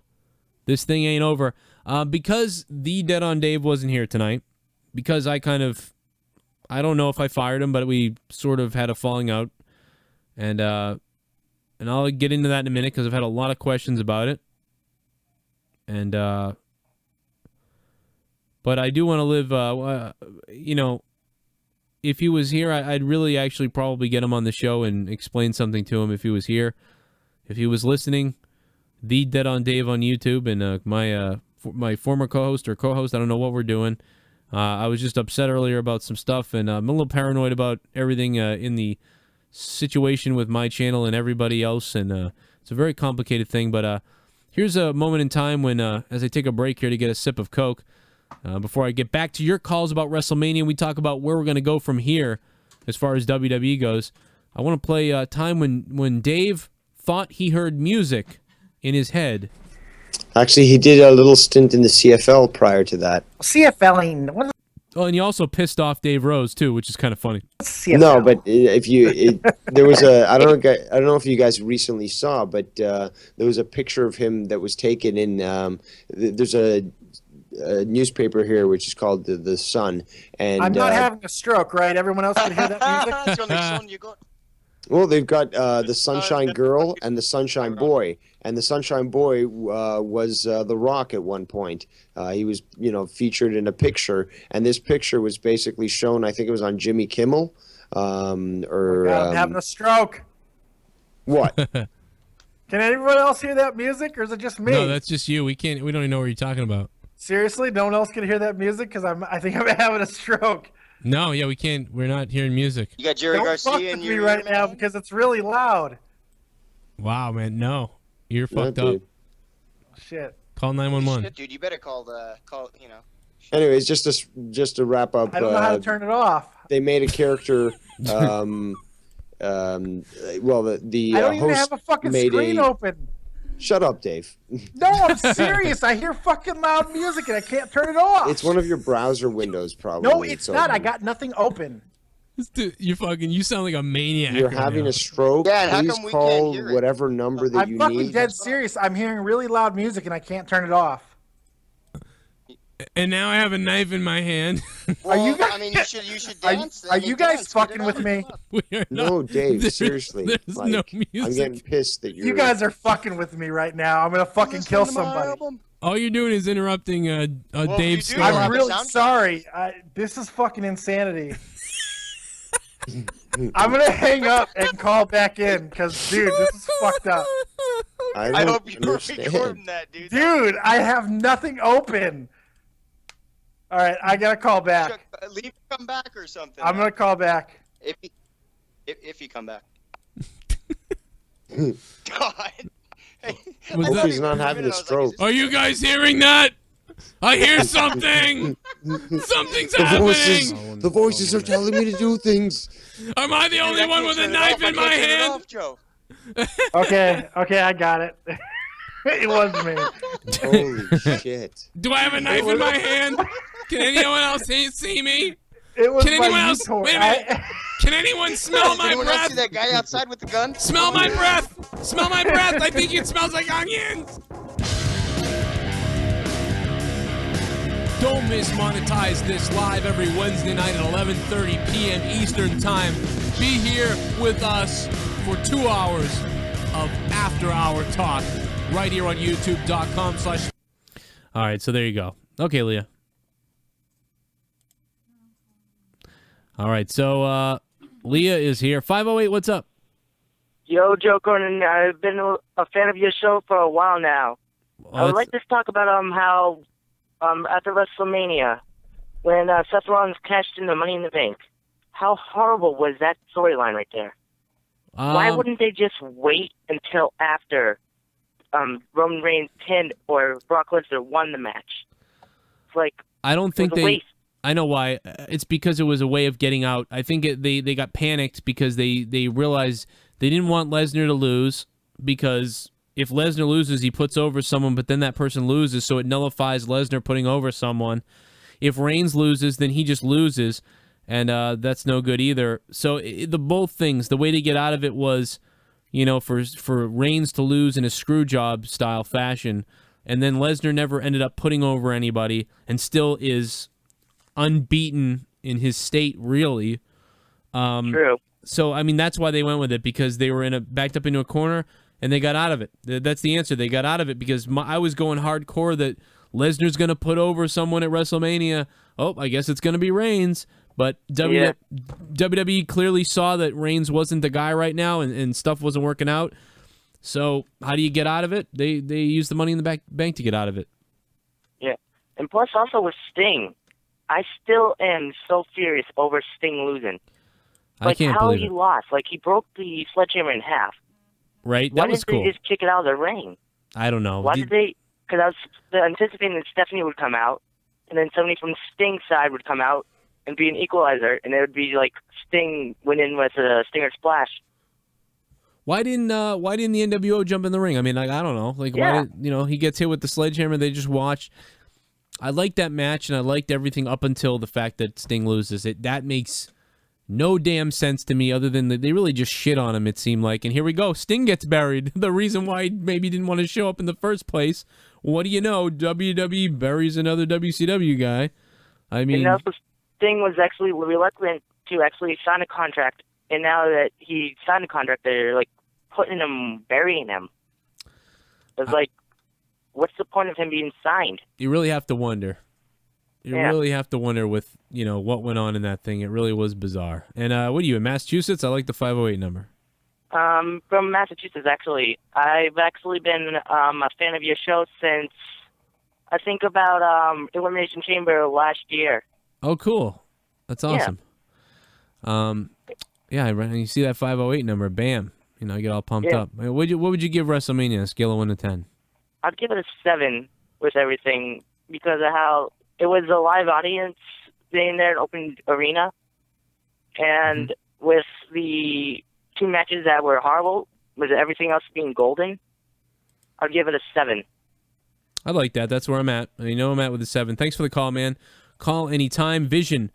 This thing ain't over. Because the Dead on Dave wasn't here tonight, because I don't know if I fired him, but we sort of had a falling out, and I'll get into that in a minute because I've had a lot of questions about it. And, but I do want to live, if he was here, I'd really actually probably get him on the show and explain something to him if he was here. If he was listening, The Dead on Dave on YouTube, and my former co-host, I don't know what we're doing. I was just upset earlier about some stuff, and I'm a little paranoid about everything in the situation with my channel and everybody else, and it's a very complicated thing. But here's a moment in time when, as I take a break here to get a sip of Coke, before I get back to your calls about WrestleMania, we talk about where we're going to go from here as far as WWE goes. I want to play a time when Dave thought he heard music in his head. Actually, he did a little stint in the CFL prior to that. CFLing. What? Oh, and you also pissed off Dave Rose too, which is kind of funny. No, but there was I don't know if you guys recently saw, but there was a picture of him that was taken in. There's a newspaper here which is called the Sun, and I'm not having a stroke, right? Everyone else can hear that music. That's the only Sun you got. Well, they've got the Sunshine Girl and the Sunshine Boy. And the Sunshine Boy was The Rock at one point. He was, featured in a picture. And this picture was basically shown, I think it was on Jimmy Kimmel. I'm having a stroke. What? Can anyone else hear that music, or is it just me? No, that's just you. We don't even know what you're talking about. Seriously? No one else can hear that music? Because I think I'm having a stroke. No, yeah, we can't. We're not hearing music. You got Jerry Garcia in you right now because it's really loud. Wow, man, no. You're fucked up. Shit. Call 911. Shit, dude, you better call. Anyways, just to wrap up. I don't know how to turn it off. They made a character. Well, the I don't even host have a fucking made screen open. Shut up, Dave. No, I'm serious. I hear fucking loud music and I can't turn it off. It's one of your browser windows, probably. No, it's not. I got nothing open. Dude, you sound like a maniac. You're right having now. a stroke. Yeah, and how please come we call can't hear it? whatever number that I'm you fucking need. dead serious. I'm hearing really loud music and I can't turn it off. And now I have a knife in my hand. Are you guys? I mean, you should dance. Are you guys fucking with me? We are No, not. Dave. Seriously, There's no music. I'm getting pissed that You guys are fucking with me right now. I'm gonna fucking kill somebody. All you're doing is interrupting Dave's story. I'm really sorry. This is fucking insanity. I'm gonna hang up and call back in because, dude, this is fucked up. I hope you're recording that, dude. Dude, I have nothing open. All right, I gotta call back. Leave, come back or something. I'm gonna call back. If you come back. God. Hope he's not having a stroke. Are you guys hearing that? I hear something. Something's happening. The voices are telling me to do things. Am I the only one with a knife in my hand? Okay, I got it. It was me. Holy shit. Do I have a knife in my hand? Can anyone else see me? It was Can anyone my else? utor- Wait a minute. Can anyone smell Did my anyone else breath? see that guy outside with the gun? Smell my breath! Smell my breath! I think it smells like onions! Don't miss Monetize This live every Wednesday night at 11:30 p.m. Eastern Time. Be here with us for 2 hours of after-hour talk right here on youtube.com/. All right, so there you go. Okay, Leah. All right, so Leah is here. 508, what's up? Yo, Joe Cronin, I've been a fan of your show for a while now. I would like to talk about how after WrestleMania, when Seth Rollins cashed in the Money in the Bank, how horrible was that storyline right there? Why wouldn't they just wait until after Roman Reigns pinned or Brock Lesnar won the match? It's like, I don't think it was a waste. I know why. It's because it was a way of getting out. I think they got panicked because they realized they didn't want Lesnar to lose, because if Lesnar loses, he puts over someone, but then that person loses, so it nullifies Lesnar putting over someone. If Reigns loses, then he just loses, and that's no good either. So both things, the way to get out of it was, for Reigns to lose in a screw job style fashion, and then Lesnar never ended up putting over anybody and still is unbeaten in his state, really. True. So, I mean, that's why they went with it, because they were backed up into a corner, and they got out of it. That's the answer. They got out of it because I was going hardcore that Lesnar's going to put over someone at WrestleMania. Oh, I guess it's going to be Reigns. But WWE clearly saw that Reigns wasn't the guy right now, and stuff wasn't working out. So how do you get out of it? They use the Money in the Bank to get out of it. Yeah. And plus also with Sting, I still am so furious over Sting losing. I can't believe he it. lost. Like, he broke the sledgehammer in half. Right? Why That was didn't cool. they just kick it out of the ring? I don't know. Why did they? Because I was anticipating that Stephanie would come out, and then somebody from Sting's side would come out and be an equalizer, and it would be like Sting winning with a Stinger Splash. Why didn't the NWO jump in the ring? I mean, like, I don't know. Like, why did, he gets hit with the sledgehammer, they just watch. I liked that match, and I liked everything up until the fact that Sting loses. That makes no damn sense to me, other than that they really just shit on him, it seemed like. And here we go. Sting gets buried. The reason why he maybe didn't want to show up in the first place. What do you know? WWE buries another WCW guy. I mean... And also, Sting was actually reluctant to actually sign a contract, and now that he signed a contract, they're, like, burying him. It's like, what's the point of him being signed? You really have to wonder. You really have to wonder with, what went on in that thing. It really was bizarre. And what are you, in Massachusetts? I like the 508 number. From Massachusetts, actually. I've actually been a fan of your show since, I think, about Elimination Chamber last year. Oh, cool. That's awesome. Yeah, you see that 508 number, bam. I get all pumped up. What would you give WrestleMania on a scale of 1 to 10? I'd give it a 7 with everything because of how it was a live audience being there in open arena. And with the 2 matches that were horrible, with everything else being golden, I'd give it a 7. I like that. That's where I'm at. I'm at with a 7. Thanks for the call, man. Call anytime. Vision,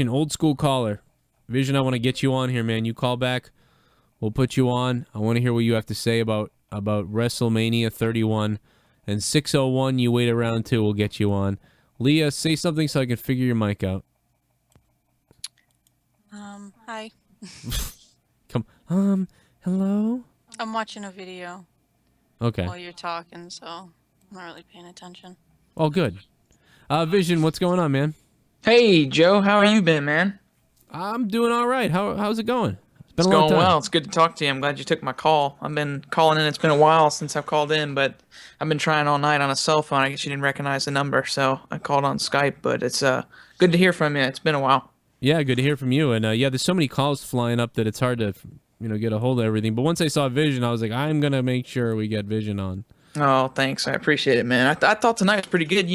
old school caller. Vision, I want to get you on here, man. You call back. We'll put you on. I want to hear what you have to say about WrestleMania 31. And 601, you wait around too. We'll get you on. Leah, say something so I can figure your mic out. Hi. Come. Hello? I'm watching a video. Okay. While you're talking, so I'm not really paying attention. Oh, good. Vision, what's going on, man? Hey, Joe. How have you been, man? I'm doing all right. How's it going? It's going well. It's good to talk to you. I'm glad you took my call. I've been calling in. It's been a while since I've called in, but I've been trying all night on a cell phone. I guess you didn't recognize the number, so I called on Skype. But it's good to hear from you. It's been a while. Yeah, good to hear from you. And there's so many calls flying up that it's hard to get a hold of everything. But once I saw Vision, I was like, I'm gonna make sure we get Vision on. Oh, thanks. I appreciate it, man. I thought tonight was pretty good.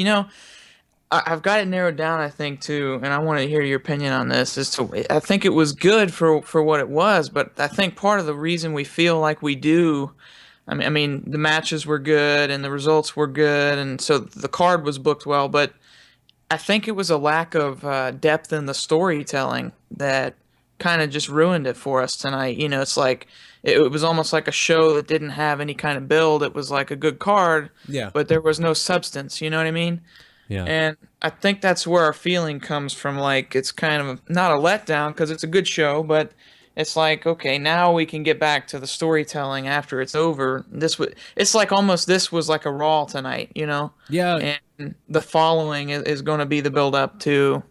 I've got it narrowed down, I think, too, and I want to hear your opinion on this. I think it was good for what it was, but I think part of the reason we feel like we do I mean, the matches were good and the results were good, and so the card was booked well. But I think it was a lack of depth in the storytelling that kind of just ruined it for us tonight. You know, it's like it was almost like a show that didn't have any kind of build. It was like a good card, Yeah. but there was no substance. You know what I mean? Yeah. And I think that's where our feeling comes from. Like, it's kind of not a letdown because it's a good show, but it's like, okay, now we can get back to the storytelling after it's over. It's like almost this was like a Raw tonight, you know? Yeah. And the following is going to be the build up to,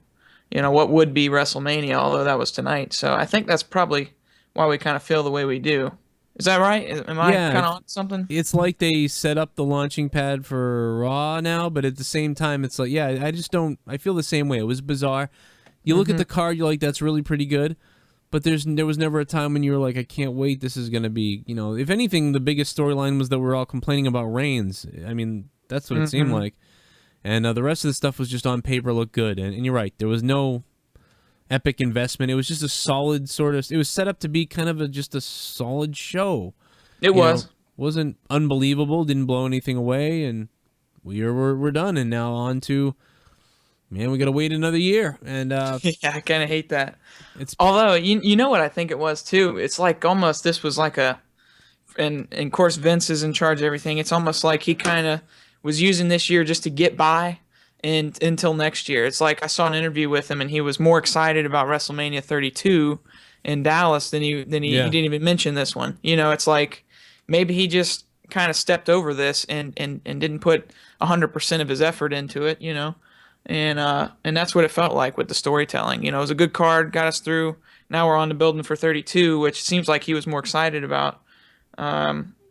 you know, what would be WrestleMania, although that was tonight. So I think that's probably why we kind of feel the way we do. Is that right? Am I kind of on something? It's like they set up the launching pad for Raw now, but at the same time, it's like, yeah, I just don't. I feel the same way. It was bizarre. You look at the card, you're like, that's really pretty good, but there was never a time when you were like, I can't wait. This is gonna be, you know, if anything, the biggest storyline was that we're all complaining about Reigns. I mean, that's what it seemed like, and the rest of the stuff was just on paper looked good. And you're right, there was no epic investment. It was just a solid sort of. It was set up to be kind of just a solid show. It was. Wasn't unbelievable. Didn't blow anything away, and we're done. And now on to, man, we got to wait another year. And yeah, I kind of hate that. Although you know what I think it was too. It's like almost this was like a, and of course Vince is in charge of everything. It's almost like he kind of was using this year just to get by. And until next year. It's like I saw an interview with him and he was more excited about WrestleMania 32 in Dallas than he didn't even mention this one. You know, it's like maybe he just kind of stepped over this and didn't put 100% of his effort into it, you know. And that's what it felt like with the storytelling. You know, it was a good card, got us through. Now we're on to building for 32, which seems like he was more excited about.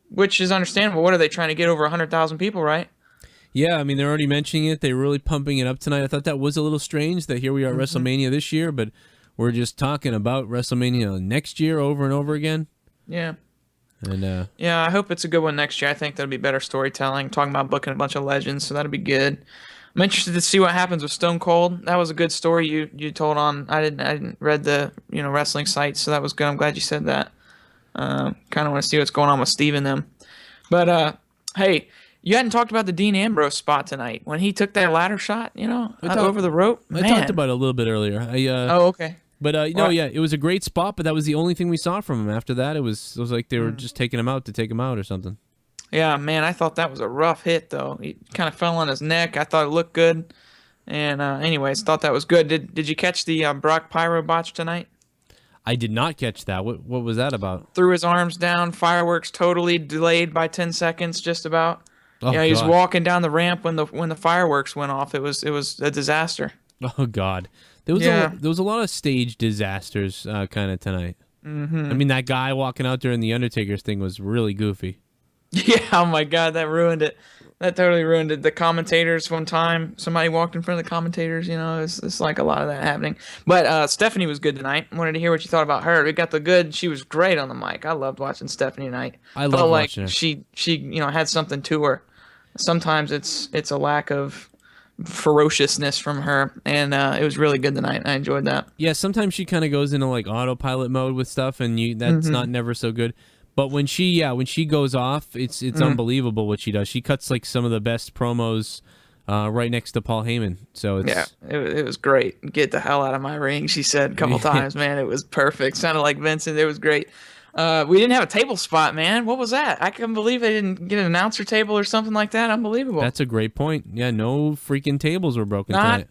Which is understandable. What are they trying to get over 100,000 people, right? yeah, I mean, they're already mentioning it. They're really pumping it up tonight. I thought that was a little strange that here we are at WrestleMania this year, but we're just talking about WrestleMania next year over and over again. Yeah. And yeah, I hope it's a good one next year. I think that'll be better storytelling. Talking about booking a bunch of legends, so that'll be good. I'm interested to see what happens with Stone Cold. That was a good story you told on. I didn't read the wrestling site, so that was good. I'm glad you said that. Kind of want to see what's going on with Steve and them. But hey, you hadn't talked about the Dean Ambrose spot tonight when he took that ladder shot. You know, over the rope. I talked about it a little bit earlier. Oh, okay. But no, yeah, it was a great spot, but that was the only thing we saw from him. After that, it was like they were just taking him out to take him out or something. Yeah, man, I thought that was a rough hit, though. He kind of fell on his neck. I thought it looked good. And anyways, thought that was good. Did you catch the Brock Pyro botch tonight? I did not catch that. What was that about? Threw his arms down, fireworks totally delayed by 10 seconds, just about. Oh, yeah, he was God. walking down the ramp when the fireworks went off. It was a disaster. Oh God, there was a lot of stage disasters kind of tonight. Mm-hmm. I mean, that guy walking out during the Undertaker's thing was really goofy. Yeah, oh my God, that ruined it. That totally ruined it. The commentators, one time, somebody walked in front of the commentators, you know, it's like a lot of that happening. But Stephanie was good tonight. Wanted to hear what you thought about her. We got the good. She was great on the mic. I loved watching Stephanie tonight. I Felt love like watching her. she had something to her. Sometimes it's a lack of ferociousness from her, and it was really good tonight. I enjoyed that. Yeah, sometimes she kind of goes into like autopilot mode with stuff, and that's not never so good. But when she goes off, it's unbelievable what she does. She cuts like some of the best promos right next to Paul Heyman. So it's it was great. Get the hell out of my ring, she said a couple times. Man, it was perfect. Sounded like Vincent. It was great. We didn't have a table spot, man. What was that? I can't believe they didn't get an announcer table or something like that. Unbelievable. That's a great point. Yeah, no freaking tables were broken tonight.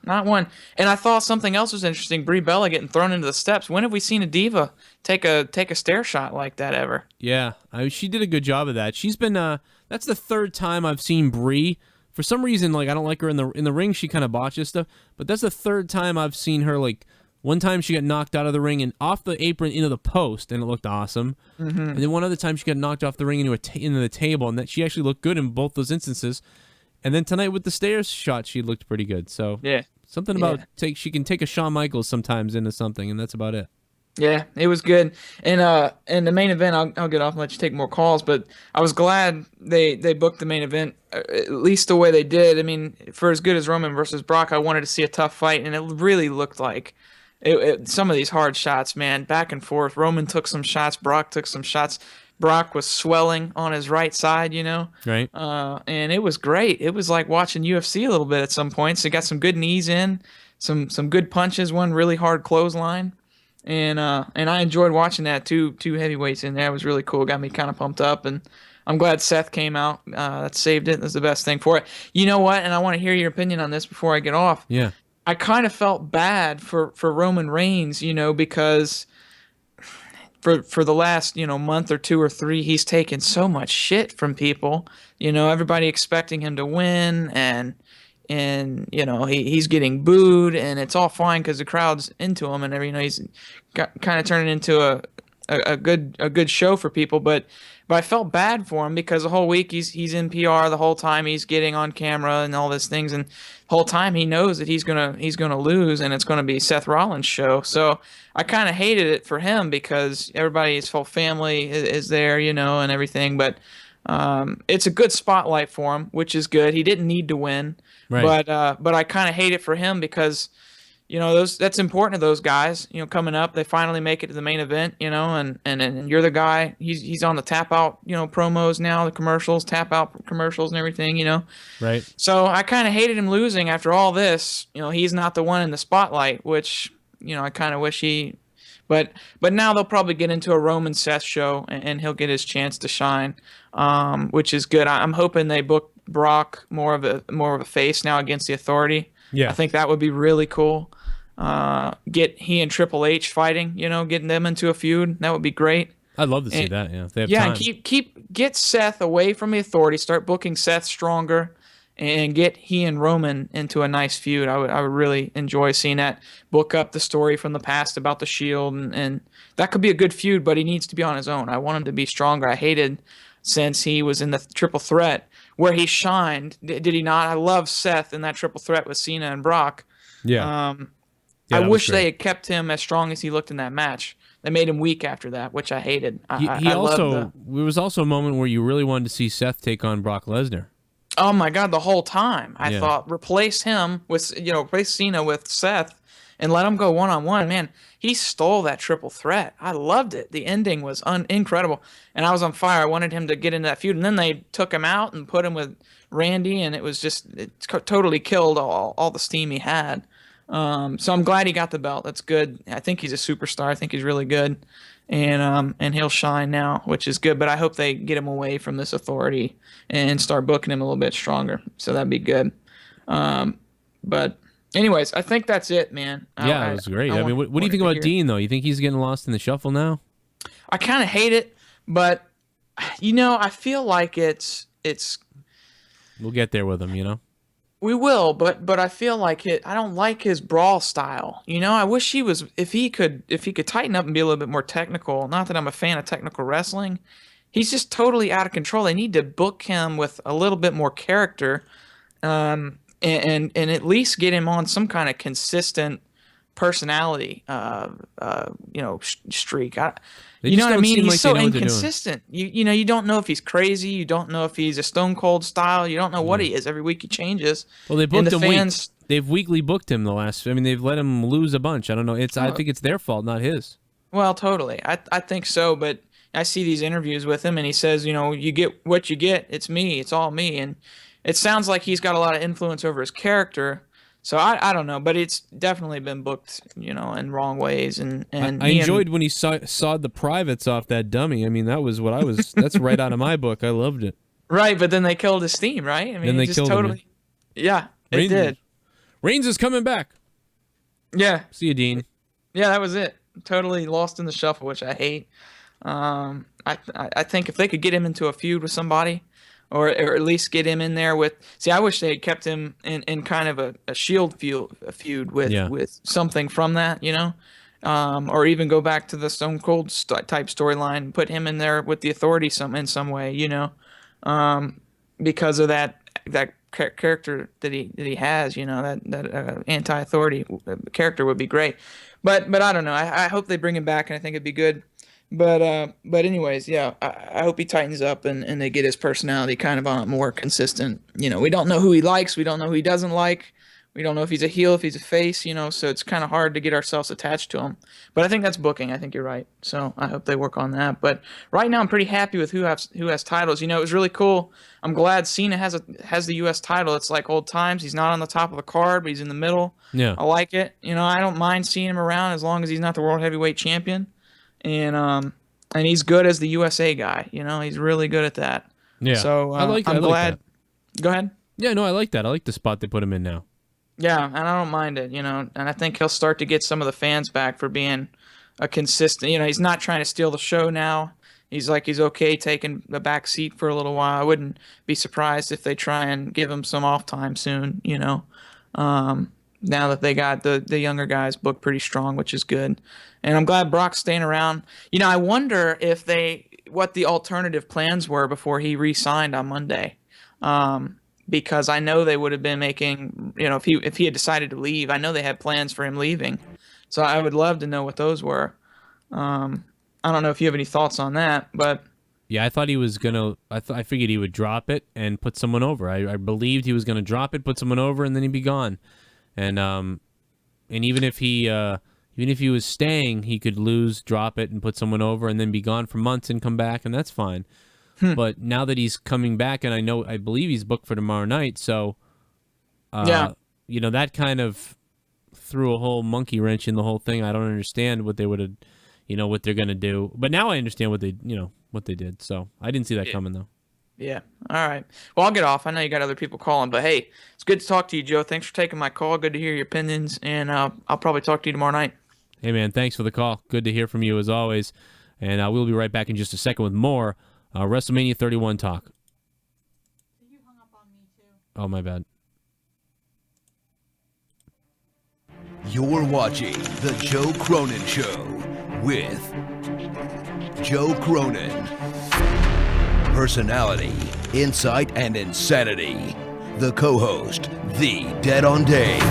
Not one. And I thought something else was interesting. Brie Bella getting thrown into the steps. When have we seen a diva take a stair shot like that ever? Yeah, she did a good job of that. She's been that's the third time I've seen Brie. For some reason, like I don't like her in the ring. She kind of botches stuff. But that's the third time I've seen her. Like one time she got knocked out of the ring and off the apron into the post, and it looked awesome. And then one other time she got knocked off the ring into the table, and that she actually looked good in both those instances. And then tonight with the stairs shot, she looked pretty good. So yeah, something about she can take a Shawn Michaels sometimes into something, and that's about it. Yeah, it was good. And the main event, I'll get off and let you take more calls, but I was glad they booked the main event at least the way they did. I mean, for as good as Roman versus Brock, I wanted to see a tough fight, and it really looked like some of these hard shots, man, back and forth. Roman took some shots, Brock took some shots. Brock was swelling on his right side, you know. Right. And it was great. It was like watching UFC a little bit at some points. They got some good knees in, some good punches, one really hard clothesline. And I enjoyed watching that. Two heavyweights in there. It was really cool. Got me kind of pumped up, and I'm glad Seth came out. That saved it. That's the best thing for it. You know what? And I want to hear your opinion on this before I get off. Yeah. I kind of felt bad for Roman Reigns, you know, because for the last, you know, month or 2 or 3, he's taken so much shit from people. You know, everybody expecting him to win, and you know, he's getting booed, and it's all fine because the crowd's into him, and you know, he's kind of turning into a good show for people. But I felt bad for him because the whole week he's in PR, the whole time he's getting on camera and all these things, and the whole time he knows that he's gonna lose, and it's gonna be Seth Rollins' show. So I kind of hated it for him because everybody's whole family is there, you know, and everything. But it's a good spotlight for him, which is good. He didn't need to win. Right. But I kind of hate it for him because, you know, that's important to those guys. You know, coming up, they finally make it to the main event. You know, and you're the guy. He's on the tap out, you know, promos now, the commercials, tap out commercials and everything. You know. Right. So I kind of hated him losing after all this. You know, he's not the one in the spotlight, which, you know, I kind of wish he. But now they'll probably get into a Roman Seth show, and he'll get his chance to shine, which is good. I'm hoping they book Brock more of a face now against the Authority. Yeah. I think that would be really cool. Get he and Triple H fighting, you know, getting them into a feud. That would be great. I'd love to see that. Yeah, if they have yeah, time. and get Seth away from the Authority. Start booking Seth stronger, and get he and Roman into a nice feud. I would really enjoy seeing that. Book up the story from the past about the Shield, and that could be a good feud. But he needs to be on his own. I want him to be stronger. I hated since he was in the Triple Threat where he shined. Did he not? I love Seth in that Triple Threat with Cena and Brock. Yeah. I wish they had kept him as strong as he looked in that match. They made him weak after that, which I hated. There was also a moment where you really wanted to see Seth take on Brock Lesnar. Oh my God! The whole time I thought replace him with, you know, replace Cena with Seth and let him go one-on-one. Man, he stole that Triple Threat. I loved it. The ending was incredible, and I was on fire. I wanted him to get into that feud, and then they took him out and put him with Randy, and it totally killed all the steam he had. So I'm glad he got the belt. That's good. I think he's a superstar. I think he's really good, and he'll shine now, which is good. But I hope they get him away from this Authority and start booking him a little bit stronger. So that'd be good. But anyways, I think that's it, man. Yeah, it was great. I mean, what do you think about Dean, though? You think he's getting lost in the shuffle now? I kind of hate it, but you know, I feel like it's. We'll get there with him, you know. We will, but I feel like I don't like his brawl style. You know, I wish if he could tighten up and be a little bit more technical. Not that I'm a fan of technical wrestling. He's just totally out of control. They need to book him with a little bit more character, and at least get him on some kind of consistent personality, you know, streak. You know what I mean? He's so inconsistent. You know, you don't know if he's crazy. You don't know if he's a Stone Cold style. You don't know what he is. Every week he changes. Well, they booked him. They've weekly booked him the last. I mean, they've let him lose a bunch. I don't know. I think it's their fault, not his. Well, totally. I think so. But I see these interviews with him, and he says, you know, you get what you get. It's me. It's all me. And it sounds like he's got a lot of influence over his character. So I don't know, but it's definitely been booked, you know, in wrong ways. And I enjoyed when he sawed the privates off that dummy. I mean, that was what I was. That's right out of my book. I loved it. Right, but then they killed his theme, right? I mean, then they just killed totally. him. Yeah, it did. Reigns is coming back. Yeah. See you, Dean. Yeah, that was it. Totally lost in the shuffle, which I hate. I think if they could get him into a feud with somebody, or at least get him in there with. See, I wish they had kept him in kind of a Shield feud with something from that, you know, or even go back to the Stone Cold type storyline and put him in there with the Authority in some way, you know, because of that character that he has, you know, that anti-Authority character would be great. But I don't know. I hope they bring him back, and I think it'd be good. But anyways, yeah, I hope he tightens up and they get his personality kind of on more consistent. You know, we don't know who he likes. We don't know who he doesn't like. We don't know if he's a heel, if he's a face, you know, so it's kind of hard to get ourselves attached to him. But I think that's booking. I think you're right. So I hope they work on that. But right now I'm pretty happy with who has titles. You know, it was really cool. I'm glad Cena has the US title. It's like old times. He's not on the top of the card, but he's in the middle. Yeah. I like it. You know, I don't mind seeing him around as long as he's not the World Heavyweight Champion. And he's good as the USA guy. You know, he's really good at that. Yeah. So I'm glad. That. Go ahead. Yeah, no, I like that. I like the spot they put him in now. Yeah, and I don't mind it, you know, and I think he'll start to get some of the fans back for being a consistent, you know, he's not trying to steal the show now. He's okay taking the back seat for a little while. I wouldn't be surprised if they try and give him some off time soon, you know, now that they got the younger guys booked pretty strong, which is good. And I'm glad Brock's staying around. You know, I wonder if what the alternative plans were before he re-signed on Monday. Because I know they would have been making, you know, if he had decided to leave, I know they had plans for him leaving. So I would love to know what those were. I don't know if you have any thoughts on that, but yeah, I thought he was gonna. I figured he would drop it and put someone over. I believed he was gonna drop it, put someone over, and then he'd be gone. And even if he was staying, he could lose, drop it, and put someone over, and then be gone for months and come back, and that's fine. But now that he's coming back, and I believe he's booked for tomorrow night, so yeah, you know, that kind of threw a whole monkey wrench in the whole thing. I don't understand what they would have, you know, what they're gonna do. But now I understand what they did. So I didn't see that coming though. Yeah. All right. Well, I'll get off. I know you got other people calling, but hey, it's good to talk to you, Joe. Thanks for taking my call. Good to hear your opinions, and I'll probably talk to you tomorrow night. Hey man, thanks for the call. Good to hear from you as always. And we'll be right back in just a second with more WrestleMania 31 talk. You hung up on me too. Oh, my bad. You're watching The Joe Cronin Show with Joe Cronin. Personality, insight, and insanity. The co-host, The Dead on Dave,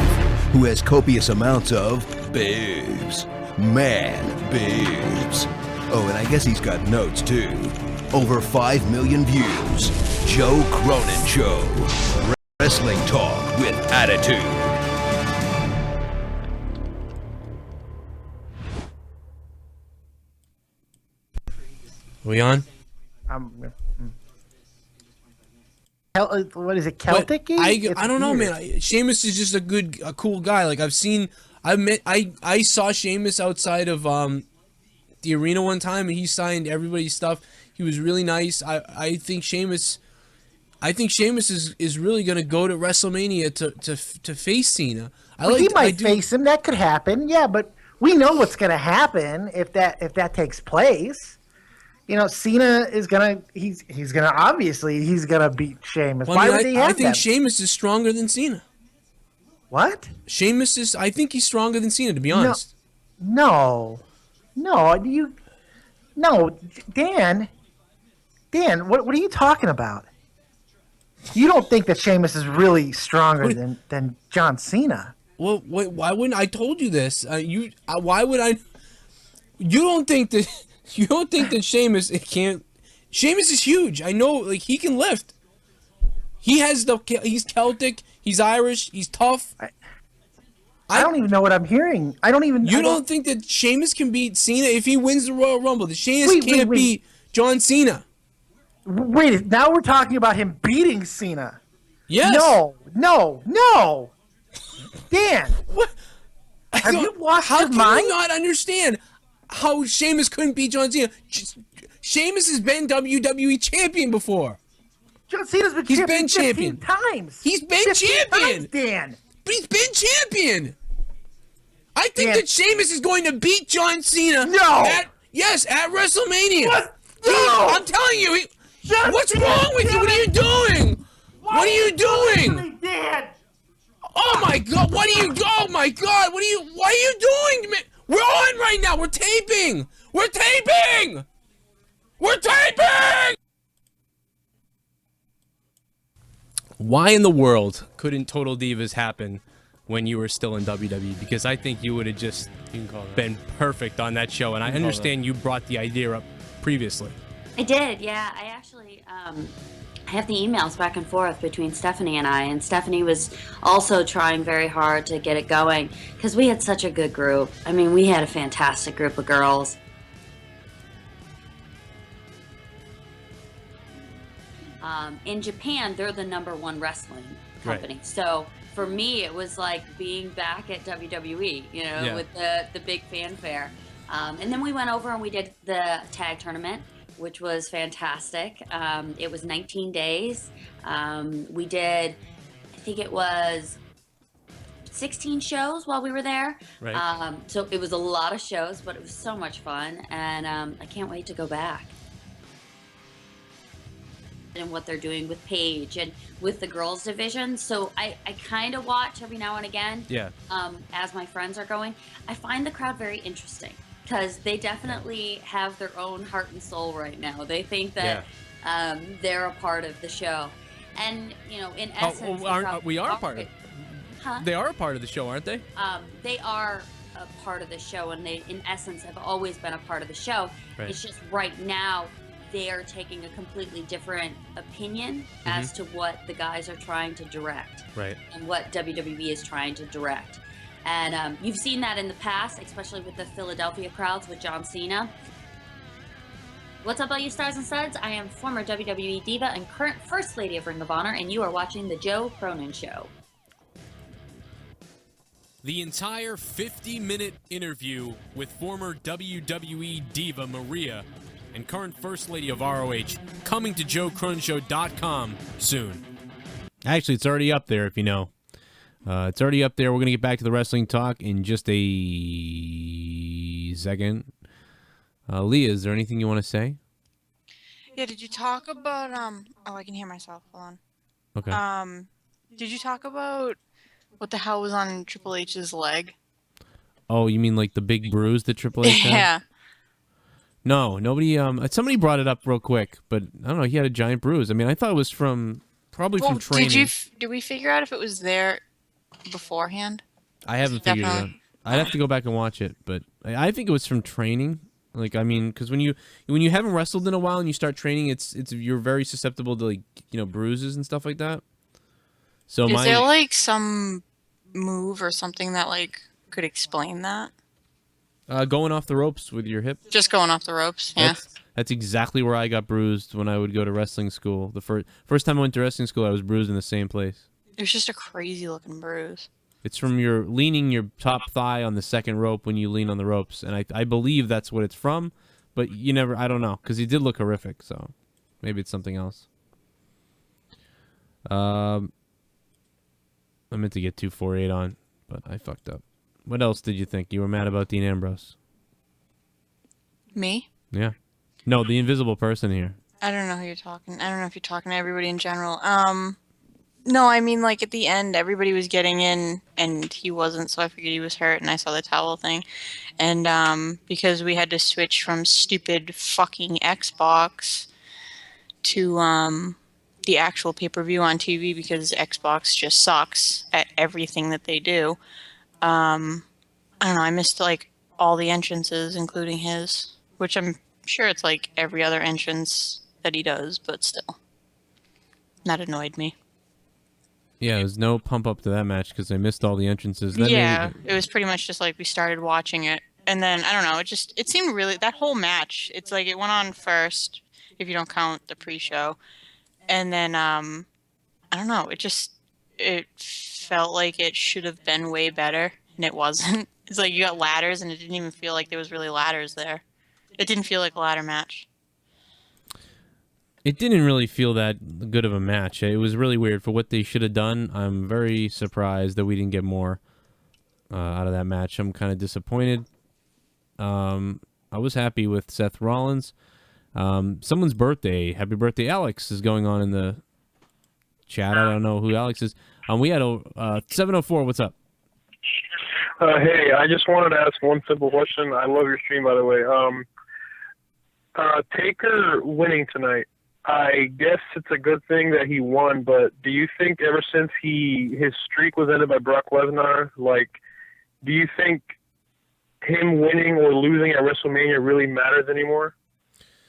who has copious amounts of boobs. Man boobs. Oh, and I guess he's got notes, too. Over 5 million views. Joe Cronin Show. Wrestling talk with attitude. Are we on? What is it, Celtic? I don't know, man. Sheamus is just a cool guy. Like I saw Sheamus outside of the arena one time, and he signed everybody's stuff. He was really nice. I think Sheamus is really gonna go to WrestleMania to face Cena. He might face him. That could happen. Yeah, but we know what's gonna happen if that takes place. You know, Cena is gonna he's gonna beat Sheamus. Well, Why would he have I think that? Sheamus is stronger than Cena. What? I think he's stronger than Cena, to be honest. No, Dan, what are you talking about? You don't think that Sheamus is really stronger than John Cena? Well, wait, why wouldn't I told you this? Why would I? You don't think that Sheamus can't? Sheamus is huge. I know, like he can lift. He's Celtic. He's Irish. He's tough. I don't even know what I'm hearing. You don't think that Sheamus can beat Cena if he wins the Royal Rumble? That Sheamus can't beat John Cena? Wait, now we're talking about him beating Cena. Yes. No. Dan, have you lost your mind? How can you not understand how Sheamus couldn't beat John Cena? Sheamus has been WWE champion before. John Cena's been champion 15 times. He's been champion. Times, Dan. But he's been champion. I think that Sheamus is going to beat John Cena. No. At WrestleMania. What? No. I'm telling you. What's wrong with you? What are you doing? What are you doing? Dan. Oh my God! Oh my God! What are you doing? We're on right now. We're taping. Why in the world couldn't Total Divas happen when you were still in WWE? Because I think you would have just been perfect on that show. And I understand you brought the idea up previously. I did, yeah. I actually, I have the emails back and forth between Stephanie and I, and Stephanie was also trying very hard to get it going because we had such a good group. I mean, we had a fantastic group of girls. In Japan, they're the #1 wrestling company. Right. So for me, it was like being back at WWE, you know, Yeah. with the big fanfare. And then we went over and we did the tag tournament, which was fantastic. It was 19 days. We did, I think it was 16 shows while we were there. Right. So it was a lot of shows, but it was so much fun. And I can't wait to go back. And what they're doing with Paige and with the girls division. So I kind of watch every now and again. Yeah. As my friends are going. I find the crowd very interesting because they definitely have their own heart and soul right now. They think that they're a part of the show. And, you know, in essence... we are part of... Huh? They are a part of the show, aren't they? They are a part of the show, and they, in essence, have always been a part of the show. Right. It's just right now they are taking a completely different opinion as to what the guys are trying to direct. Right. And what WWE is trying to direct. And you've seen that in the past, especially with the Philadelphia crowds with John Cena. What's up, all you stars and studs? I am former WWE Diva and current First Lady of Ring of Honor, and you are watching The Joe Cronin Show. The entire 50-minute interview with former WWE Diva Maria and current First Lady of ROH coming to JoeCronshow.com soon. Actually, it's already up there if you know. It's already up there. We're going to get back to the wrestling talk in just a second. Leah, is there anything you want to say? Yeah, did you talk about, oh, I can hear myself. Hold on. Okay. Did you talk about what the hell was on Triple H's leg? Oh, you mean like the big bruise that Triple H had? Yeah. No, nobody, somebody brought it up real quick, but I don't know, he had a giant bruise. I mean, I thought it was probably from training. Did we figure out if it was there beforehand? I haven't figured it out. I'd have to go back and watch it, but I think it was from training. Like, I mean, because when you haven't wrestled in a while and you start training, it's you're very susceptible to, like, you know, bruises and stuff like that. So is there like some move or something that like could explain that? Going off the ropes with your hip. Just going off the ropes, yeah. That's exactly where I got bruised when I would go to wrestling school. The first time I went to wrestling school, I was bruised in the same place. It was just a crazy looking bruise. It's from your leaning your top thigh on the second rope when you lean on the ropes, and I believe that's what it's from, but I don't know, because he did look horrific, so maybe it's something else. I meant to get 248 on, but I fucked up. What else did you think? You were mad about Dean Ambrose. Me? Yeah. No, the invisible person here. I don't know who you're talking. I don't know if you're talking to everybody in general. No, I mean, like, at the end, everybody was getting in, and he wasn't, so I figured he was hurt, and I saw the towel thing. And, because we had to switch from stupid fucking Xbox to, the actual pay-per-view on TV, because Xbox just sucks at everything that they do. I don't know, I missed, like, all the entrances, including his, which I'm sure it's like every other entrance that he does, but still. That annoyed me. Yeah, there's no pump up to that match because I missed all the entrances. That It was pretty much just like we started watching it, and then, I don't know, it seemed really, that whole match, it's like it went on first, if you don't count the pre-show, and then, I don't know, it felt like it should have been way better, and it wasn't. It's like you got ladders, and it didn't even feel like there was really ladders there. It didn't feel like a ladder match. It didn't really feel that good of a match. It was really weird for what they should have done. I'm very surprised that we didn't get more out of that match. I'm kind of disappointed. I was happy with Seth Rollins. Someone's birthday, happy birthday, Alex, is going on in the chat. I don't know who Alex is. We had 704. What's up? Hey, I just wanted to ask one simple question. I love your stream, by the way. Taker winning tonight, I guess it's a good thing that he won, but do you think ever since his streak was ended by Brock Lesnar, like, do you think him winning or losing at WrestleMania really matters anymore?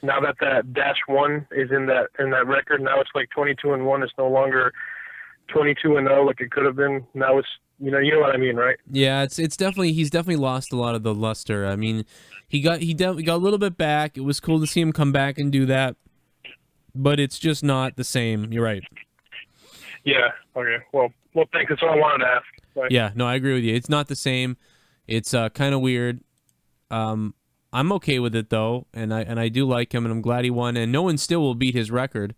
Now that -1 is in that record, now it's like 22-1. It's no longer 22-0 like it could have been. Now it's you know what I mean, right? Yeah, it's definitely he's definitely lost a lot of the luster. I mean, he got a little bit back. It was cool to see him come back and do that, but it's just not the same. You're right. Yeah. Okay. Well, thanks. That's all I wanted to ask. Bye. Yeah, no, I agree with you. It's not the same. It's kind of weird. I'm okay with it though, and I do like him, and I'm glad he won. And no one still will beat his record.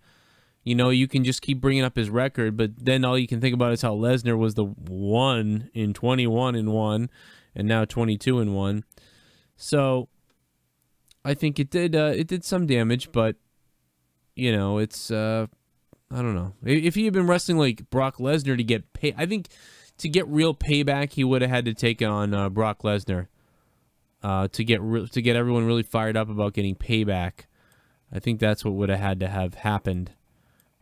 You know, you can just keep bringing up his record, but then all you can think about is how Lesnar was the 1 in 21-1, and now 22-1. So I think it did some damage, but you know, it's I don't know. If he had been wrestling like Brock Lesnar to get pay, I think to get real payback, he would have had to take on Brock Lesnar. To get everyone really fired up about getting payback. I think that's what would have had to have happened.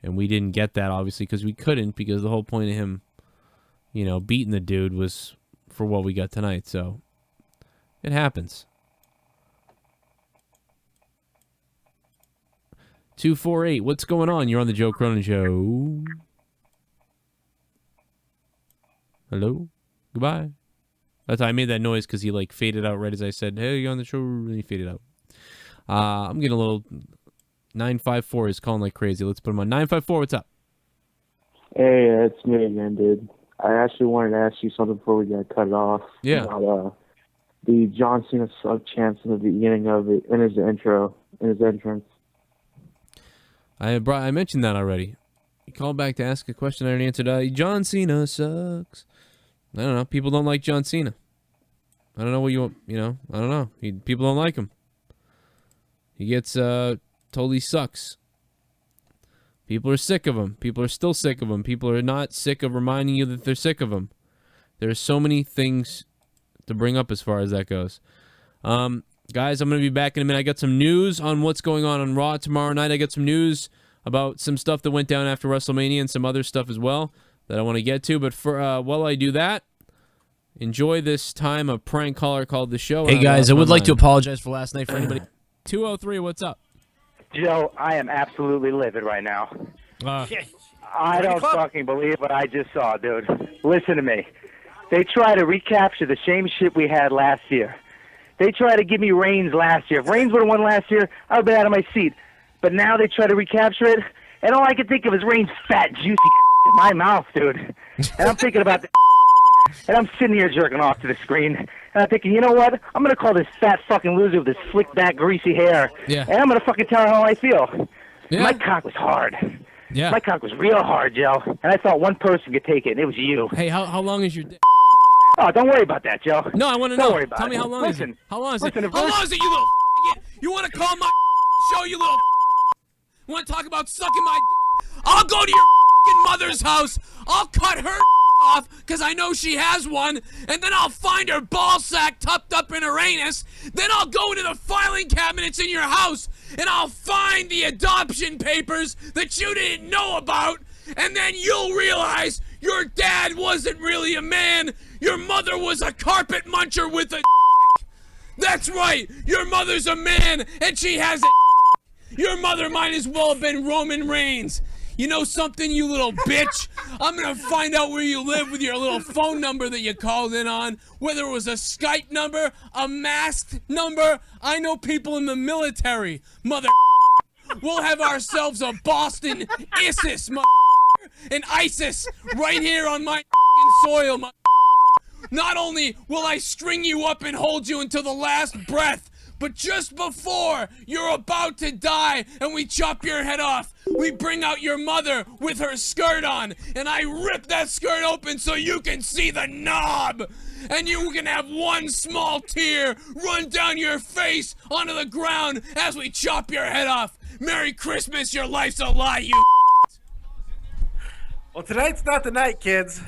And we didn't get that, obviously, because we couldn't, because the whole point of him, you know, beating the dude was for what we got tonight. So it happens. 248, what's going on? You're on the Joe Cronin Show. Hello? Goodbye. That's I made that noise because he like faded out right as I said, "Hey, you're on the show," and he faded out. I'm getting a little 954 is calling like crazy. Let's put him on 954. What's up? Hey, it's me again, dude. I actually wanted to ask you something before we got cut off. Yeah. About, the John Cena suck chants in the beginning of it, in his entrance. I mentioned that already. You called back to ask a question I already answered. John Cena sucks. I don't know. People don't like John Cena. I don't know what you want. You know, I don't know. People don't like him. He gets totally sucks. People are sick of him. People are still sick of him. People are not sick of reminding you that they're sick of him. There are so many things to bring up as far as that goes. Guys, I'm going to be back in a minute. I got some news on what's going on Raw tomorrow night. I got some news about some stuff that went down after WrestleMania and some other stuff as well that I want to get to. But for while I do that, enjoy this time of prank caller called the show. Hey, guys, I would like to apologize for last night for anybody. 203, what's up? Joe, I am absolutely livid right now. I don't fucking believe what I just saw, dude. Listen to me. They try to recapture the same shit we had last year. They try to give me Reigns last year. If Reigns would have won last year, I would have been out of my seat. But now they try to recapture it, and all I can think of is Reigns' fat, juicy in my mouth, dude. And I'm thinking about the and I'm sitting here jerking off to the screen, and I'm thinking, you know what? I'm going to call this fat fucking loser with this slick back, greasy hair, and I'm going to fucking tell her how I feel. Yeah. My cock was hard. Yeah. My cock was real hard, Joe, and I thought one person could take it, and it was you. Hey, how long is your dick? Oh, don't worry about that, Joe. No, I want to know. Don't worry about Tell it. me how long is it? How long is it? Listen, How long is it, you little You want to call my show, you little want to talk about sucking my I'll go to your mother's house. I'll cut her off because I know she has one, and then I'll find her ball sack tucked up in her anus. Then I'll go into the filing cabinets in your house, and I'll find the adoption papers that you didn't know about, and then you'll realize your dad wasn't really a man. Your mother was a carpet muncher with a That's right. Your mother's a man, and she has a Your mother might as well have been Roman Reigns. You know something, you little bitch? I'm going to find out where you live with your little phone number that you called in on. Whether it was a Skype number, a masked number. I know people in the military. Mother We'll have ourselves a Boston ISIS, an ISIS right here on my soil, Not only will I string you up and hold you until the last breath, but just before you're about to die and we chop your head off, we bring out your mother with her skirt on, and I rip that skirt open so you can see the knob, and you can have one small tear run down your face onto the ground as we chop your head off. Merry Christmas, your life's a lie, you Well, tonight's not the night, kids.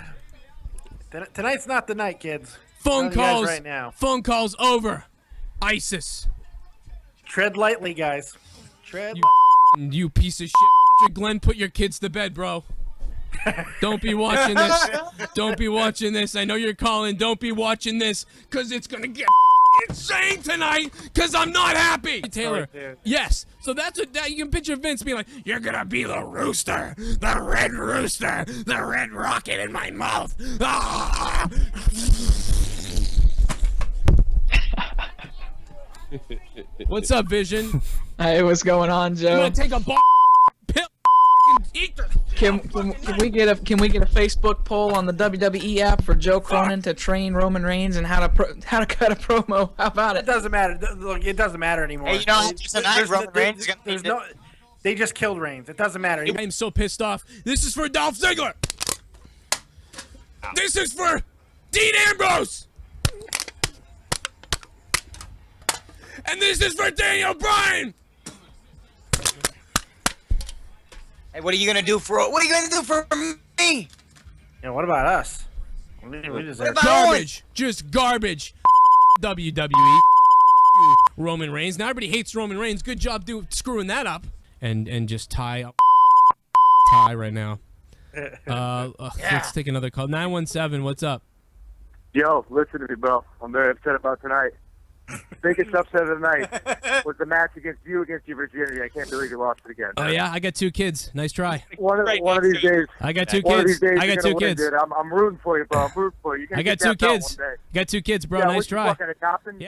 Tonight's not the night, kids. Phone Telling you guys calls right now. Phone calls over. ISIS. Tread lightly, guys. Tread You piece of shit. Patrick Glenn, put your kids to bed, bro. Don't be watching this. Don't be watching this. I know you're calling. Don't be watching this, because it's going to get insane tonight because I'm not happy. Taylor, dude. yes. So that's what you can picture Vince being like, you're going to be the rooster, the red rooster, the red rocket in my mouth. Ah! What's up, Vision? Hey, what's going on, Joe? I'm going to take a pill. Eat the Can we get a Facebook poll on the WWE app for Joe Cronin to train Roman Reigns and how to cut a promo? How about It it? doesn't matter. Look, it doesn't matter anymore. Hey, you know, tonight Roman Reigns is gonna there's no. They just killed Reigns. It doesn't matter. I'm so pissed off. This is for Dolph Ziggler. This is for Dean Ambrose. And this is for Daniel Bryan. Hey, what are you gonna do for me? Yeah, what about us? We deserve Garbage. Just garbage. WWE. Roman Reigns. Now everybody hates Roman Reigns. Good job screwing that up. And just tie right now. Let's take another call. 917, what's up? Yo, listen to me, bro. I'm very upset about tonight. Biggest upset of the night was the match against your virginity. I can't believe you lost it again. Oh yeah, I got 2 kids. Nice try. One of these days. I got 2 One of kids. these days I got you're 2 gonna win, kids. dude. I'm rooting for you, bro. I'm rooting for you. I got 2 kids. Got 2 kids, bro. Yeah, Nice what, you try. fucking adopting? Yeah.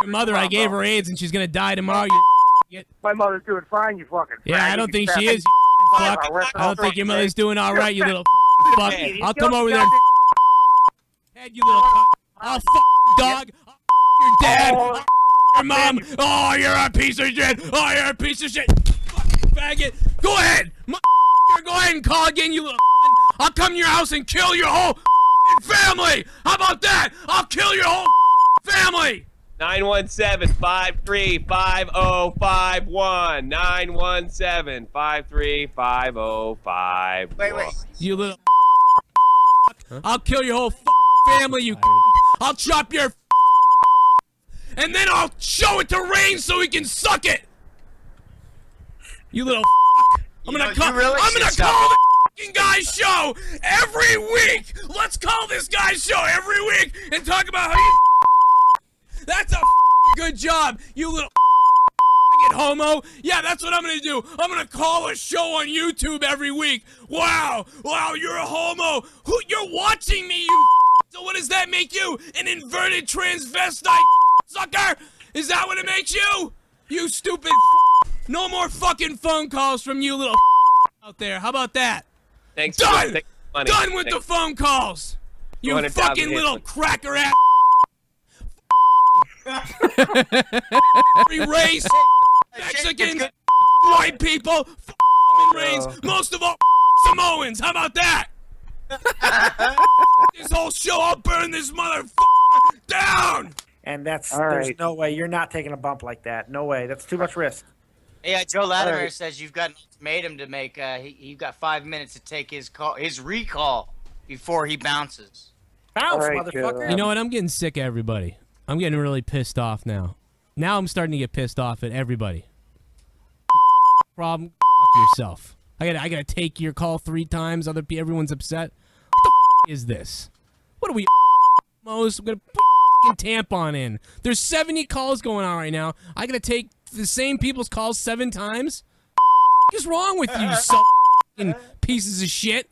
Your mother, I gave her AIDS and she's gonna die tomorrow. My mother's doing fine, you fucking. Yeah, I don't think she is. You fuck. I don't think your mother's doing all right, you little fuck. I'll come over there. Head, you little. I'll fuck your dog. I'll your dad. I'll your mom. Oh, you're a piece of shit. Oh, you're a piece of shit. Fucking faggot. Go ahead. Go ahead and call again, you little. I'll come to your house and kill your whole family. How about that? I'll kill your whole family. 917-535-0051. 917-535-0051. Wait. You little. I'll kill your whole family, you. I'll chop your. And then I'll show it to Reigns so he can suck it. You little. I'm gonna call the fucking guy's show every week. Let's call this guy's show every week and talk about how you. That's a good job, you little homo. Yeah, that's what I'm gonna do. I'm gonna call a show on YouTube every week. Wow, you're a homo. You're watching me, you. So what does that make you? An inverted transvestite sucker? Is that what it makes you? You stupid. No more fucking phone calls from you little out there. How about that? Thanks. Done. For Done with the phone calls. You fucking little cracker ass. Every race, Mexicans, white people, Reigns, most of all Samoans. How about that? This whole show, I'll burn this motherfucker down. And that's All there's right. no way you're not taking a bump like that. No way. That's too much risk. Yeah, Joe Latimer Alright. says you've got an ultimatum to make. You've got 5 minutes to take his recall before he bounces. Bounce, motherfucker. You know what? I'm getting sick of everybody. I'm getting really pissed off now. Now I'm starting to get pissed off at everybody. Problem, fuck yourself. I gotta take your call 3 times. Everyone's upset. What the is this? What are we? I'm gonna put a tampon in. There's 70 calls going on right now. I gotta take the same people's calls 7 times. What is wrong with you, so pieces of shit?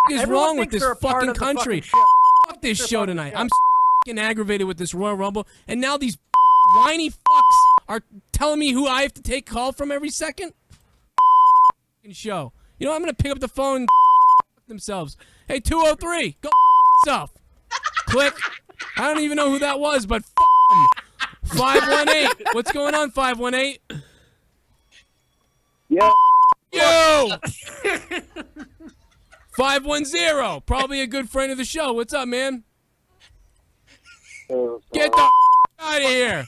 What is Everyone wrong with thinks this they're a part fucking of the country? fucking shit. Fuck this They're show fucking tonight. shit. I'm aggravated with this Royal Rumble, and now these whiny fucks are telling me who I have to take call from every second. Show. You know, I'm gonna pick up the phone and themselves. Hey, 203, go yourself. Click. I don't even know who that was, but 518. What's going on, 518? Yeah. Yo. 510. Probably a good friend of the show. What's up, man? Get the out of here.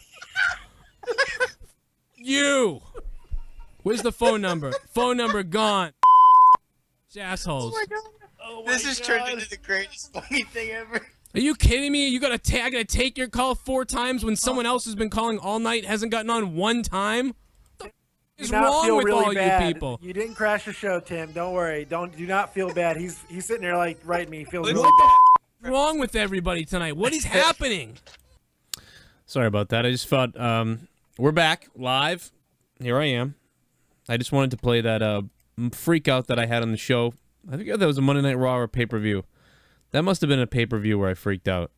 You. Where's the phone number? Phone number gone. Assholes. Oh my god. This has turned into the greatest funny thing ever. Are you kidding me? I gotta take your call 4 times when someone else has been calling all night, hasn't gotten on 1 time? What the is Do not wrong feel with really all bad. you people? You didn't crash the show, Tim. Don't worry. Do not feel bad. He's sitting there like writing me. He feels What really the bad. wrong with everybody tonight? What is happening? Sorry about that. I just thought we're back live. Here I am. I just wanted to play that freak out that I had on the show. I think that was a Monday Night Raw or pay-per-view. That must have been a pay-per-view where I freaked out.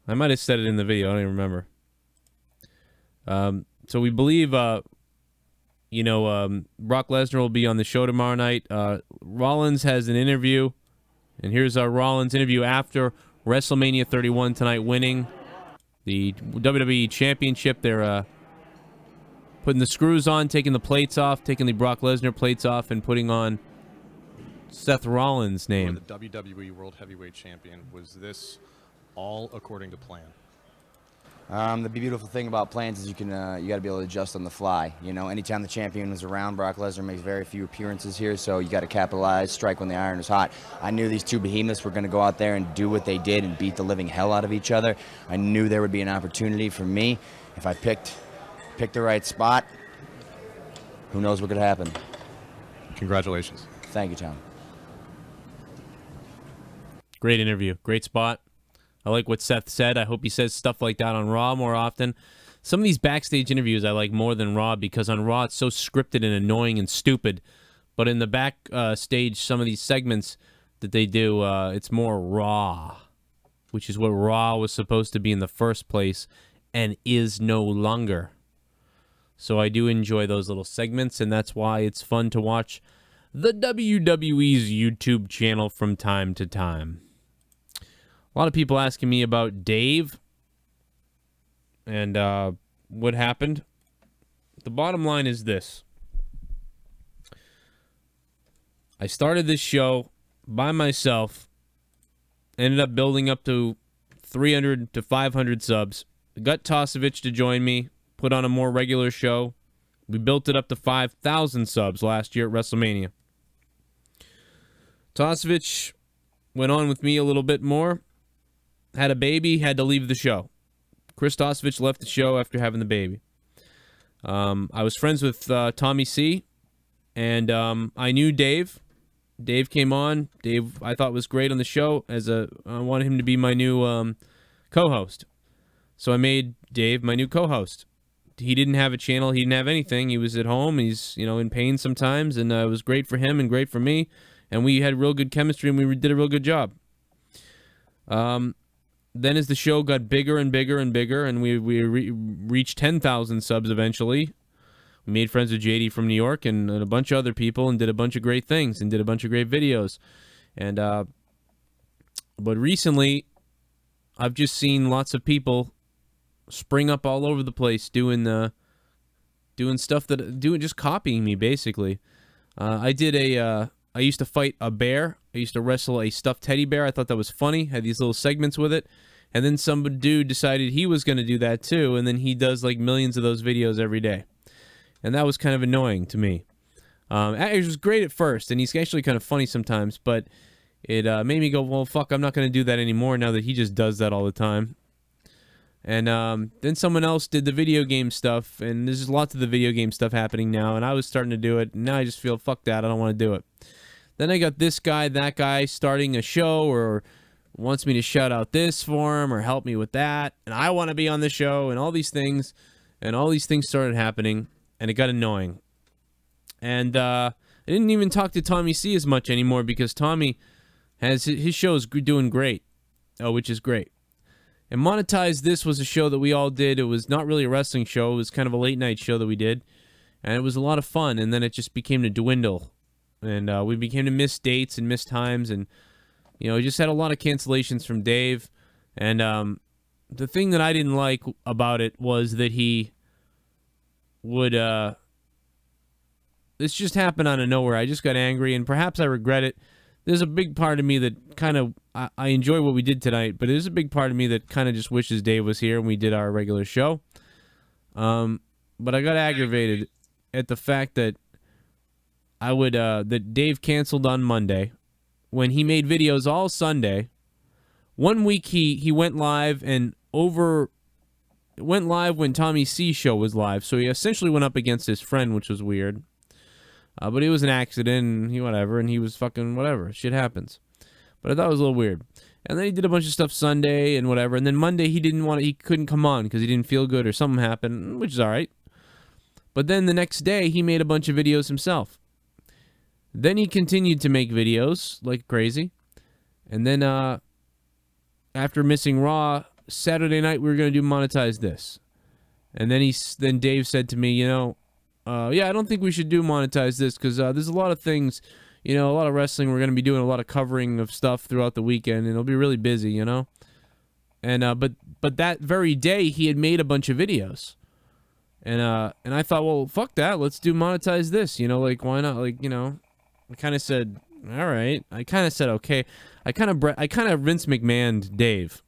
I might have said it in the video. I don't even remember. So we believe, Brock Lesnar will be on the show tomorrow night. Rollins has an interview. And here's our Rollins interview after WrestleMania 31 tonight, winning the WWE Championship. They're putting the screws on, taking the plates off, taking the Brock Lesnar plates off, and putting on Seth Rollins' name. The WWE World Heavyweight Champion. Was this all according to plan? The beautiful thing about plans is you got to be able to adjust on the fly. You know, anytime the champion is around, Brock Lesnar makes very few appearances here, so you got to capitalize, strike when the iron is hot. I knew these two behemoths were going to go out there and do what they did and beat the living hell out of each other. I knew there would be an opportunity for me if I picked the right spot. Who knows what could happen? Congratulations. Thank you, Tom. Great interview. Great spot. I like what Seth said. I hope he says stuff like that on Raw more often. Some of these backstage interviews I like more than Raw because on Raw it's so scripted and annoying and stupid. But in the backstage, some of these segments that they do, it's more raw, which is what Raw was supposed to be in the first place and is no longer. So I do enjoy those little segments, and that's why it's fun to watch the WWE's YouTube channel from time to time. A lot of people asking me about Dave and what happened. The bottom line is this. I started this show by myself, ended up building up to 300 to 500 subs. Got Tosevich to join me, put on a more regular show. We built it up to 5,000 subs last year at WrestleMania. Tosevich went on with me a little bit more. Had a baby, had to leave the show. Chris Tosevich left the show after having the baby. I was friends with Tommy C, and I knew Dave. Dave came on. Dave, I thought, was great on the show. I wanted him to be my new co-host. So I made Dave my new co-host. He didn't have a channel. He didn't have anything. He was at home. He's in pain sometimes, and it was great for him and great for me. And we had real good chemistry, and we did a real good job. Then as the show got bigger and bigger and bigger, and we reached 10,000 subs eventually, we made friends with JD from New York and a bunch of other people and did a bunch of great things and did a bunch of great videos. And but recently, I've just seen lots of people spring up all over the place doing stuff just copying me basically. I used to fight a bear. I used to wrestle a stuffed teddy bear. I thought that was funny. Had these little segments with it. And then some dude decided he was going to do that too. And then he does like millions of those videos every day. And that was kind of annoying to me. It was great at first. And he's actually kind of funny sometimes. But it made me go, well, fuck, I'm not going to do that anymore now that he just does that all the time. And then someone else did the video game stuff. And there's lots of the video game stuff happening now. And I was starting to do it. And now I just feel, fuck that. I don't want to do it. Then I got this guy, that guy starting a show or wants me to shout out this for him or help me with that. And I want to be on the show and all these things. And all these things started happening. And it got annoying. And I didn't even talk to Tommy C as much anymore because Tommy has his show is doing great. Which is great. And Monetize This was a show that we all did. It was not really a wrestling show. It was kind of a late night show that we did. And it was a lot of fun. And then it just became to dwindle. And we began to miss dates and miss times. And, we just had a lot of cancellations from Dave. And the thing that I didn't like about it was that he would... this just happened out of nowhere. I just got angry, and perhaps I regret it. There's a big part of me that kind of... I enjoy what we did tonight, but there's a big part of me that kind of just wishes Dave was here and we did our regular show. But I got aggravated at the fact that that Dave canceled on Monday when he made videos all Sunday. One week he went live and went live when Tommy C's show was live, so he essentially went up against his friend, which was weird. But it was an accident, and he was fucking whatever. Shit happens. But I thought it was a little weird. And then he did a bunch of stuff Sunday and whatever. And then Monday he couldn't come on because he didn't feel good or something happened, which is all right. But then the next day he made a bunch of videos himself. Then he continued to make videos like crazy. And then after missing Raw, Saturday night we were going to do Monetize This. And then Dave said to me, yeah, I don't think we should do Monetize This because there's a lot of things, a lot of wrestling. We're going to be doing a lot of covering of stuff throughout the weekend, and it'll be really busy, And but that very day he had made a bunch of videos. And I thought, well, fuck that. Let's do Monetize This, like why not? Like, I kind of said, all right. I kind of said, okay. I kind of Vince McMahon Dave.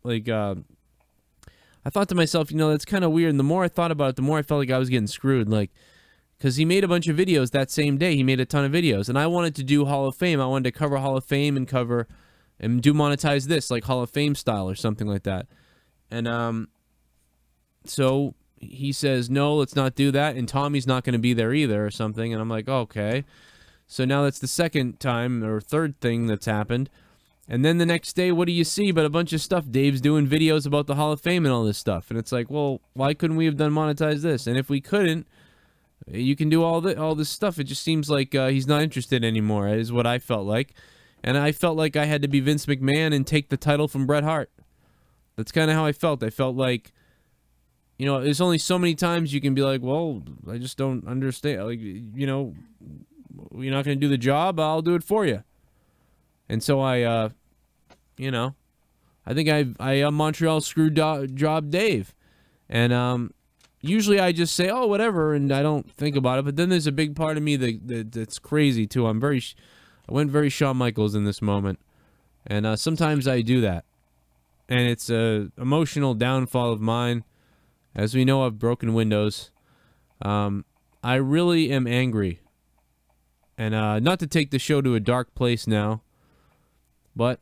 Like, I thought to myself, that's kind of weird. And the more I thought about it, the more I felt like I was getting screwed. Like, because he made a bunch of videos that same day. He made a ton of videos. And I wanted to do Hall of Fame. I wanted to cover Hall of Fame and do Monetize This, like Hall of Fame style or something like that. And so he says, no, let's not do that. And Tommy's not going to be there either or something. And I'm like, okay. So now that's the second time or third thing that's happened. And then the next day, what do you see but a bunch of stuff? Dave's doing videos about the Hall of Fame and all this stuff. And it's like, well, why couldn't we have done Monetize This? And if we couldn't, you can do all this stuff. It just seems like he's not interested anymore, is what I felt like. And I felt like I had to be Vince McMahon and take the title from Bret Hart. That's kind of how I felt. I felt like, there's only so many times you can be like, well, I just don't understand. Like, you're not going to do the job, I'll do it for you. And so I think I Montreal screw job Dave. And usually I just say, oh, whatever, and I don't think about it. But then there's a big part of me that's crazy, too. I went very Shawn Michaels in this moment. And sometimes I do that. And it's an emotional downfall of mine. As we know, I've broken windows. I really am angry. And not to take the show to a dark place now, but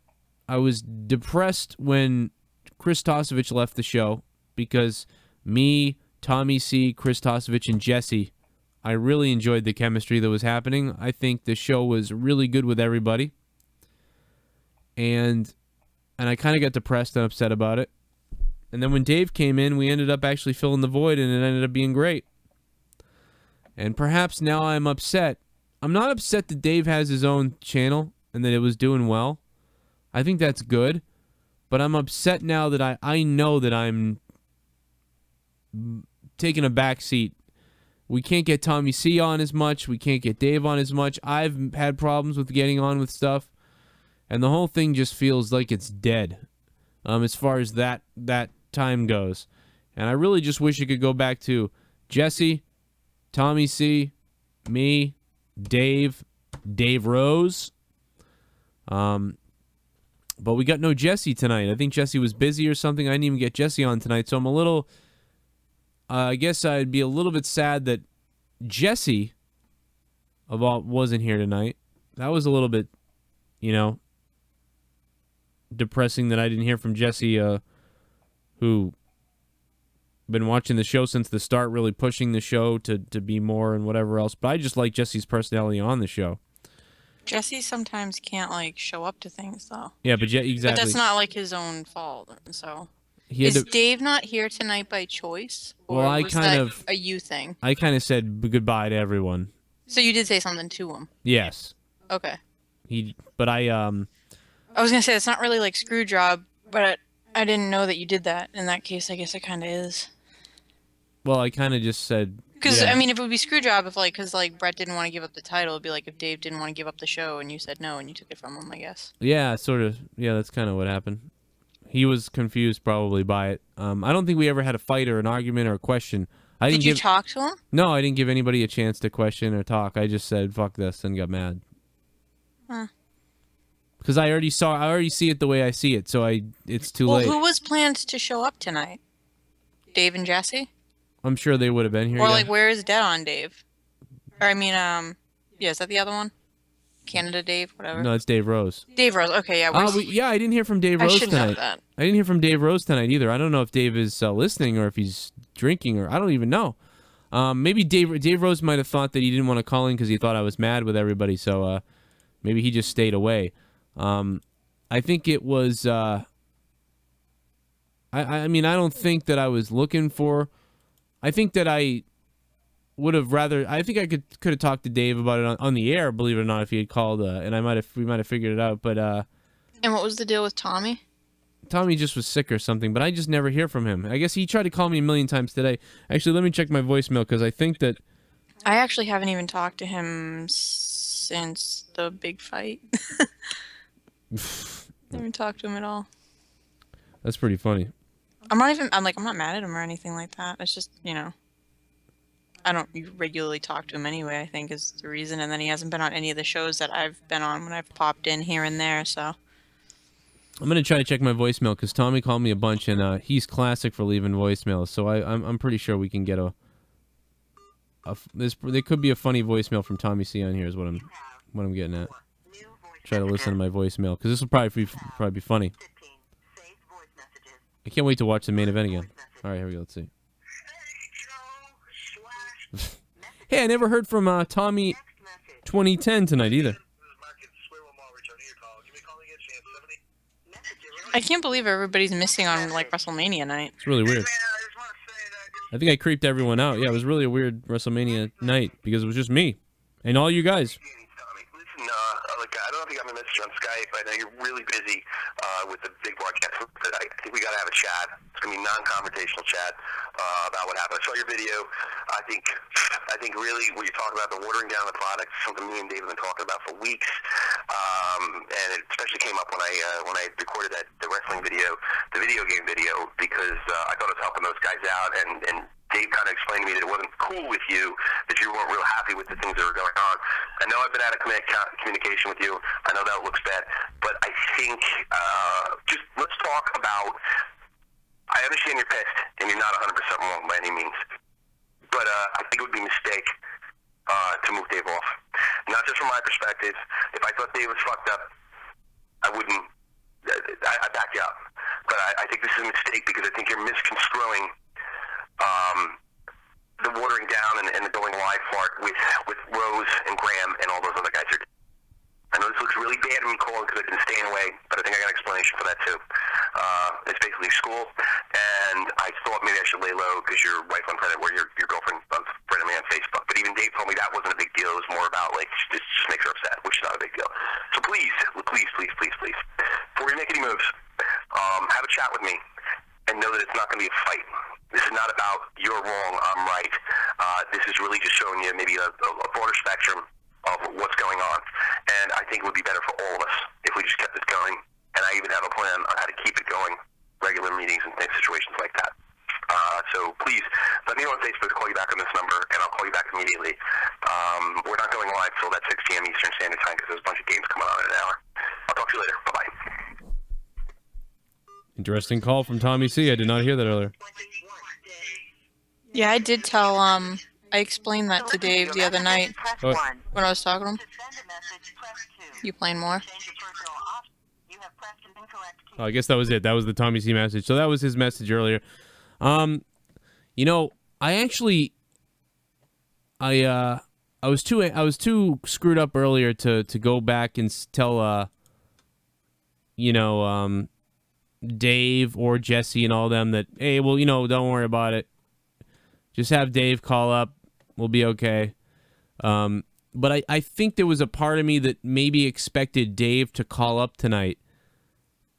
I was depressed when Chris Tosevich left the show because me, Tommy C, Chris Tosevich, and Jesse, I really enjoyed the chemistry that was happening. I think the show was really good with everybody. And I kind of got depressed and upset about it. And then when Dave came in, we ended up actually filling the void, and it ended up being great. And perhaps now I'm upset. I'm not upset that Dave has his own channel and that it was doing well. I think that's good. But I'm upset now that I know that I'm taking a back seat. We can't get Tommy C on as much. We can't get Dave on as much. I've had problems with getting on with stuff. And the whole thing just feels like it's dead as far as that time goes. And I really just wish it could go back to Jesse, Tommy C, me, Dave Rose. But we got no Jesse tonight. I think Jesse was busy or something. I didn't even get Jesse on tonight. So I'm a little... I guess I'd be a little bit sad that Jesse wasn't here tonight. That was a little bit, depressing that I didn't hear from Jesse, who been watching the show since the start, really pushing the show to be more and whatever else. But I just like Jesse's personality on the show. Jesse sometimes can't show up to things though. Yeah, but exactly. But that's not his own fault. So is Dave not here tonight by choice? Or well, I was kind that of a you thing. I kind of said goodbye to everyone. So you did say something to him. Yes. Okay. But I was gonna say it's not really like screw job, but I didn't know that you did that. In that case, I guess it kind of is. Well, I kind of just said. Because, yeah. I mean, if it would be screw job, because Brett didn't want to give up the title, it'd be like if Dave didn't want to give up the show and you said no and you took it from him, I guess. Yeah, sort of. Yeah, that's kind of what happened. He was confused probably by it. I don't think we ever had a fight or an argument or a question. Did you talk to him? No, I didn't give anybody a chance to question or talk. I just said, fuck this, and got mad. Huh. Because I already see it the way I see it, so it's too late. Well, who was planned to show up tonight? Dave and Jesse? I'm sure they would have been here. Or yeah. where is Dead on Dave? Or I mean, yeah, is that the other one? Canada Dave, whatever. No, it's Dave Rose. Dave Rose. Okay, yeah. Yeah, I didn't hear from Dave Rose tonight. I should know that. I didn't hear from Dave Rose tonight either. I don't know if Dave is listening or if he's drinking or I don't even know. Maybe Dave Rose might have thought that he didn't want to call in because he thought I was mad with everybody. So maybe he just stayed away. I I think it was. I mean, I don't think that I was looking for. I think that I would have rather. I think I could have talked to Dave about it on the air. Believe it or not, if he had called, and we might have figured it out. But And what was the deal with Tommy? Tommy just was sick or something. But I just never hear from him. I guess he tried to call me a million times today. Actually, let me check my voicemail because I think that. I actually haven't even talked to him since the big fight. I haven't talked to him at all. That's pretty funny. I'm not mad at him or anything like that. It's just, I don't regularly talk to him anyway, I think is the reason. And then he hasn't been on any of the shows that I've been on when I've popped in here and there, so. I'm going to try to check my voicemail because Tommy called me a bunch, and he's classic for leaving voicemails. So I'm pretty sure we can get there could be a funny voicemail from Tommy C on here is what I'm getting at. Try to listen to my voicemail because this will probably be funny. I can't wait to watch the main event again. All right, here we go. Let's see. Hey, I never heard from Tommy 2010 tonight either. I can't believe everybody's missing on WrestleMania night. It's really weird. I think I creeped everyone out. Yeah, it was really a weird WrestleMania night because it was just me and all you guys. Look, I don't think I'm going to message you on Skype. I know you're really busy with the big broadcast, but I think we got to have a chat. It's going to be a non-confrontational chat about what happened. I saw your video. I think really what you're talking about, the watering down the product, something me and Dave have been talking about for weeks, and it especially came up when I recorded the wrestling video, the video game video, because I thought it was helping those guys out, and Dave kind of explained to me that it wasn't cool with you, that you weren't real happy with the things that were going on. I know I've been out of communication with you. I know that looks bad, but I think just let's talk about. I understand you're pissed, and you're not 100% wrong by any means, but I think it would be a mistake to move Dave off. Not just from my perspective. If I thought Dave was fucked up, I wouldn't. I'd back you up. But I think this is a mistake because I think you're misconstruing the watering down and the going live part with Rose and Graham and all those other guys. I know this looks really bad when you call because I've been staying away, but I think I got an explanation for that too. It's basically school, and I thought maybe I should lay low because your wife on Reddit, where your girlfriend friended me on Facebook. But even Dave told me that wasn't a big deal. It was more about just makes her upset, which is not a big deal. So please, before we make any moves, have a chat with me and know that it's not going to be a fight. This is not about you're wrong, I'm right. This is really just showing you maybe a broader spectrum of what's going on. And I think it would be better for all of us if we just kept this going. And I even have a plan on how to keep it going, regular meetings and situations like that. So please, let me know on Facebook to call you back on this number, and I'll call you back immediately. We're not going live till that 6 p.m. Eastern Standard Time because there's a bunch of games coming on in an hour. I'll talk to you later. Bye-bye. Interesting call from Tommy C. I did not hear that earlier. Yeah, I did tell, I explained that to Dave the other night when I was talking to him. You playing more? Oh, I guess that was it. That was the Tommy C message. So that was his message earlier. I was too screwed up earlier to go back and tell Dave or Jesse and all them that, hey, well, don't worry about it. Just have Dave call up. We'll be okay. But I think there was a part of me that maybe expected Dave to call up tonight.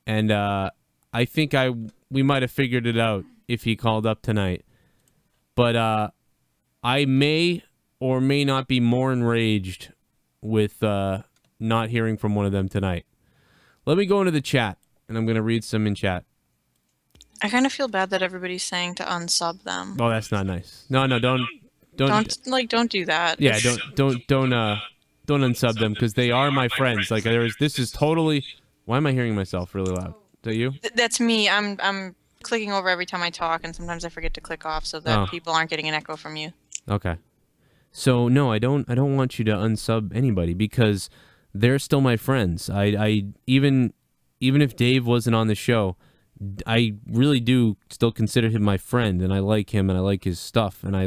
And I think we might have figured it out if he called up tonight. But I may or may not be more enraged with not hearing from one of them tonight. Let me go into the chat, and I'm going to read some in chat. I kind of feel bad that everybody's saying to unsub them. Oh, that's not nice. No, don't do that. Yeah, don't unsub them because they are my friends. Like this is totally. Why am I hearing myself really loud? Is that you? That's me. I'm clicking over every time I talk, and sometimes I forget to click off so that people aren't getting an echo from you. Okay. So no, I don't want you to unsub anybody because they're still my friends. I even if Dave wasn't on the show, I really do still consider him my friend, and I like him, and I like his stuff, and I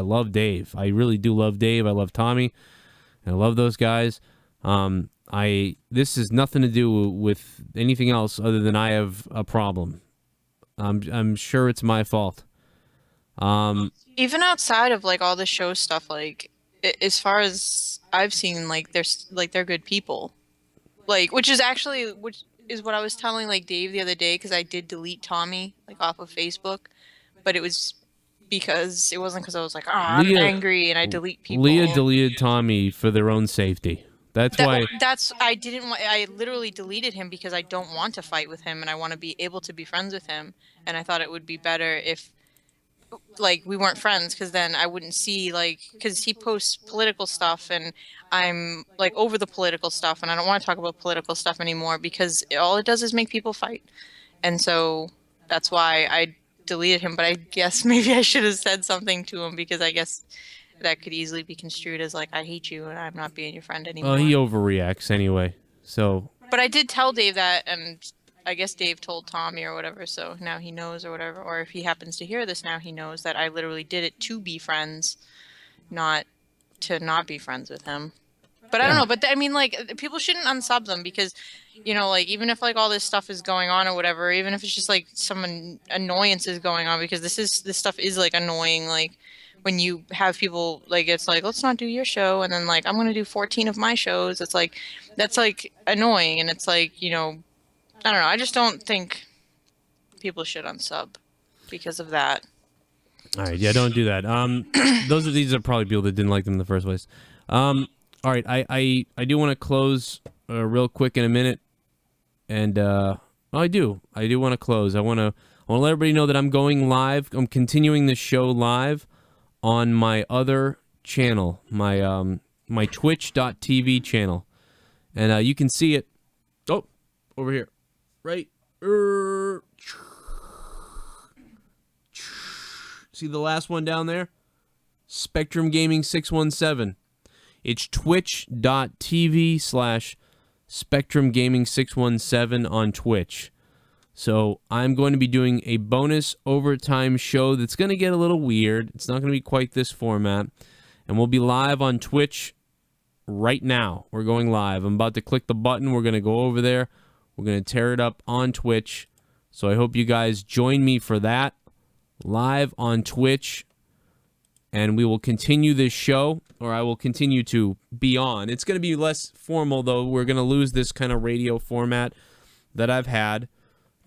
love Dave. I really do love Dave. I love Tommy, and I love those guys. This has nothing to do with anything else other than I have a problem. I'm sure it's my fault. Even outside of like all the show stuff, like as far as I've seen, like they're good people. Like which is what I was telling like Dave the other day, because I did delete Tommy like off of Facebook, but it wasn't because I was like, oh, I'm angry and I delete people. Leah deleted Tommy for their own safety. I literally deleted him because I don't want to fight with him and I want to be able to be friends with him, and I thought it would be better if like we weren't friends, because then I wouldn't see because he posts political stuff and I'm like over the political stuff and I don't want to talk about political stuff anymore because all it does is make people fight. And so that's why I deleted him, but I guess maybe I should have said something to him, because I guess that could easily be construed as like, I hate you and I'm not being your friend anymore. He overreacts anyway. So. But I did tell Dave that, and I guess Dave told Tommy or whatever, so now he knows or whatever. Or if he happens to hear this now, he knows that I literally did it to be friends, not to not be friends with him. But I don't know. But I mean, like, people shouldn't unsub them because, you know, like, even if like all this stuff is going on or whatever, even if it's just like some annoyance is going on, because this stuff is like annoying. Like when you have people like, it's like, let's not do your show, and then like I'm gonna do 14 of my shows. It's like that's like annoying, and it's like, you know, I don't know. I just don't think people should unsub because of that. All right, yeah, don't do that. These are probably people that didn't like them in the first place. All right, I do want to close real quick in a minute, and I do want to close. I want to let everybody know that I'm going live. I'm continuing the show live on my other channel, my Twitch.tv channel, and you can see it. Oh, over here, right. See the last one down there? Spectrum Gaming 617. It's twitch.tv/Spectrum Gaming 617 on Twitch. So I'm going to be doing a bonus overtime show that's going to get a little weird. It's not going to be quite this format. And we'll be live on Twitch right now. We're going live. I'm about to click the button. We're going to go over there. We're going to tear it up on Twitch. So I hope you guys join me for that live on Twitch. And we will continue this show, or I will continue to be on. It's going to be less formal, though. We're going to lose this kind of radio format that I've had.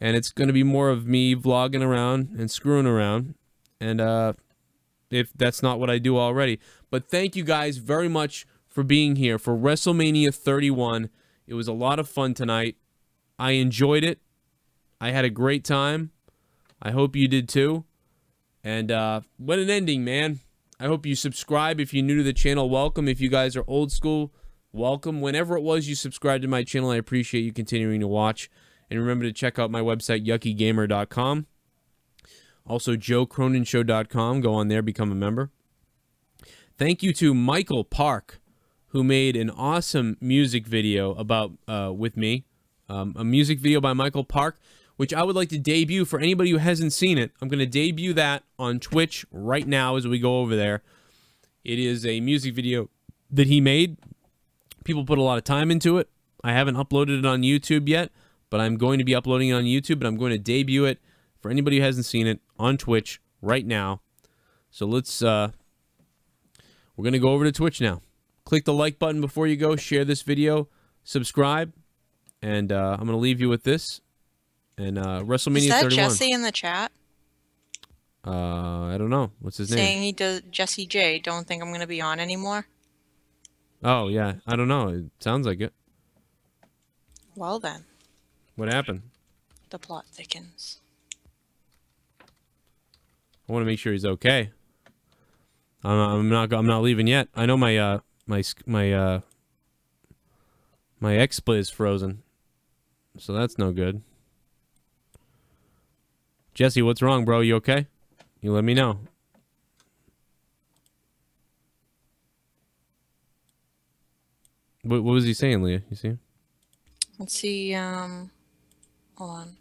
And it's going to be more of me vlogging around and screwing around. And if that's not what I do already. But thank you guys very much for being here for WrestleMania 31. It was a lot of fun tonight. I enjoyed it. I had a great time. I hope you did too. And what an ending, man. I hope you subscribe. If you're new to the channel, welcome. If you guys are old school, welcome. Whenever it was you subscribed to my channel, I appreciate you continuing to watch. And remember to check out my website, yuckygamer.com. Also, joecroninshow.com. Go on there, become a member. Thank you to Michael Park, who made an awesome music video about with me. A music video by Michael Park, which I would like to debut for anybody who hasn't seen it. I'm going to debut that on Twitch right now as we go over there. It is a music video that he made. People put a lot of time into it. I haven't uploaded it on YouTube yet, but I'm going to be uploading it on YouTube, and I'm going to debut it for anybody who hasn't seen it on Twitch right now. So let's, we're going to go over to Twitch now. Click the like button before you go, share this video, subscribe, and I'm going to leave you with this. And WrestleMania 31. Is that Jesse in the chat? I don't know. What's his name? Saying he does, Jesse J, don't think I'm going to be on anymore. Oh, yeah. I don't know. It sounds like it. Well then. What happened? The plot thickens. I want to make sure he's okay. I'm not leaving yet. I know my XSplit is frozen. So that's no good. Jesse, what's wrong, bro? You okay? You let me know. What was he saying, Leah? You see? Let's see, hold on.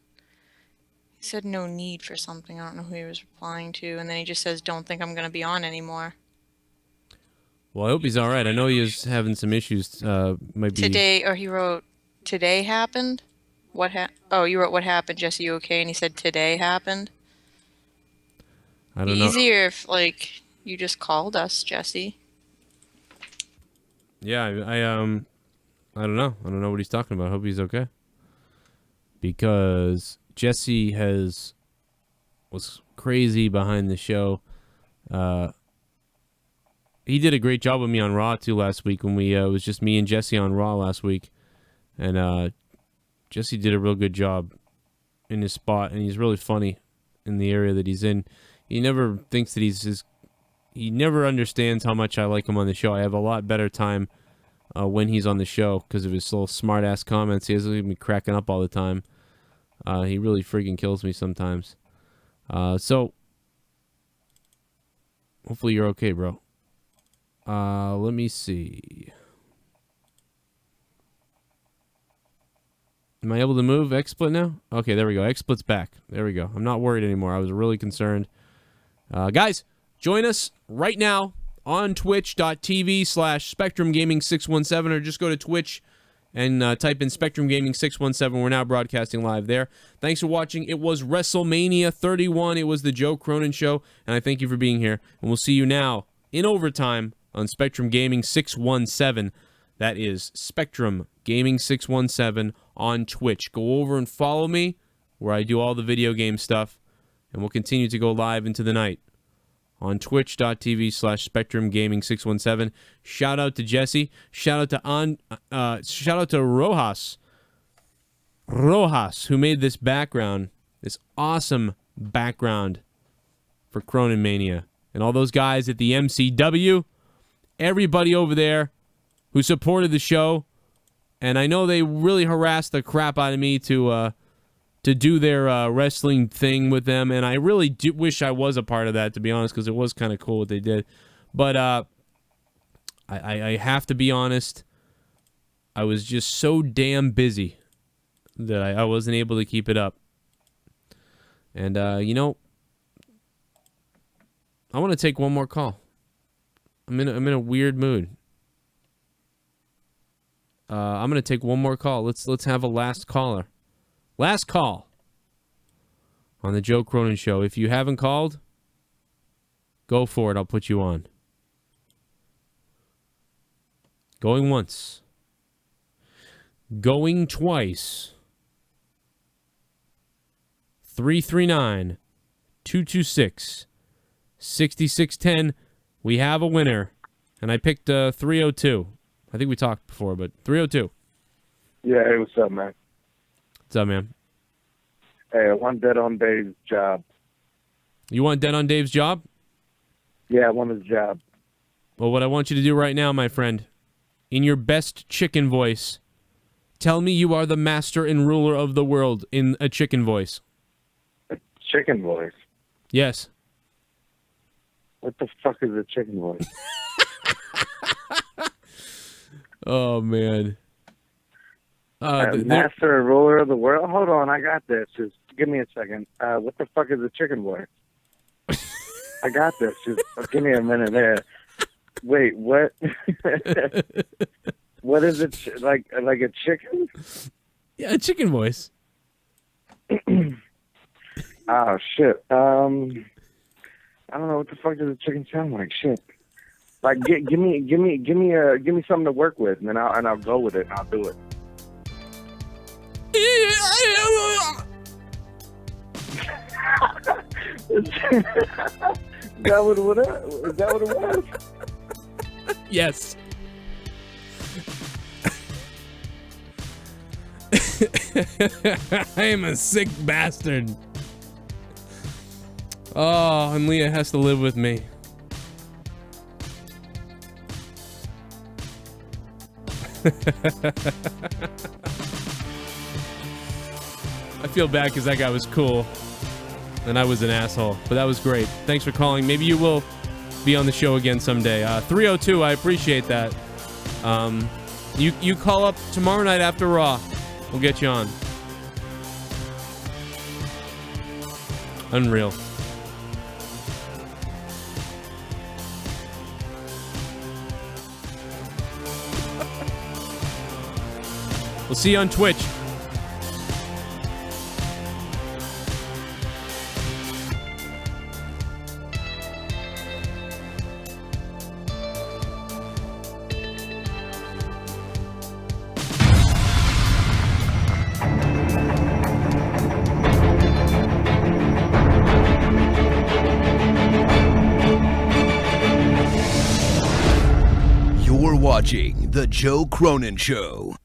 He said no need for something. I don't know who he was replying to. And then he just says, don't think I'm going to be on anymore. Well, I hope he's all right. I know he is having some issues. Might be Today, or he wrote, today happened? Oh, you wrote what happened, Jesse, you okay? And he said today happened? I Be don't know. easier if, like, you just called us, Jesse. Yeah, I don't know. I don't know what he's talking about. I hope he's okay. Because Jesse was crazy behind the show. He did a great job with me on Raw too last week when it was just me and Jesse on Raw last week, and Jesse did a real good job in his spot, and he's really funny in the area that he's in. He never thinks that he never understands how much I like him on the show. I have a lot better time when he's on the show because of his little smart ass comments. He has me cracking up all the time. He really freaking kills me sometimes. So hopefully you're okay, bro. Let me see. Am I able to move XSplit now? Okay, there we go. XSplit's back. There we go. I'm not worried anymore. I was really concerned. Guys, join us right now on twitch.tv/Spectrum Gaming 617, or just go to Twitch and type in Spectrum Gaming 617. We're now broadcasting live there. Thanks for watching. It was WrestleMania 31. It was the Joe Cronin Show, and I thank you for being here. And we'll see you now in overtime on Spectrum Gaming 617. That is Spectrum Gaming 617 on Twitch. Go over and follow me where I do all the video game stuff, and we'll continue to go live into the night on twitch.tv/Spectrum Gaming 617. Shout out to Jesse. Shout out to Rojas, who made this background, this awesome background for Cronin Mania. And all those guys at the MCW, everybody over there who supported the show. And I know they really harassed the crap out of me to do their wrestling thing with them. And I really do wish I was a part of that, to be honest, because it was kind of cool what they did. But I have to be honest, I was just so damn busy that I wasn't able to keep it up. And, you know, I want to take one more call. I'm in a weird mood. I'm gonna take one more call. Let's have a last caller. Last call on the Joe Cronin Show. If you haven't called, go for it. I'll put you on. Going once. Going twice. 339-226-6610. We have a winner. And I picked 302. I think we talked before, but 302. Yeah, hey, what's up, man? What's up, man? Hey, I want Dead on Dave's job. You want Dead on Dave's job? Yeah, I want his job. Well, what I want you to do right now, my friend, in your best chicken voice, tell me you are the master and ruler of the world in a chicken voice. A chicken voice? Yes. What the fuck is a chicken voice? Oh, man. Master and ruler of the world? Hold on, I got this. Just give me a second. What the fuck is a chicken voice? I got this. Just give me a minute there. Wait, what? What is it? Like a chicken? Yeah, a chicken voice. Oh shit. I don't know what the fuck does a chicken sound like. Shit. Like give me something to work with, and then I'll go with it and I'll do it. Is that what it was? Yes. I am a sick bastard. Oh, and Leah has to live with me. I feel bad because that guy was cool and I was an asshole, but that was great. Thanks for calling. Maybe you will be on the show again someday. 302, I appreciate that. You call up tomorrow night after Raw. We'll get you on. Unreal. We'll see you on Twitch. You're watching The Joe Cronin Show.